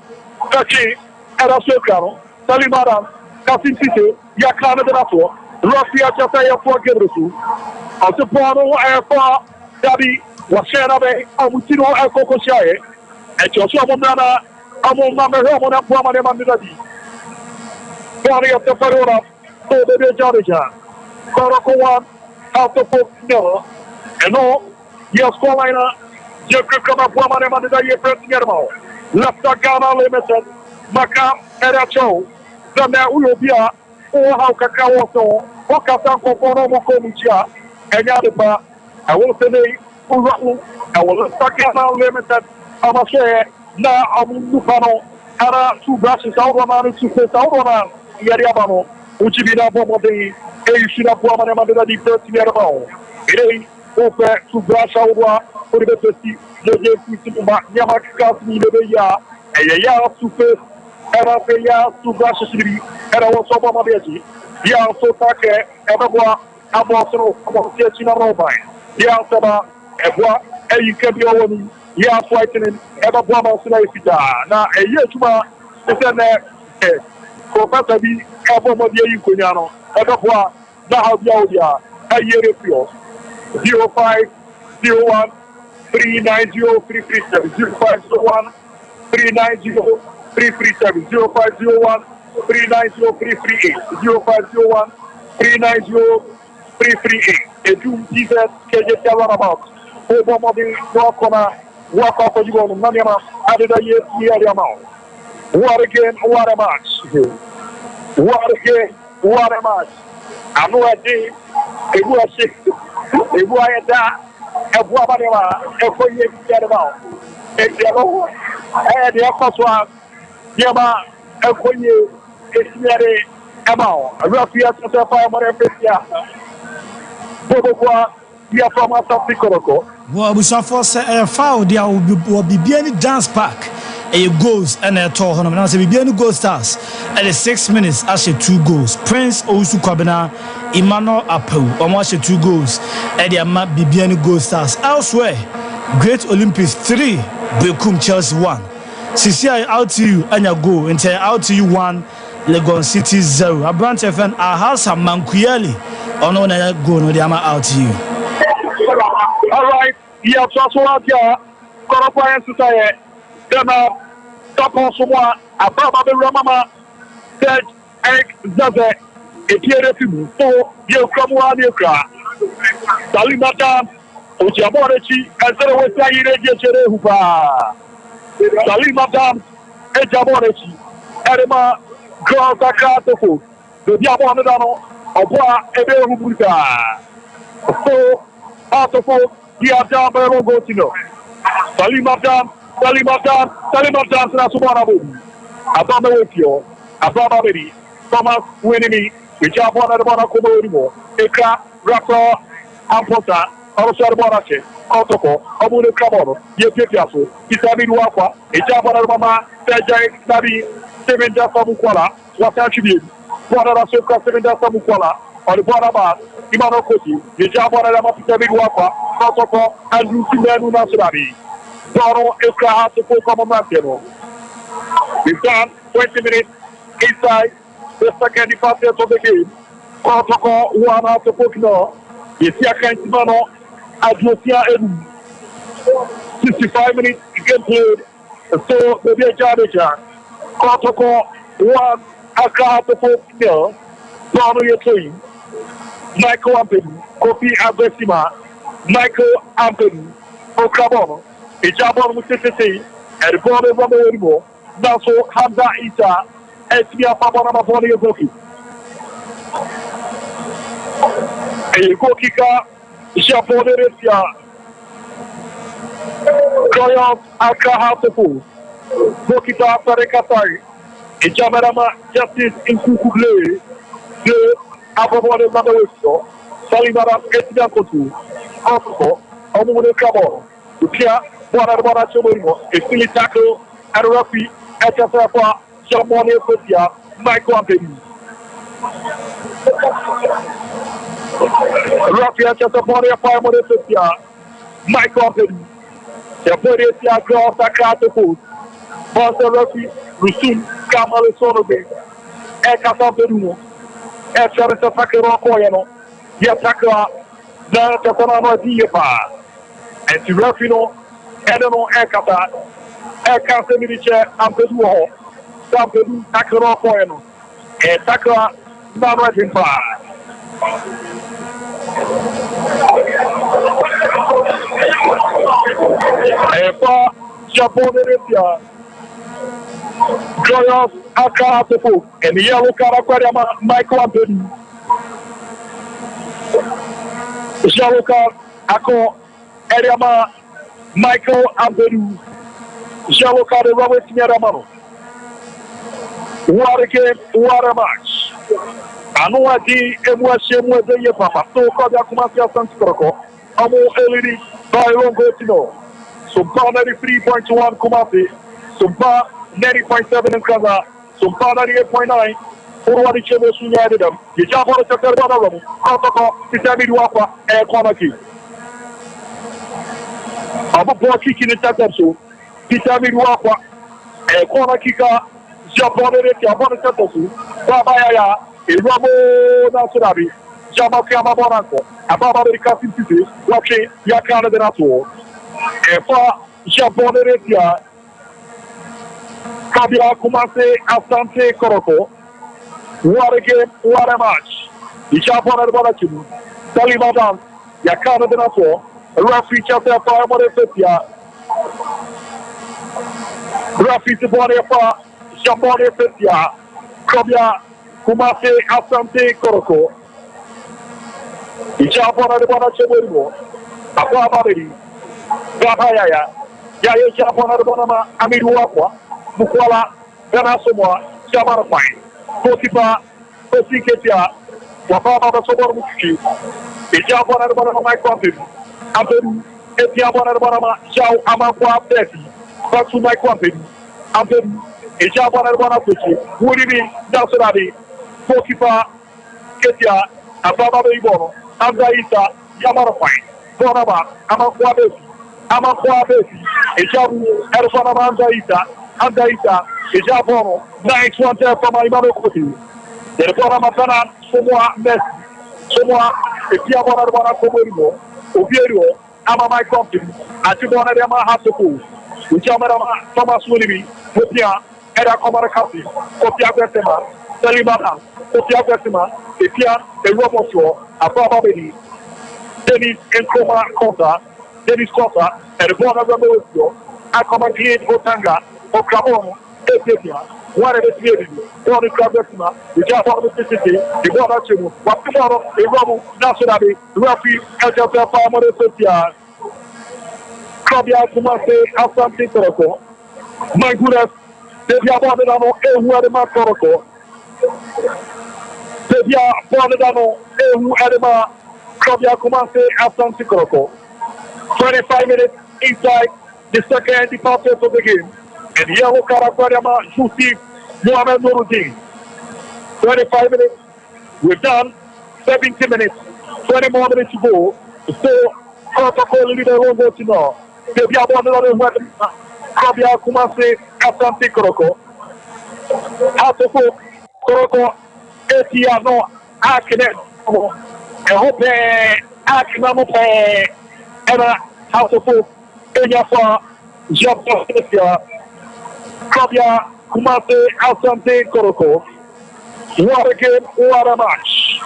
Kachi, Erasokano, Salimaram, Kasin City, Yakana Danato. Russia Jafaya for Gedrusu. Altapano, Airfa, Dabi, Wasanabe, Amutino, Alcocoshae, and Joshua Monana, Amon Mamma, Pamana Mandadi. Body of the Farora, so the Jarija, Korokowan, after Pope Nero, and all, yes, Colina, Jeffrey Kama Pamana Mandadi, Press Yermo, Lafta Ghana Limited, Macam, Eracho, Zana Uyobia. How Kakao so, Okasan Kokono Mokomicha, and Yadaba, I will say, I will start out limited. I must say, now I'm Lupano, Ara, 2 brushes out on our 2 face out on Yariabano, Uchibina Bomodi, Aishina Puamana, the first Yarabao. It is over 2 brush out for the festi, the Yamaka, Nibeya, and Yaya 2 face. Era feia tu braço siri era o sopa mabeti dia so take eboa abosro abosia tina robai dia saba eboa eyi kebi owoni ya fighting eboa ma sina ifita na eye tuma se na ko pata bi eboa mo die yi konya no eboa na ha bia odia eye refio 05 01 390 337 0501 390 337 0501 390 338 0501 390 338. And you Jesus KJ tell about over moving walk off of you on Nanyama added a year amount. What again, what a match. What a match. I know a day, a worship, a wire a woman, a 4 years get about. And the first one. Yama, a queen, a snare, Emma, a rough year to fire, Maria. Boboa, we are from South Picoroko. Well, we shall force a foul. There will be any dance park. A goals and a tour. And I say, be any goal stars at the 6 minutes. Actually, 2 goals. Prince Owusu Kwabena, Emmanuel Apo, almost 2 goals. And there might be any goal stars elsewhere. Great Olympics 3, Bekum Chelsea 1. Sisi out to you and your goal until out to you 1 Legon City 0. A branch FN our house and Mankuyeli on one go no they are out to you. All right, yeah, so out here. Corporation society. Then top on someone above the Ramama said Eric Zaze a tier of 4 year from 1 year cry. Salimata Ujamorechi and so was Sayre Hupa. Salimata Ejamorechi Erema Grand Sacratofo, the Diabonadano, Oboa Ebe Hubuta. So, out of 4, the Adabero Gotino. Salimata Nasumanabu. Abamawekio, Abamabedi, Thomas Winnie, which are one of the Monaco, Eka, Rapa, Ampota, Arosarbonache, Otoko, Abu Cabono, Yepiaso, Isabi Wapa, Ejabana Mama, Sajai, Sabi, Seven Jasa Mukwala, Watachi, Guadara Soka, Seven Jasa Mukwala, or the Guadaba, Imano Koti, the Jabon and Peter Wapa, Protocol, and Lucy Manu Nasurabi. Toro Ekra to full common Mantino. We've done 20 minutes inside the second departure of the game. Protocol, one out of Pokino. The second Timano, Adjosia Edu. 65 minutes game played. So, the Bia Jadeja. Protocol, one Akra to Pokino. Toro Yetoy. Michael Ampedi, Kofi Abesima, Michael Ampedi, Okabono, Ejabon Musisi, and the ball of Rambo, Naso Hamza Ita, Esmia Pabona Maboni Boki. A goal kicker, Japonesia, Goyov Akahatepu, Bokita Parekatari, Ejamarama Justice in Kukuble, Abobore Madawiso, Salimara Etia Kotu, Osco, Omune Cabo, Lucia, Bonarbara Chomino, a Philly tackle, and Rafi, Etafa, Jamone Kotia, Michael Ampedi. Rafi Etafa, Famone Kotia, Michael Ampedi. The Podetia Girl Sakato Food, Bonsa Rafi, Rusun, Kamale Sonobe, Ekata Beruno. Essa ataque Rocoyano, e ataca na Catarana Diepa. E se Rafino, Edeno Ekata, Ekata Milice, Ampeduo, Sampedu, Taca Rocoyano, e Taca Nana Dimpa. E pa Japonesia. Joyous Akahatefu and the yellow Karakwariama Michael Ampedi. Yellow card Ako Eriama Michael Ampedi. Yellow card Robert Nyaramano. What a game, what a match. Anuadi Emwashemwe de Papa. So called Akumasia Santiago. Amo Elidi by Longotino. Sumpa 93.1 Kumasi. Sumpa 90.7 in Kaza, Sumpa 98.9, Forward Chemo Sunya them. The job on the Secretary, Protocol, Pitami Wapa, and Konaki. Abu Boki in the Tatansu, Pitami Wapa, and Konakika, Japone, Japone Tatansu, Babaya, Ramo Nasurabi, Jamakama Bonanko, Ababa de Cassin City, watching Yakana de Nato, and for Japone. Kabila Kumase Asante Koroko. What a game, what a match. The Japan and Bonachim, Taliban, Yakana de Nato, Rafi Chata Famore Fetia, Rafi Tibonefa, Japone Fetia, Kabila Kumase Asante Koroko. The Japan and Bonachim, Aquabari, Gabaya, Yaya Japan and Bonama, Amiruapa. Mukwala, Gana Somoa, Jamara Fine, Kotipa, Kosiketia, Wapama Sobor Muki, Ijabon and Bonama, my country, Aben, Etiabon and Bonama, Jao Amakwa Betty, back to my country, Aben, Ijabon and Bonafuchi, Woody, Nasurabi, Kotipa, Ketia, Ababa Ibono, Andaita, Yamara Fine, Bonama, Amakwa Betty, Ijabu, Erfana Andaita. Andaita, Japono, nice one there from Imano Koti. The Bonamatana, Somoa, Messi, Somoa, the Piabona Comorino, Oviedo, Ama my company, Atibona Yama Hasapu, Ujamara, Thomas Willibi, Popia, Era Comaracati, Popia Gessima, Salimana, Popia Gessima, the Pian, the Roboso, Ababa Bedi, Dennis and Koma Costa, Dennis Costa, and the Bona Ramoso, Akomaki Otanga. Oklahoma, Ethiopia, one of the three, one of the the Japan of the city, the Bona Chimu, what tomorrow, the Romu, Nasurabi, Rafi, Elja Farmer, Ethiopia, Kabia Kumase, Asante Toroko, my goodness, the Yabonano, Ehu Adema Toroko, the Yabonano, Ehu Adema, Kabia Kumase, Asante Toroko, 25 minutes inside the second departure of the game. And Yellow Karakwariama, Jusuf, Mohamed Nuruddin. 25 minutes. We've done 70 minutes 20 more minutes to go. So, protocol leader won't go to know. They'll be about another weapon. Krabia Kumase, Asante Koroko. Asofo Koroko, Etiano, Akene. I hope Akinamope, Emma, Asofo, Enyafa, Japan, Krabia Kumase, Asante Koroko. What a game, what a match.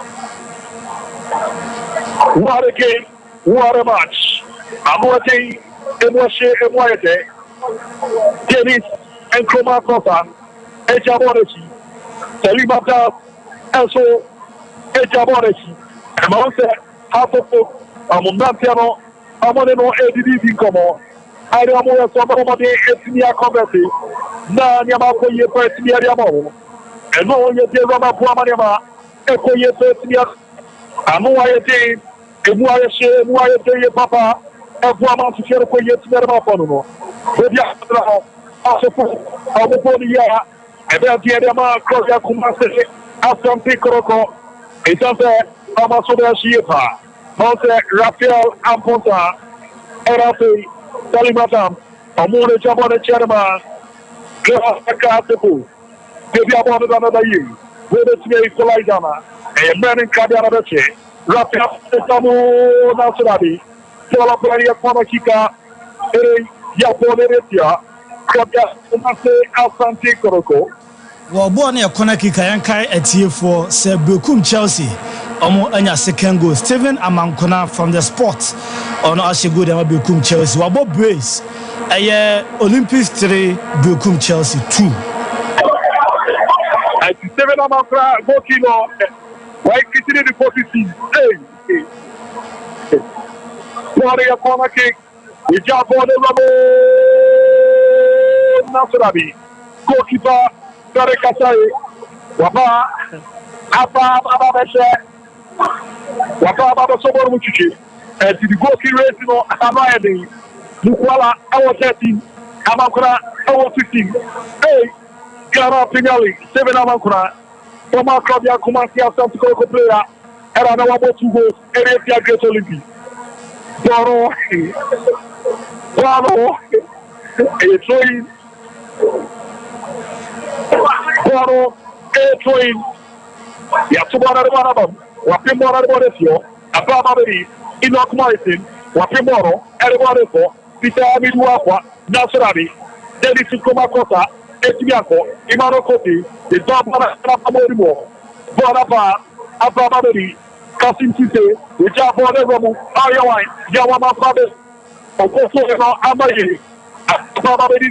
What a game, what a match. Amote, Emoshe, Emoyete, Dennis, and Kroma Kosa, Ejabonechi, Selimata, Elso, Ejabonechi, Amonse, Hasofo, Amunantiano, Amoneno, ADD Komo, I don't know if somebody is near Conversi, Na Yamako Yepa, Yamo. And no one yet Rama Puamanema, Echo Yetia, Amuayete, Emuaye, Muayete, Papa, and Puaman to share for yet Nermapono. Bedia, Asopo, Amoponia, and then Diadama, Kroja Kumase, Asam Picoroko, Etante, Amasoda Shiepa, Monte, Rafael Amponta, Erafi, Salimatam, Amore Jabone Cherma, Grafakatepu. Maybe I wanted another year. Where it's me, Kolaidana, a man in Kabianabeche, Rafael Samu Nasrabi, Solapania Konakika, Yaponetia, Kabia Kumase, Asante Koroko. Well, born a Konakika Yankai at for Sebukum Chelsea. Omo anya second goal. Steven Amankona from the sports. On Ashigo de Bukum Chelsea. Wabo Brace. A Olympics 3, Bukum Chelsea 2. 7 Amakra, Bokino, why continue the 46? Hey, Warrior corner kick, we jump on the rubber. Nasrabi, goalkeeper, Tarek Kasai, Waba, Waba Sobor Muchichi, and the goalkeeper race, Amayadi, Mukwala, our 13, Amakra, our 15. Hey, Gara Premier League, 7 Amankura, Thomas Krabia Kumasi, Asante Koroko player, and I know about 2 goals, Eretia Great Olympic. Boro, a throwing, Boro, a throwing, Yatubana Rabam, Wapimora Boresio, Ababa, Enoch Morrison, Wapimoro, Ereborefo, Peter Amiduapa, Nasrabi, Dennis Kumakota. Etiako, Imano Koti, the Dabana Amorimo, Bonapa, Ababari, Kasim Tite, the Jabone Romu, Ayawan, Yawama Fabe, Okoso Amaye, Ababari,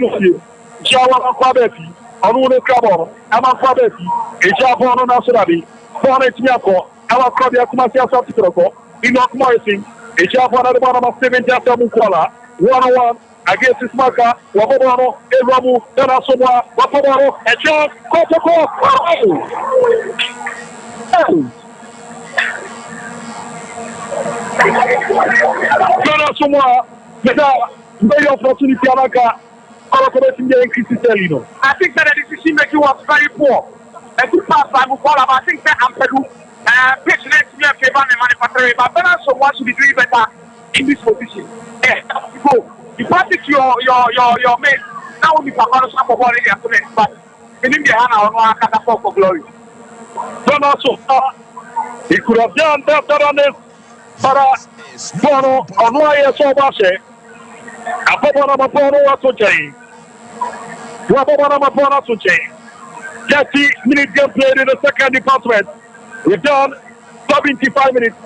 Jawama Fabeti, Anune Krabon, Ama Fabeti, a Jabon Nasrabi, Bonnet Yako, Ama Krabia Kumasia Satikoko, Enoch Morrison, a Jabon at the bottom of 7 Jafta Mukwala, 1-1. Against this marker, Wabobano, Eramu, Danasoma, Wabobano, and John Kotoko. Danasoma, very opportunity, Alaka, I think that the decision making was very poor. And to pass by Mukwala, I think that Ampedu, pitch next year, Kevan and manufacturing, but Danasoma should be doing better in this position. Go. You practice your mate. Now we can manage some of what it is, but in India, I can't afford for glory. Don't also, he could have done better than this. But Bono, on why I saw Bashe, a Bono Mapono to change. Wabona Mapono to change. 30-minute game played in the second department. We've done 75 minutes.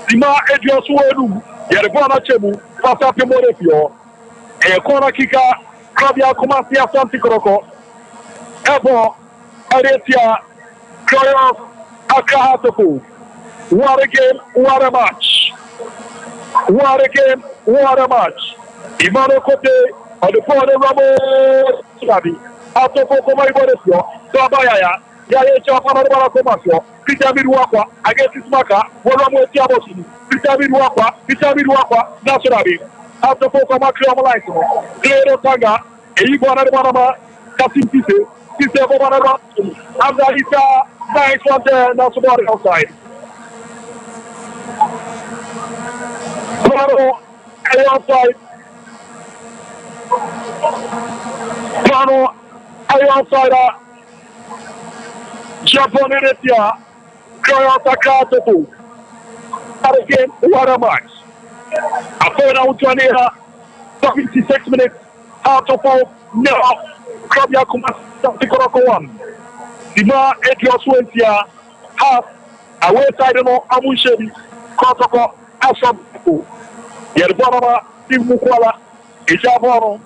Sima Edios Wedu, Yeribana Chebu, Pasa Pimorefio. A corner kicker, Krabia Kumasi Asante Koroko, Ebo, Aretia, Kroyos, Akahatofu. What a game, what a match. What a game, what a match. Imano Kote, on the phone, Ramo Sabi, Atofo Komaiboresio, Sabayaya, Yaya Chapana Komasio, Peter Midwaka, against his marker, Waramo Tiabosi, Peter Midwaka, Nasrabi. After Foka Macriamalite, Clear Tanga, Ibana Banama, Kasim Tise, Tise Bobana, and Isa, nice one there, that's about it outside. Toronto, outside. Toronto, outside. Japan in it, yeah. Toronto, Kato. Again, what a match. I found out 76 minutes. Out of 4. Now, Krabia Kumasi, Tikoroko 1. Dima, Etios Wentia. Half. Away side of Amushebi. Kotoko, Asam. Yerbanama, Tim Mukwala. Ijabano,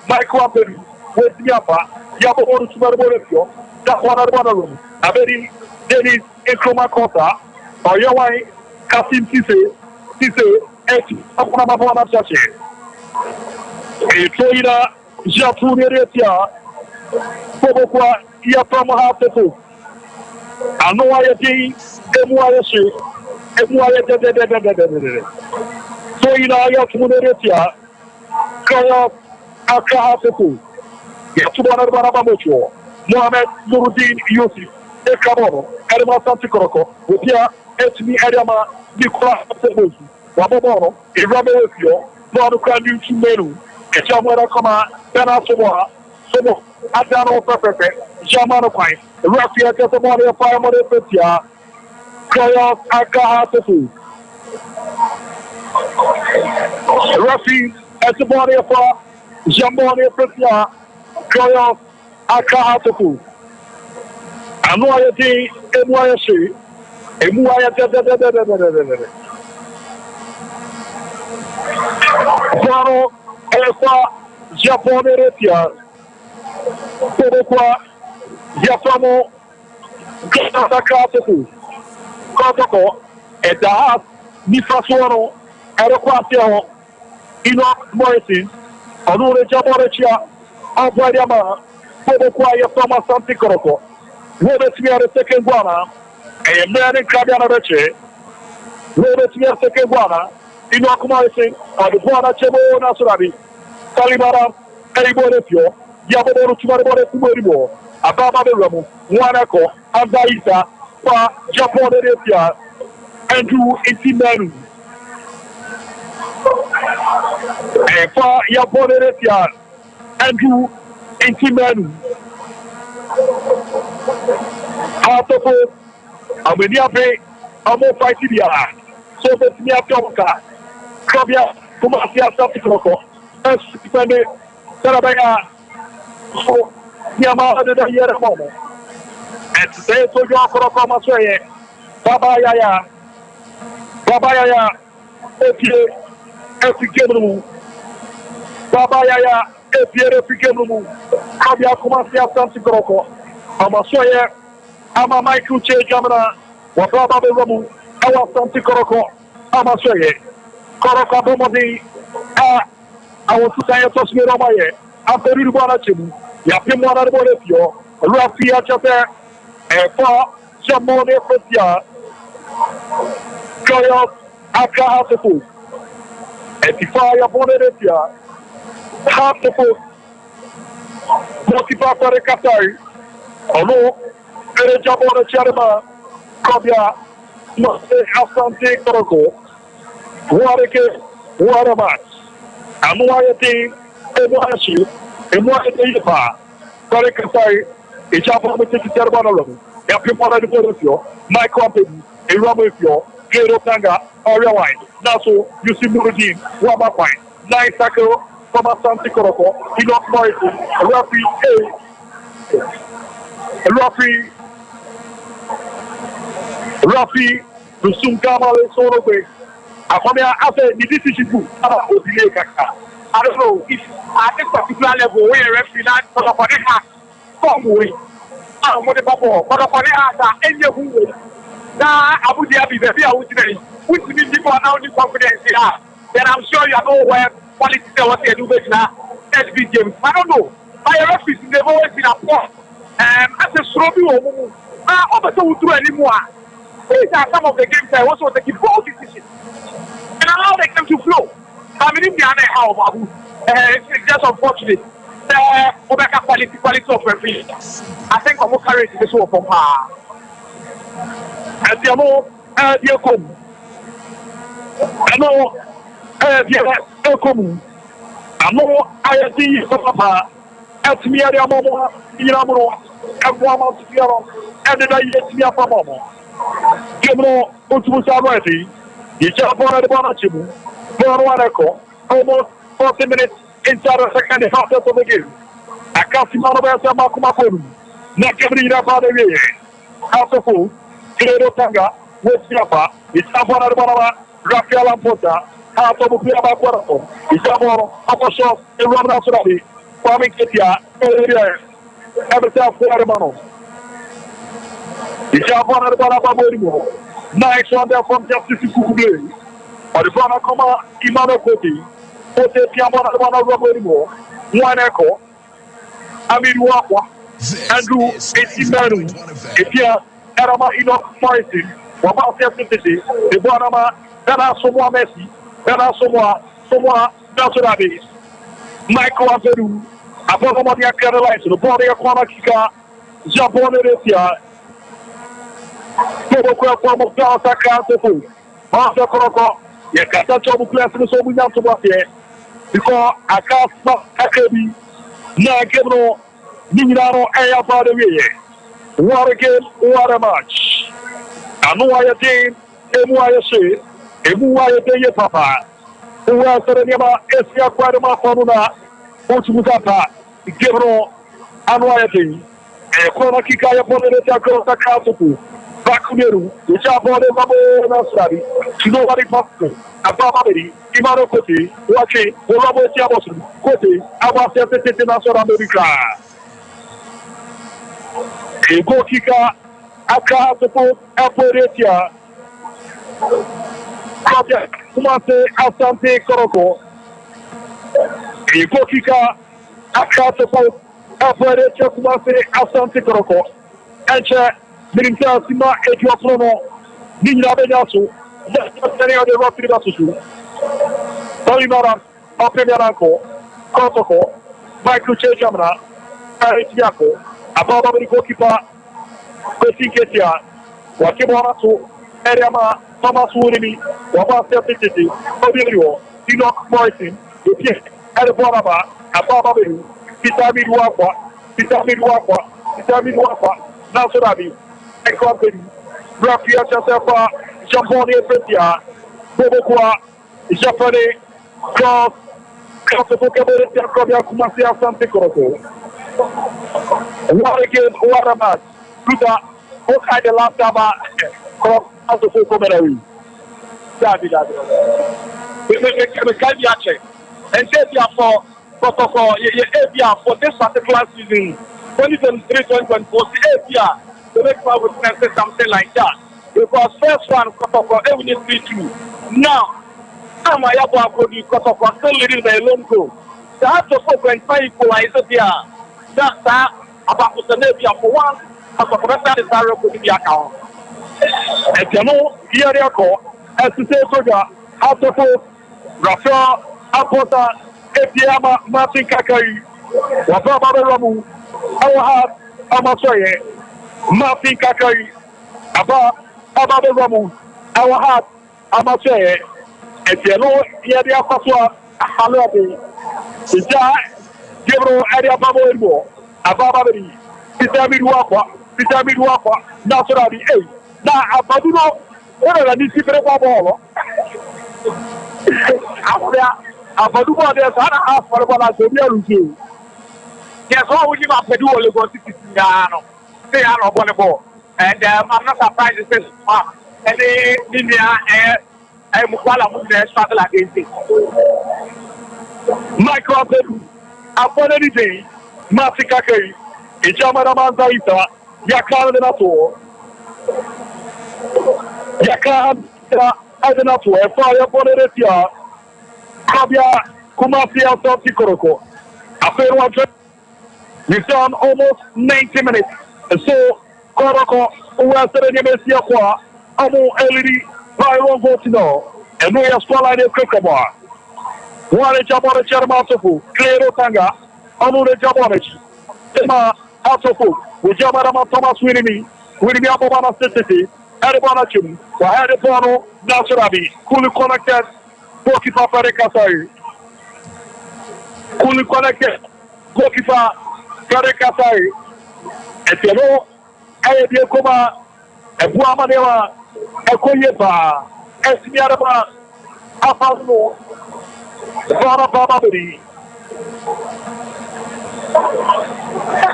Michael Abbey. West Yapa. Yabo Subarborefio. That's one of the room. Abedi, Dennis, Ekroma Kota. Oyawai, Kasim Tise, Eti, Apunamabana Chache. Etoina, Japuneretia, Pobokwa, Yapama Tefu. Anoya Di, Emuayashi, Emuaya de. Toina, Yapuneretia, Kaya, Akaha Tefu. Yatubana Banabamocho, Mohamed Nuruddin Yusuf, Ekamono, Edema Santikoroko, Upia, Etni Edema, Nicola Tebuzu, Wabomono, Irabefio, Monuka Nutu Menu, Ejamara Kama, Benasoa, Somo, Adano Pepe, Jamano Pine, Rafia Casamone, Firemoney Petia, Kaya Akaha Tefu. Rafi, Esamone for Jamone Petia, Kaya Akaha Tefu. Anoya Di, Emuayashi, Emuaya de. Toronto, Alpha, Japan, Eretia, Pobokwa, Yafamo, Gosaka, Kotoko, Edahat, Nifasuano, Aeroquatio, Enoch Morrison, Onure Jaboretia, Abwadiama, Pobokwa, Yafama Santikoroko, Robert Mia the second guana, and man in Kabiana Reche, Robert Mia second guana. Enoch Morrison, the Guana Chebo Nasurabi, Salimara, Eribonefio, Yaboro Chumarbore Kumoribo, Ababa de Ramu, Wanako, Andaisa, Pa, Japon Eretia, Andrew Intimanu, and Pa Yapon Eretia, Andrew Intimanu. Autopo, Ameniape, Amo Paitidia, so that me up Krabia, Kumasia Santikoroko, Espene, Sarabaya, so Yama de the year moment. And today, so you are Korokoma Sway, Baba Yaya, Epicamu, Baba Yaya, Epicamu, Krabia Kumasia Santikoroko, Amasoye, Ama Michael Che Jamana, Wababa Ramu, Awa Santikoroko, Amasoye. Koroko Bomodi, I was to say a Tosmiraye, after Rubanachimu, Yapimana Bonefio, Rafia Chapter, and for Jamone Fetia, Koyos, Akahafu, and Tifaya Bonetia, half the foot, Motipa Katari, Ono, Erejabona Charama, Kobia, Mose Asante Koroko. What a match. Amuayati, Emuashi, Emuayati Yapa, Korikasai, Ijapa with the Terbanolo, Yapimana de Borosio, Michael Abbey, Eramifio, Gero Tanga, Oriawine, Naso, Yusim Nuruddin, Wama Pine, Nine Sako, Thomas Santikoroko, Enoch Morrison, Rafi, Rusum Kamale Sorobe. After the decision, I don't know if at this particular level where a referee not for the heart, come away. I don't want the bubble, but for the heart, any who will. Now, Abu Dhabi, the fear which means people are now in confidence in us. Then I'm sure you know where politics are what they do better now. SB games. I don't know. My referees, they've always been a poor. As a Srobi or also would do anymore. These are some of the games I also take bold decisions. And allow them to flow. I mean, in the other how it's just unfortunate. The quality of referee. I think I'm more courage this one from her. And the more, I know, Bien, comme Amo ayati papa atmi ari amomo iramo agwama tiaro ededa yetmi apamo kemno otumu sabati yicha bora de bona chibu bora wareko almost 40 minutes inside the second half of the game akasi mano ba sama kuma koru na kebri ra ba de ye after Cleiro Tanga wesiapa yicha bora de bona Rafael Ampota Ato Bukira Bakwarato, Isaboro, Apostle, and Ramana Surabi, Kwame Ketia, everything for Hermano. Isabona Barababo, nice one there from Justice Kukuble, or the Fana Koma, Imano Koti, Pote Piamona Rababo, one echo, Amid Wapa, Andrew, Etimaru, Etia, Arama Enoch Fighting, Wabasa City, the Bonama, Dana Somoa Messi. Dana Somoa, Nasurabi, Michael Azeru, Apomodia Carolina, the body of Kwanakika, Japonesia, Tobo from Gasa Kanto, Master Koroko, Yakata Chobu Class in the Sobuyan to Wafia, because I can't stop Akabi, Nakebro, Ninano, Ayapa de Vie. What a game, what a match. I know I attain, and why I say. Ebuwa yeye papa uwa sereniama esia kwadema famuna otumuka gebro anwa yete kono kika ya ponere ta ko ta kasuku bakuneru ucha bode babo na sari kino bari pasko ababa beri imaro koti wache olabo esia bosu koti aba tete na sora amerika ego kika aka to aporetia Kumase Asante Koroko. Ikokika Akato Aporetia Kumase Asante Koroko. Enche Mirinta Sima Etioprono Nina Benasu. Senior de Rocky Basusu. Tolimara Apenaranko Kotoko Michael Chejamana Aritiako Ababa Kokipa Kosinketia Wakimoratu Eriama Thomas Wurimi, Wabasa Titi, Obilio, Enoch Morrison, the Piet, Adababa, Ababa, Pitami Wapa, Nasurabi, and Company, Rapia Chasafa, Jamponi Petia, Bobokwa, Japane, Cross, Casabocabere, Comia Kumasia Sante Coroko. What again, what a match. Luta, what kind of last time, Cross. Out of Comerawi. We can't check. And therefore, protocol, for this particular season, 2023-2024, the next one would say something like that. Because first one, protocol, every need 3-2. Now, Amayabo could be protocol, still leading by a long goal. They have to focus and find equalizer there. That's that, about the Navia for one, as a professor is our could be account. Etiano, Yariako, Assistant Soja, Autofo, Rafael, Apota, Etiama, Martin Kakai, Wababa Ramu, Awahad, Amasoye, Martin Kakai, Ababa Ramu, Awahad, Amasoye, Etiano, Yariako, Halabi, Sija, Gibro, Ariababo Elmo, Ababa, Pitami Wapa, Nasurabi, na abaduno ora ni sifere kwa bolo afia abaduno de sana afare bala so bi aruju yes what would you have to do ole go city no say ano bole ball and I'm not surprised this and mukwala mu dey struggle against it Michael Peru after anything Matika Kai ijamara manzaita yakala na to Yakan Adenato, a fire Boneretia, Kabia, Kumasia, Santi Koroko. After 1 we've done almost 90 minutes. And so, Koroko, who has said the Messia Qua, Amo Elidi, Byron Votino, and we are swallowing a Kokobar. One Jabona Chermatofu, Cleiro Tanga, Amo de Jabonich, Tema, Autofu, with Jamarama Thomas Winnie, Abobana City. Adibana Chim, Adibano, Nasurabi, fully connected, Goalkeeper Frederick Kasai. Kuli connected. Goalkeeper Frederick Kasai. Etelo. Ayedie Koma. Ebua Manewa. Ekoyeba. Esimiaraba. Afano. Vara Bababedi.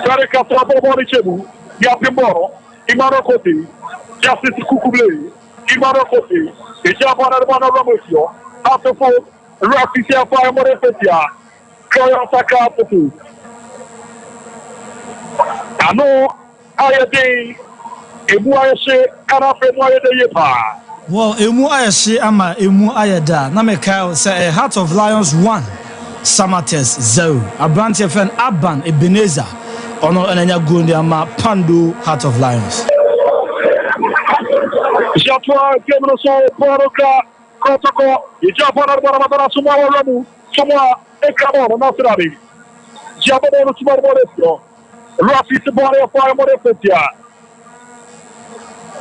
Frederick Kasai Bobo Chebu. Yapimboro. Imano Kote. Justice Kukule. Imano Kote. Ejabana Bana Ramosio. After 4. Rafisia Fire Morefetia. Koyan Saka Putu. Ano Ayade Emu Ayeshe Anafe Moyede Yepa. Well, Emu Ayeshe Ama Emu Ayeda. Nameka say a Heart of Lions 1. Samates 0. Abranti Fen Aban Ebenezer. Ono Enenya Gundi Ama Pandu Heart of Lions. Jatwa Kemroso Poroka Kotoko. Ijabana Bana Suma Ramu. Suma Ekamo Nasrabi. Jabana Suma Moresio. Rafi Sabane Fire Morefetia.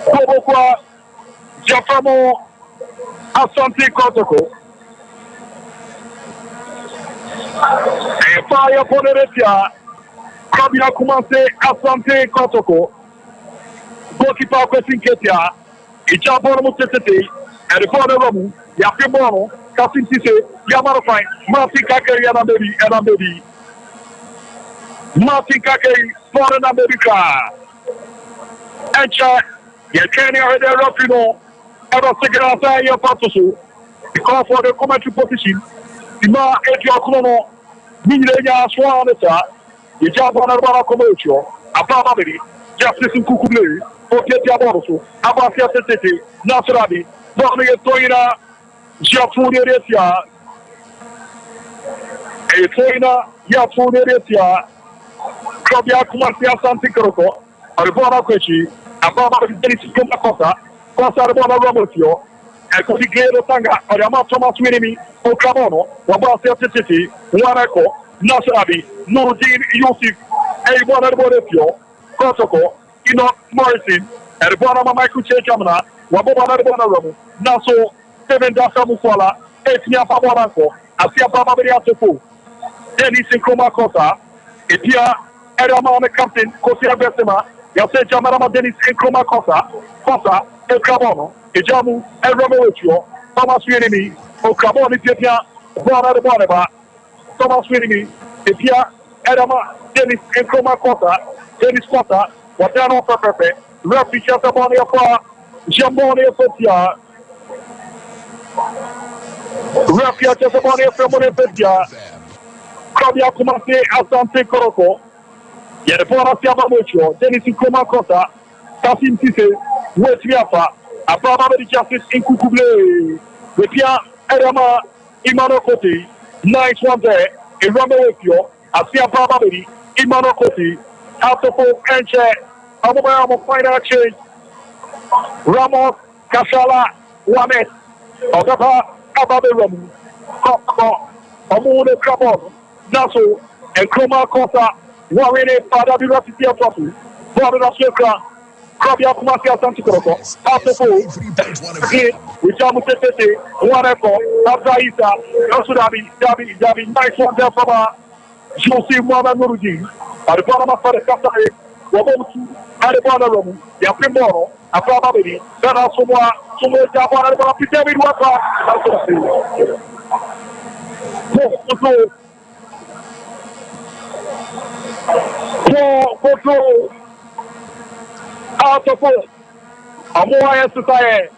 Kobokwa Jafamo Asante Kotoko. Fire Poneretia. Kabia Kumase Asante Kotoko. Goalkeeper Kwesin Ketia. Ijabana Mutete. And the corner Ramu. Yafibono. Kasim Tise. Yamarafine. Martin Kakari and Baby. Martin Kakari. Foreign America. Encha. Yekeni already Rafino. Ever second outside your Patoso. Because for the commentary position. Ima Edio Kuno. Minaya Swaneta. The Jabana Commercial. Abababidi. Justice in Kukule. Oketia Boroso. Abasia Tete. Nasrabi. Boni Toina. Jafunetia. Etoina. Yafunetia. Klobia Kumasia Santi Kroko. Arbona Kwechi. Ababa Denis Kosa. Kosa Arbona Ramosio. And Kosigero Tanga. Ariama Thomas Winimi. Okamono. Wabasia Titi. Wanako. Nasrabi. Nurdin Yusuf. Eibona Boretio. Kotoko. Enoch Morrison. Arbona Michael Chechamana. Wabona Arbona Ramu. Naso. Seven Dasa Muswala. Etia Faboranko. Asia Baba Beriatefu. Denis Nkrumah Kosa. Etia Erama captain Kosia Besema. Yase Jamarama Denis Nkrumah Kosa. Kosa. Okamono. Ejamu. Eramoetio. Thomas Winimi. Okamono Etia. Bwana Boneba. Thomas Winimi. Etia Erama Denis Nkrumah Kosa. Denis Kosa. Watano Pepe. Rafi Chataboni Afa. Jamboni Afatia. Rafi Chataboni Afa. Kabia Kumase Asante Koroko. Yadepona Siaba Mocho. Denis Nkrumah Kosa. Kasim Tise. Wetiafa. Ababa Justice in Kukule. Wepia Erama Imano Koti. Nice one there. Irama Wepio. Asia Baba Imano Koti. Autopo Enche. Ababa final change. Ramos Kashala Wamet. Ogapa Ababe Ramu. Koko. Amune Krabon. Naso. Nkrumah Kosa. Warine Pada Birati Apasu. Bwana Shekra. Kabia Kumasi Asante Koroko. Autopo. Wichamu Tete. Waneko. Abdaisa. Dabi. Nice one there from Josie Mwana Nurudin. Aribana Mafare Kasai. Wabomutu. Aribana Ramu. Yapimboro. Ababa Baby. Bena Sumwa. Sumwa Jabana Aribana Pitemi Waka. Control. Out of foot. Amoya Society.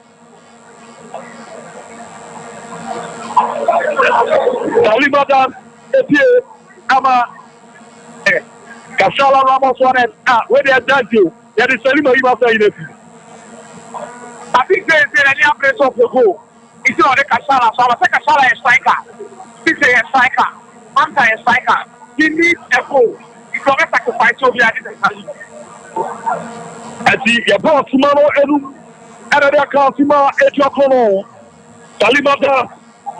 Talibadan. Epie. Ama. Kashala Ramos one. Where they are done to. There is Salima Ibasa in it. I think there is any place of the goal. It's not a Kashala. So I say Kashala is striker. This is a striker. Manta is striker. He needs a goal. He's not a sacrifice to be added. Ati ya boss mano enu era de akasima etwakono Talimada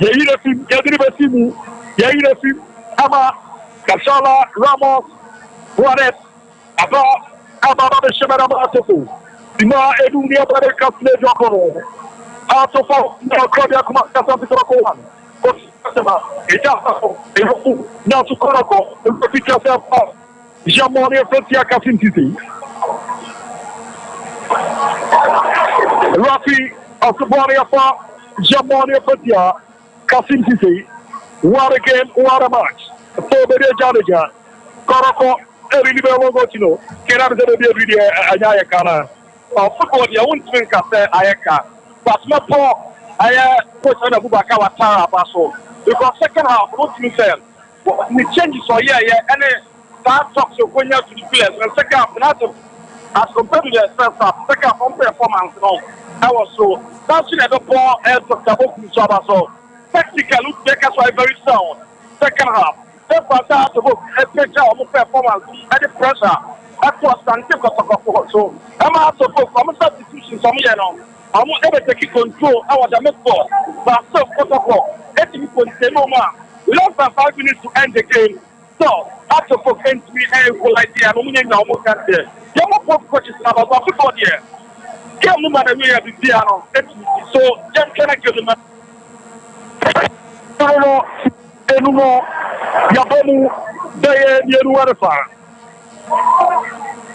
yeire film yadribe simu yeire film ama Kashala Ramos Juarez aba be shemara matoko dima enu ni abare kasle jwakono atofo na klabia kuma kasante ko Now to Koroko, repeat yourself off. Jamoni Fetia Kasim Titi. Rafi Asubani Afa, Jamoni Fetia Kasim Titi. What a game, what a match. Tobere Jalija. Koroko, every level go to know. Can I be every day? Ayakana. Football, you won't think I say Ayaka. But my poor, I put on a Bubaka Watara Basso. Because second half, what you said, we change so yeah, and that talks of when you have to the players. And second half, not as compared to the first half, second half, performance, no, that was so. That's in the ball, and so technical, look, take us very sound. Second half, that's what I have to book, a picture of performance, and the pressure. That was fantastic. So, I'm out of book, I'm a substitution, some year now. I'm able to take control. I was a mid-ball, but so protocol. Let me put the moment. Less than 5 minutes to end the game. So, after for game to be able like the aluminum now, more than there. You have more coaches about football here. Game no matter where the piano. So, just can I get the man? No, Yabomu, they are far.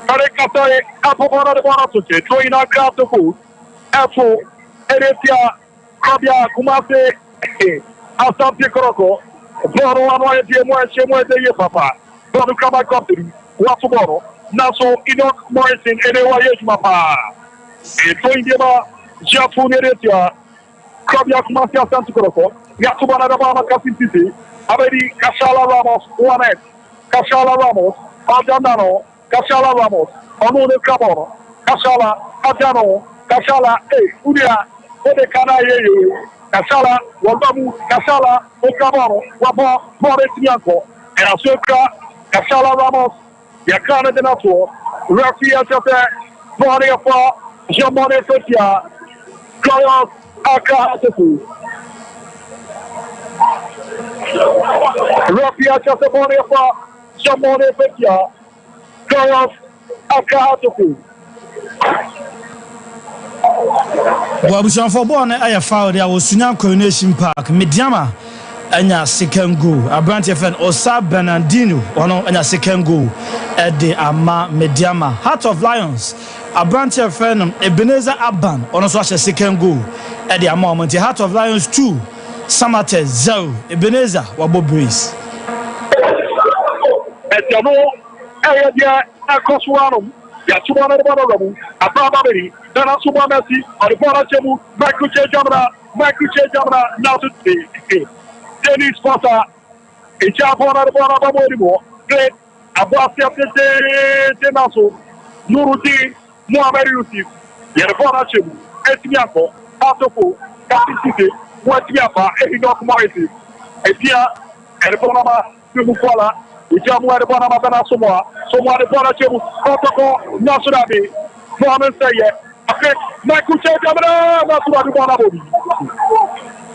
Arekatae, Apopana de Bonatoke, throwing out craft of food. Afro, Eretia, Kabia, Kumase, Asante Koroko, Boro, and Shemo, the Papa, Boro Kaba Company, Watuboro, Naso, Enoch Morrison, and Ewayet Mapa. A throwing Dema, Japu Eretia, Kabia Kumase, Asante Koroko, Yatubana de Bama Casin City, Abedi, Kashala Ramos, Juanet, Kashala Ramos, Adano, Kashala Ramos, Onune Kaboro, Kashala, Adano, Kashala, Udia, Odekana, Kashala, Wabamu, Kashala, Okabaro, Wabo, Moresianko, and Asuka, Kashala Ramos, Yakana de Nato, Rafia Jose, Boniafa, Jamone Fetia, Koyos, Aka Hatefu. Rafia Jose Boniafa, Jamone Fetia, Koyos, Aka Hatefu. Wabusan for born I found there was Sunyam Coronation Park, Mediama, and a second goal. A branch of an Osa Bernardino, one and a second goal at the Ama Mediama. Heart of Lions, a branch of friend Ebenezer Abban, on a second goal at the Ama Heart of Lions 2, Samate 0, Ebenezer, Wabo Breeze. At the area, across one. Yatubana de Barabu, Ababari, then Asubamasi, or the Borachebu, Michael Jamra, now to see. Dennis Potter, a Japona de Barabamo, great, Abasia Tenaso, Nuruti, Muhammad Yusuf, Yanaborachebu, Etiapo, Atopo, Capacity, Watiapa, Enoch Morrison, Etia, and Bonama, Mukuala. Ijamu de Bonama Benasuma, Soma de Borachebu, Protocol, Nasurabi, Norman Sayer, okay, Michael Jamra, Nasura de Bonabodi,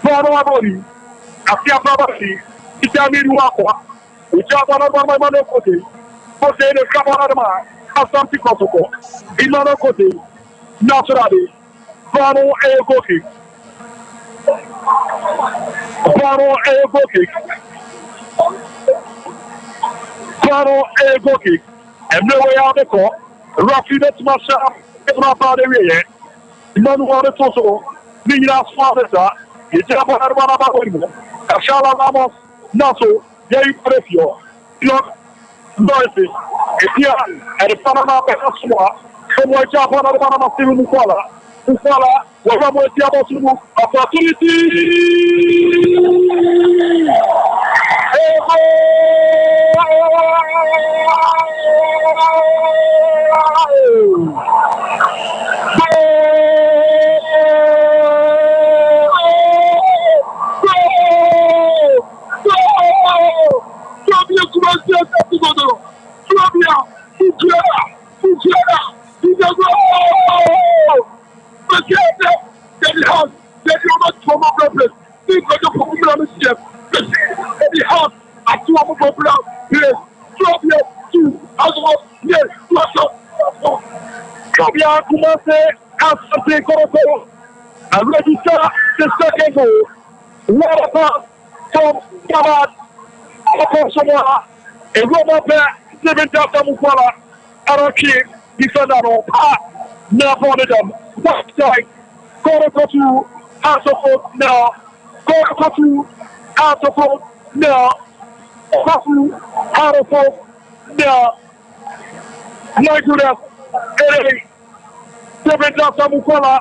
Bonabodi, Asia Babasi, Itami Ruakwa, Ijabana Bonamano Kote, Kote de Kabanama, Asanti Protocol, Imano Kote, Nasurabi, Bono Egoki, Bono Egoki. Plano Egoki, and no way out the court, Rafi that's myself, if not by the way, none of the total, Minas Father, it's up on one about women, Kashala Ramos, Naso, Yay Prefio, Look, Dorothy, it's here at the Panama Penasua, from which up on the Panama Civil Mufala, where I'm with the opportunity. Kabia commencé à sortir Koroko. A registré ce second goal. What a pass from Kabad, upon Samoa, a Roma pair, 7 Mukwala, Araki, defender on par, now for them. What side? Go to out of now. Go to out of now. Go out of now. Nigeria, 7 Mukwala,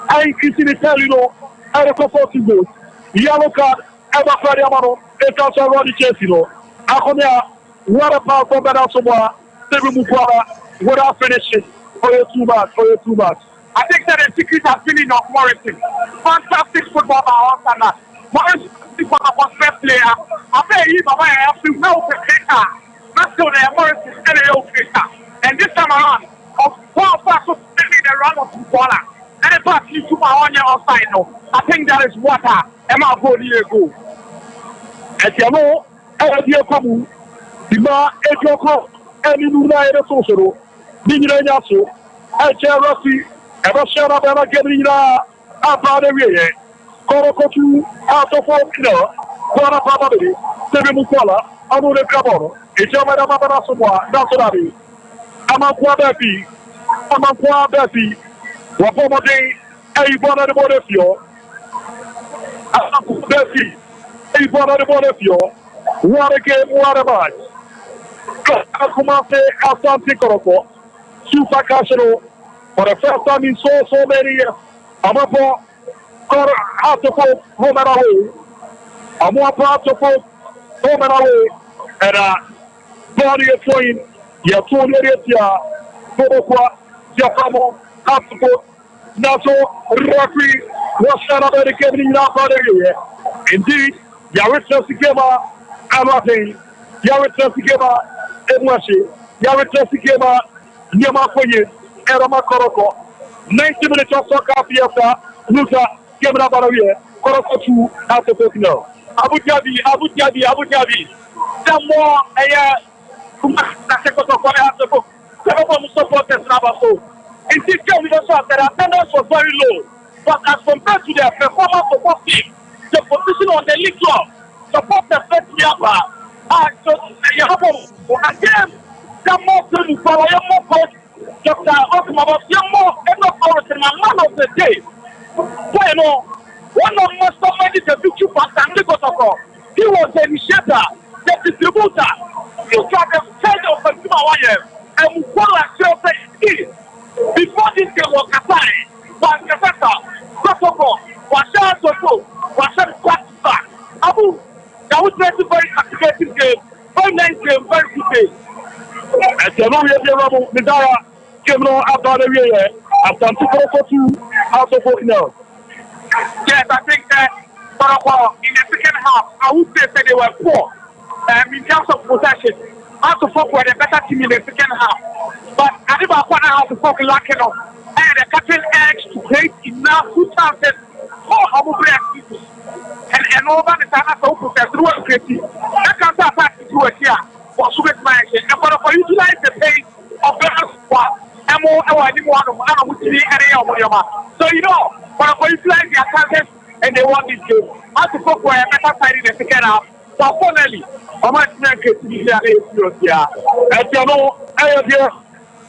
I can tell you, I don't 40 goals. Yellow card, Eva Fariamano, and also Ronnie Chesino. Akonia, what a power from Benasoa, 7 Mukwala, without finishing for your 2 match. I think that the secret has been enough Morrison. Fantastic football by Arsenal. Morrison is one of our best players. I say he's my have to know the creator. Not so that Morrison is a creator. And this time around, of 12 passes to the run of footballer. And the pass you to my on your outside now. I think that is water. Emma Bodiego. As you know, Edia Kamu, Dima, Ejoko, and Nuna Social, Nina Yasu, Rossi. Ever share up and get in about the way. Korokotu, out of Okino, Kora Pabadi, 7 Mukola, Amu de Caboro, Ijamada Mabarasua, Nasonabi, Amakwa Bepi, Wapomade, Aibona de Bodefio, Amaku Bepi, Aibona de Bodefio, what a game, what a match. Akumase, Asante Koroko, Super Cashero. For the first time in so many years, Amapo, Autopo, home and away. Amapo, Autopo, home and away. And body is showing, you 2 areas here, Bobokwa, Giacomo, Autopo, Naso, referee, was set up at the game in our body here. Indeed, Yaritza Sigema, Amate, Yaritza Sigema, Edwashi, Yaritza Sigema, Yamakoye. Erama Koroko, 90 minutes of soccer after Luka, Gemra Baravia, Koroko 2, after Tokyo. Abu Dhabi. Some more a Nasekoto, several supporters Nabaso. In this game, we also have their attendance was very low. But as compared to their performance of both teams, the position on the league club, supporters let me up. So, you have again, some more to follow your more. Dr. Osmaba, more and man of the day. Bueno, one of most of many the future pastor and he was the initiator, the distributor. You got the stage of the Wire and before this game was assigned, but the protocol was shot back. Abu, that was a very captivating game, very nice game, very good game. As you know, we have the Midara. After the year, after 2 out of now. Yes, I think that in the second half, I would say that they were poor in terms of possession. Out of Folk were the better team in the second half. But I think about 1 half of Folk lacking of and the cutting edge to create enough 2 chances for Abu Dhabi. And over the time after possession, through a creative. That comes out to a here for Sugar Smash. And for utilize the pace of the squad. So you know, but for utilize their chances and they won this game. As the folk were a better side in the second half. So finally, how much men can be here? As you know, I am here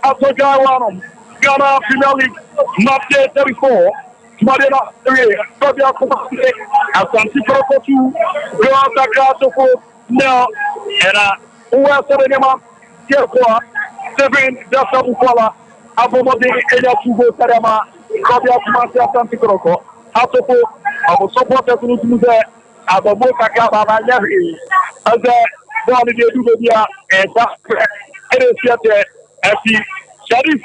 after Ghana Premier League, match day 34. Madena 3, Fabia Kumasi, Asante Koroko 2, Goata Kato now, and who else are the name? Therefore, 7 Jasa Mukwala. Abomode Elia Tugo Sarama, Fabia Kumasi, Asante Koroko, Atopo, our supporters who do that, Abomo Kakaba, as the one of the Dubia, and that is as the Sharif,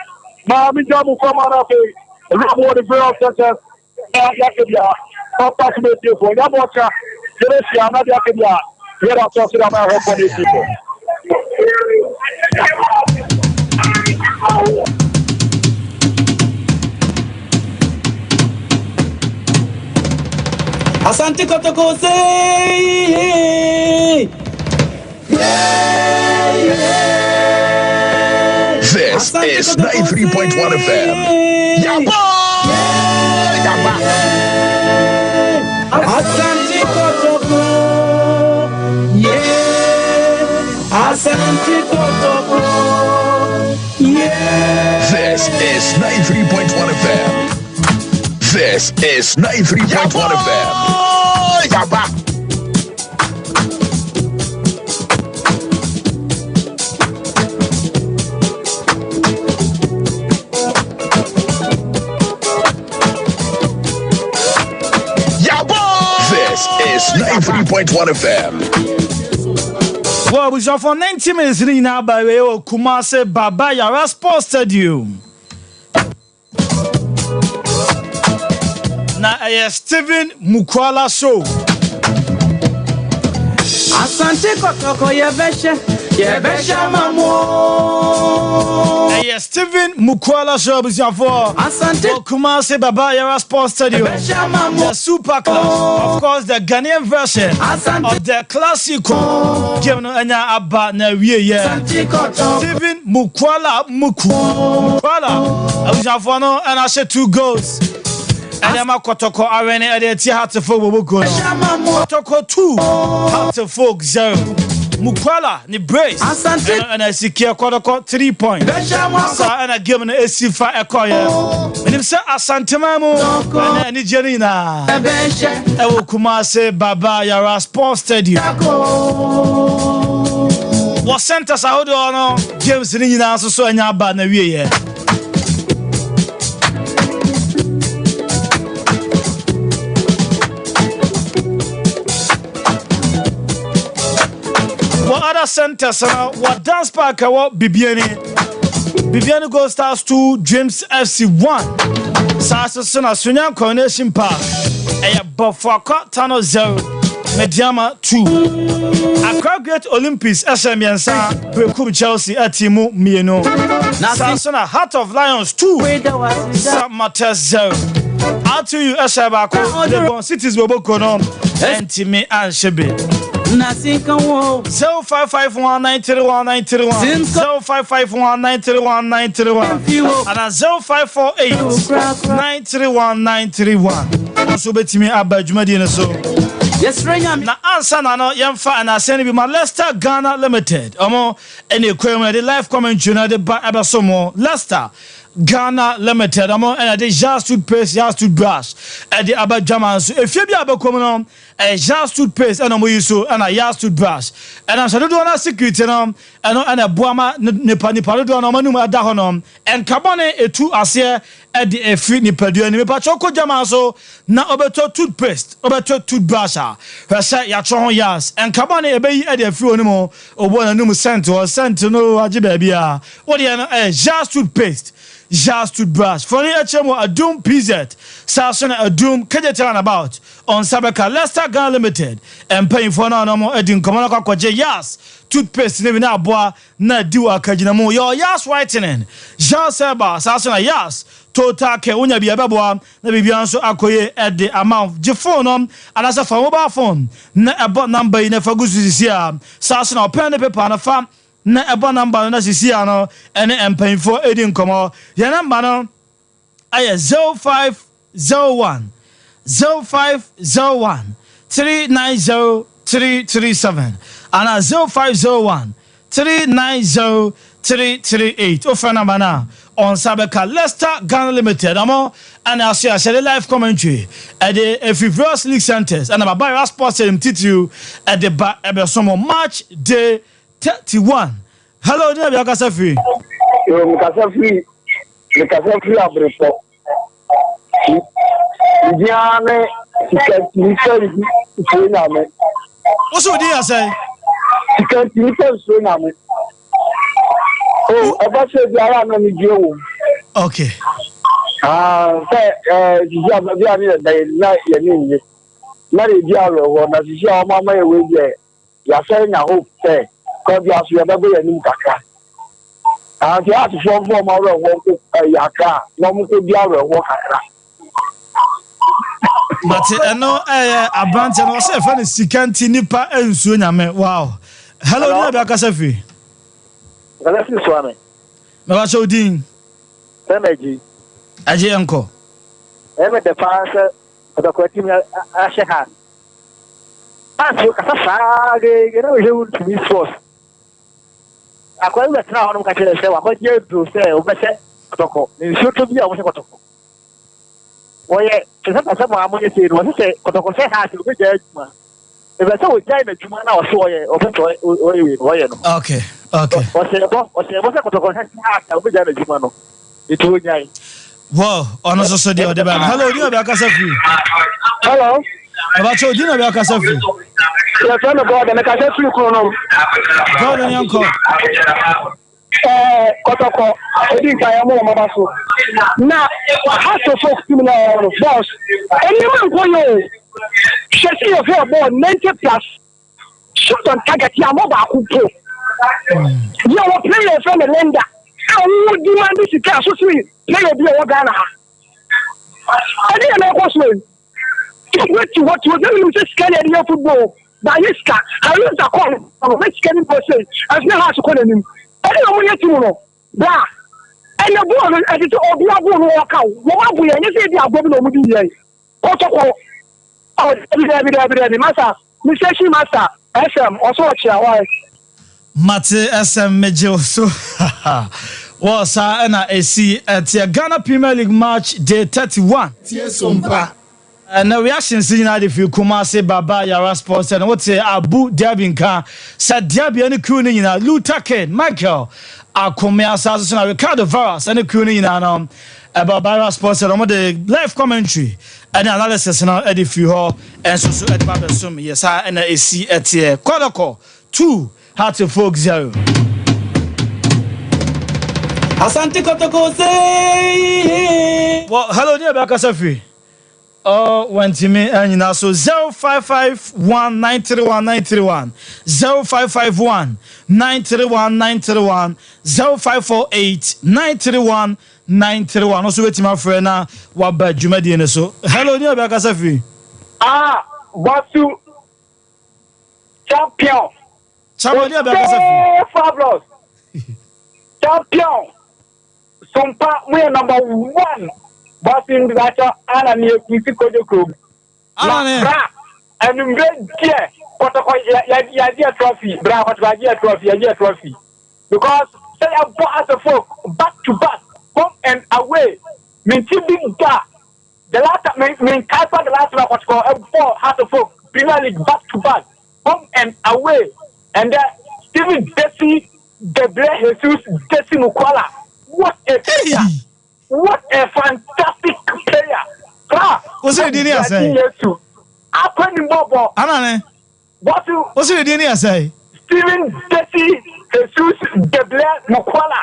Mahamijamu Famanafe, Ramo the Girl Center, Yakabia, Papa Smith for Yamoka, Jeresia, Yakabia, here are talking about her for these people. Asante Kotoko say This is 93.1 FM. Yaba! Asante Kotoko Asante Kotoko. Yeah. This is 93.1 FM. This is 93.1 FM. Yaba. This is 93.1 FM. Well, we shall for 90 minutes now by way of Kumase Baba Yara Sports Stadium. Now, Stephen Mukwala show. Asante Kotoko Yebesha Mamo. Stephen Mukwala show is for Asante Kumase Baba Yara Sports Stadium. The Super Class, of course, the Ghanaian version of the Classico. Anya Abba na wiye. Stephen Mukwala Mukwala. Abujafano and I said 2 goals. And I'm a Kotoko Arena at the Tihatafo Buko. Kotoko 2, Hatafo 0. Mukwala ni brace. And I secure Kotoko 3 points. So and I give an AC5 Ekoya. And him say Asante Mamu and Nigerina. Ewo Kumase Baba Yara Sports Stadium. What centers I hold on James Nina so anya ba na wiye. What other centers what dance park what Bibiani Gold Stars 2 Dreams FC 1 Sasa Sona Sunya Coronation Park Eya Bofwaka Tano 0 Mediama 2 Accra Great Olympics SM Brekum Chelsea Atimu Mieno Sasona Heart of Lions 2 St. Matthias 0 Atu you Eshabako The Bon Cities Wobokono Entime and Shebe 0551931931 0551931931 and 0548931931 so betimi abadwumadi ne so yes renya na answer na no yemfa and asene bi ma Leicester Ghana Limited omo ene kwem the live commentary na the abasomo Leicester Ghana Limited amo and the just toothpaste just toothbrush and the abadjaman so if you be abakom no just toothpaste and mo use so and a just toothbrush and am so do na security no and a boama nipa do na manum ada ho no and carbone etu ase e the efi nipa do ni pa choko jama so na obeto toothpaste obeto toothbrush a hwese ya tro ho yas and carbone e be yi e the efi onimo obo na num scent or scent no age ba bia wo de just toothpaste just toothbrush for the HMO Adum PZ Sasson Adum Kajetan about on Sabeka Leicester Ghana Limited and paying for no more Edin Komaka Kwaje yas toothpaste never na boa na diwa kajinamo your yas whitening Jean Seba Sasson yas total ke unya bia beboa na bibia so akoye at the amount je phone and as a for mobile phone na about number in fagusu sia Sasson open the paper na fam na ebo number na sisi ano ene empanfo edi nkomo ya number no aye 0501 390 337 ana 0501 390 338 ofa number na on Sabeka Leicester Ghana Limited amo and I see the live commentary at the Fivros League Centers and about Yara Sports Stadium titu at the Ebesomo March day 31. Hello, dear Kasafi. Kasafi Abrepo. Diane, what's what you say? Oh, about the Arana. Okay. Mary Diallo, or Nazia, Mamma, away there. Saying, I hope, say. Because you have a new Kaka. And you have to form our work Yaka, no more to be our work. But I know a branch and also a Sikanti Nipa and Sunyame. Wow. Hello, Kasafi. That's this one. Mawacho Ding. Energy. Aji Uncle. Ever the pastor of the Quatim Ashahan. As you can say, you know, you will be forced. akwa we tena hono ka kire se wa ko je do se o bese kotoko ni so to bi a wo se kotoko oye se sa mo amoye se no se kotoko se ha se o je adwuma e be se o jai na adwuma na o so oye o beto oye no okay o se kotoko se ha o be jai na adwuma no itu nyai wow ono so de ba hello ni obi akasa free hello aba cho di na obi akasa free ya tana go da na ka se free ko no go na yanko kotoko odi nka ya mo mama so na ha to folk team na boss any man go yo she see of your ball 90 plus shot on target ya mo ba ku po you are player from the lender how do man this ka so sweet player bi o Ghana ha ani na ko so what you don't say scan any football by iska how you ta call which can you say as na ha so call him any of you team no bra and the ball and it obi abo no waka wo abu ye ni say bi agbo no mu di ye kotoko oh bi master mistake master SM also chia why Mate SM Mejo so was na AC at Ghana Premier League match day 31 Tiesompa and the reactions in if you Kumasi Baba Yara Sports and what's Abu Diabinka said Diaby and Kunin Luther Ken Michael Akomea Sasson Ricardo Varas and Kunin about Yara Sports and the live commentary and analysis and Eddie Fuho and so at Babasum yes and AC at Kodoko 2 Heartful 0 Asante Kotoko say well hello dear Bakasafi oh, went to me and now so 0551931931 0551931931 0548931931 also wait my friend na wa ba djumadi ne so hello ni obi Kasafi Basu champion ni obi Kasafi fabulous champion sompa we number 1 Basu in the ana ni ekusi kojoko ana and red gear ya trophy bra what ya trophy because say I bought as a folk back to back home and away mean big ga the last mean Kaipa the last one what call four as a folk Premier League back to back home and away and Steven Desi Debre Jesus Desi Mukwala what a player what a fantastic player what's the idea say Akweni Bobo ana what what's the idea say Steven Desi Jesus Debre Mukwala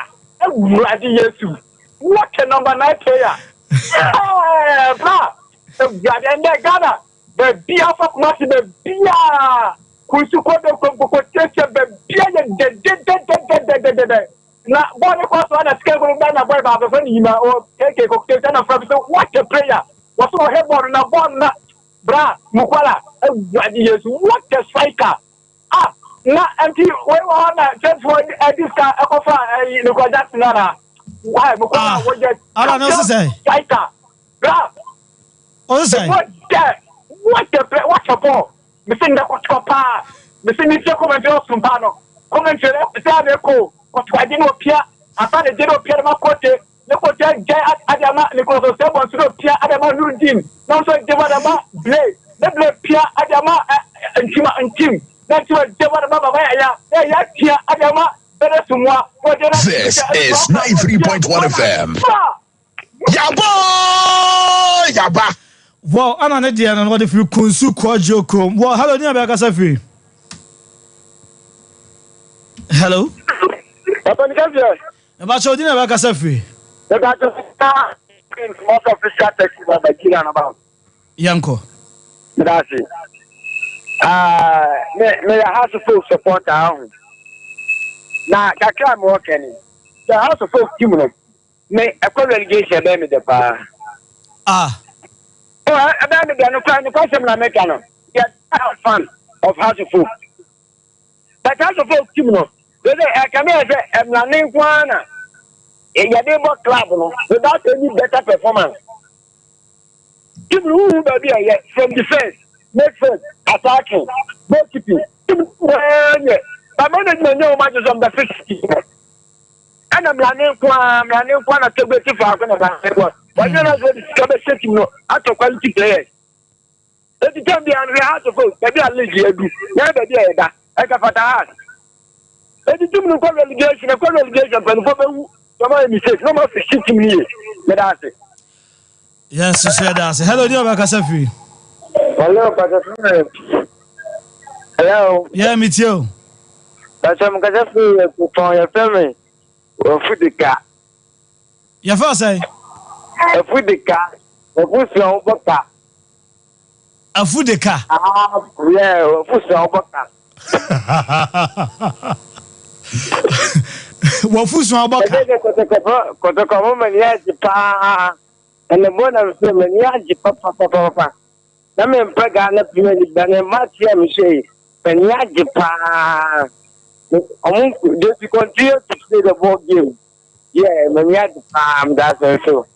what a number 9 player and Ghana the beer of Martin the beer Kusuko quotation the beer na boy because one escape going down boy ba when you or take a quotation from what a player was so headboard na ball na bra Mukwala what a striker na empty we on just for this car offer no go that na why Mukwala we just I know say striker bra say what a ball me think that what pa me think it's comment on pano comment say ko what I didn't appear after the general appear ma kote le kote jai adama le ko so sebon so appear adama nurdin now so devadama play le appear adama ntim that's what devadama baba ya appear adama bere sumwa This is 93.1 FM. Yaba! Wow, ana ne dia na what if you kunsu kwajoko. Wow, hello ni abia Kasafi. Hello. Papa ni kafia. Eba cho di na abia Kasafi. The guy just most official taxi by Nigeria na ba. Yanko. Medasi. Me house full support down. Na kakra mo keni. The house full team no. Me ekwa relegation be me de pa. Ah. Oh, about the no plan because I'm not making no. Yeah, fan of house full. That house full team no. They come here say I'm not name one. Ya demo club no without any better performance. Team who be here from defense, midfield, attacking, goalkeeping. But my management no matches on the 50. And I'm running for a table to far from the but you're not going to discover setting out of quality players. Let it be on the house of vote, maybe I'll leave you. Never did that. I got for that. Let it do no relegation, a relegation, but no mistake, no more 15 years. Let us say. Yes, you said that. Hello, dear Bakasafi. Hello, Bakasafi. Hello. Yeah, meet you. That's some Bakasafi for your family. Or food the car. Your first say? A food the car. A food slow butter. A food the car. Yeah, a food slow butter. What food small butter? Kotoko man yaji pa. And the one of them yaji papa. Na me mpaga na Premier League na match ya mshe. And yaji pa. They continue to play the ball game. Yeah, man yaji pa. That's also.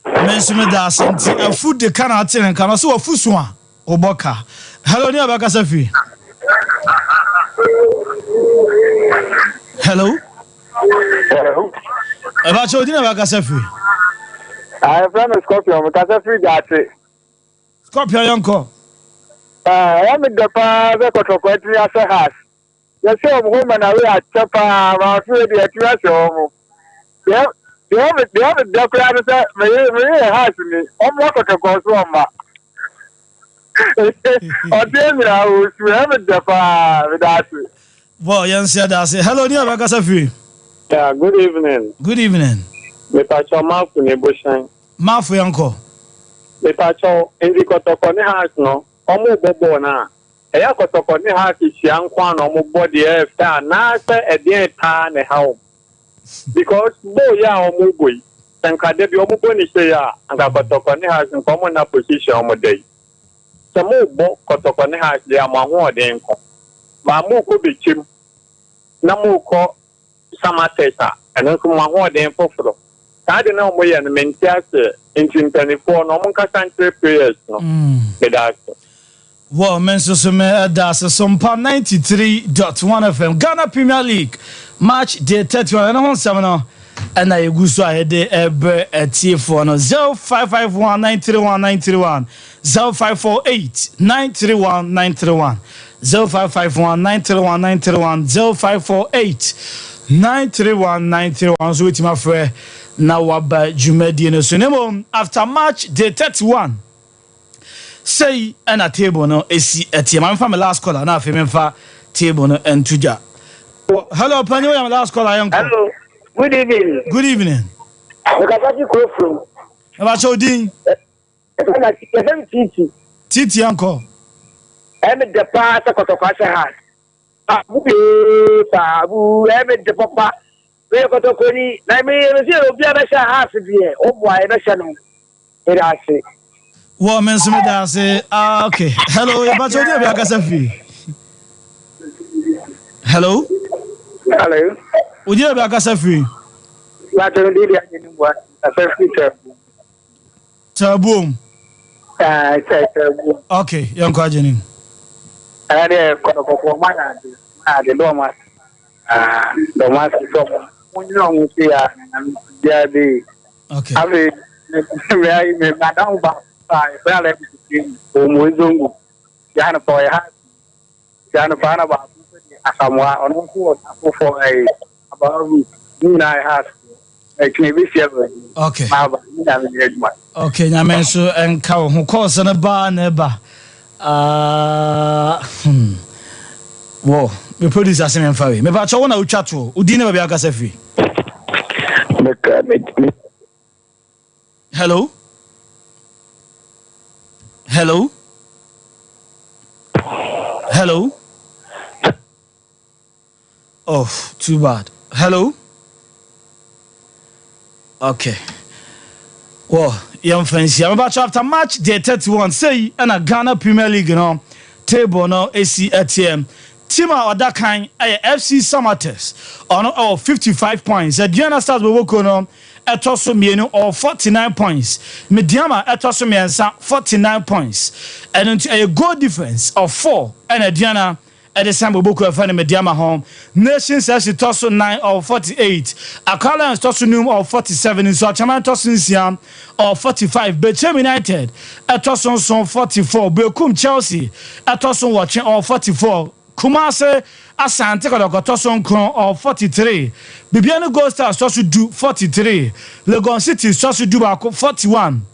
Mensume das a food the can attend and can also a food swan or boka. Hello, dear Bakasafi. Hello. Hello. About your dinner, Bakasafi. I have run a Scorpion because I free that. Scorpion, uncle. I'm in the bar, the Cotoquetri as a house. The same woman away at Chapa, around the Atrias. They have a doctor that Maria has me. I'm not going to go to I have a doctor with that. Well, yes, that's it. Hello, dear Bakasafi. Yeah, good evening. Good evening. Me pacho mouth in the bush. Mouth, uncle. Me pacho in the Cotocone house, no. Omo bobo na. Eya Cotocone house is young one, omo body after, na say a dear tan a home. Because bo ya omo boy. Then Kadebi omo boni say ya, and a Cotocone house in common position omo day. Some more bo Cotocone house, they are my one day. Mamu could be chim. Namu ko Samatesa, and then come one day for. I don't know where the Mentias in 24 normal country players. No, well, Mensume das some 93.1 FM Ghana Premier League match day 31 and on 7 and I go so ahead ebe TF1 0551 931 931 0548 931 931 0551 931 931 0548 931 931 so with my friend now waba jumedi no so nemo after match day 31 say and a table no esi etie am from last caller na afem fa table no entuja. Hello panyo am last caller yanko. Hello, good evening. Good evening. Bakasafi ko from Aba chodin Titi yanko. Em de pa ta Kotokase house. Abu em de papa. We Kotokoni na me se obi abesha house bi o boa e besha no. Ira se. Wo men so me da say okay. Hello, Aba chodin be Bakasafi. Hello. Hello. Udi be Bakasafi. La toni dia ni bua. Asafi tabu. Taboom. Tabu. Okay, yanko ajeni. Ade Kotoko mana de Lomas. Lomas so. Munyo musi ya dia de. Okay. Ave me madam ba ba le o mozongo. Jana boy ha. Jana bana ba asamwa onu ko afofo about na ha. Okay. Okay, nyame so enka wo ho course na ba na ba. Wo, me producer say me fawe. Me ba cho wona utwa to. Udi na ba bia kasa fi. Hello? Hello? Hello? Oh, too bad. Hello? Okay. Well, young friends, I'm about to after match day 31. Say, and a Ghana Premier League, you know, table no AC ATM. Tima or that kind, FC Samates on 55 points. The Diana Stars will work on Etosumienu or 49 points. Mediama Etosumiensa 49 points. And a goal difference of 4 and a Diana at the Sambo Boko of Mediama home. Nations as it toss 9 or 48. Akala and Tosunum or 47 in Sochaman Tosunsiam or 45. Bechem United at Tosun son 44. Bekum Chelsea at Tosun watching or 44. Kumase Asante Tosun Kron or 43. Bibiano Ghost Stars Tosu do 43. Legon City Tosu do 41.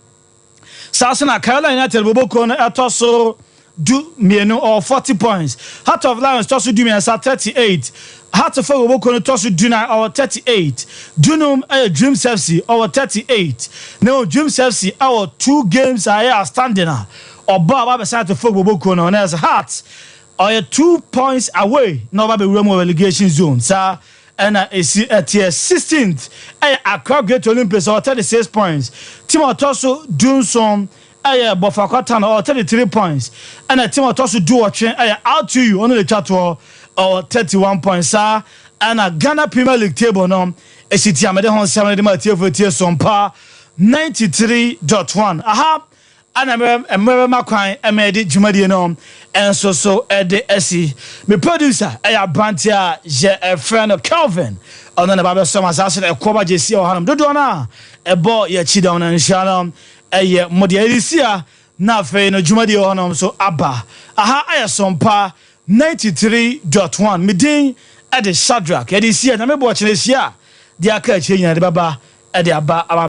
Sasana Carolina United Boboko at Tosu do mienu or 40 points. Heart of Lions Tosu do me 38. Heart of Boboko Tosu do 9 or 38. Dunum Dreams FC or 38. No Dreams FC our 2 games are standing or Bob beside the football Boboko on as Hearts. Or 2 points away, no baby relegation zone, sir. And it's at tier 16th. Accra Great Olympics or 36 points. Timotoso Dunson, Bofakatan or 33 points. And a Timotoso Duochen, out to you on the chat or 31 points, sir. And a Ghana Premier League table, no. A city Amadehon 70 for tier some par 93.1. Aha. And I'm my crying, I made it Jumadiano, and so at the SE. My producer, I have Bantia, a friend of Calvin, on the Bible Summers, I said a Koba JC or Hanum Dodona, a boy, ya Chidon and Shalom, a year Modiadisia, Nafe, no Jumadio, so Abba. Aha, I have some par 93.1. Meeting at the Shadrach, Edisia, and I'm watching this year. The Akachi and the Baba at the Abba.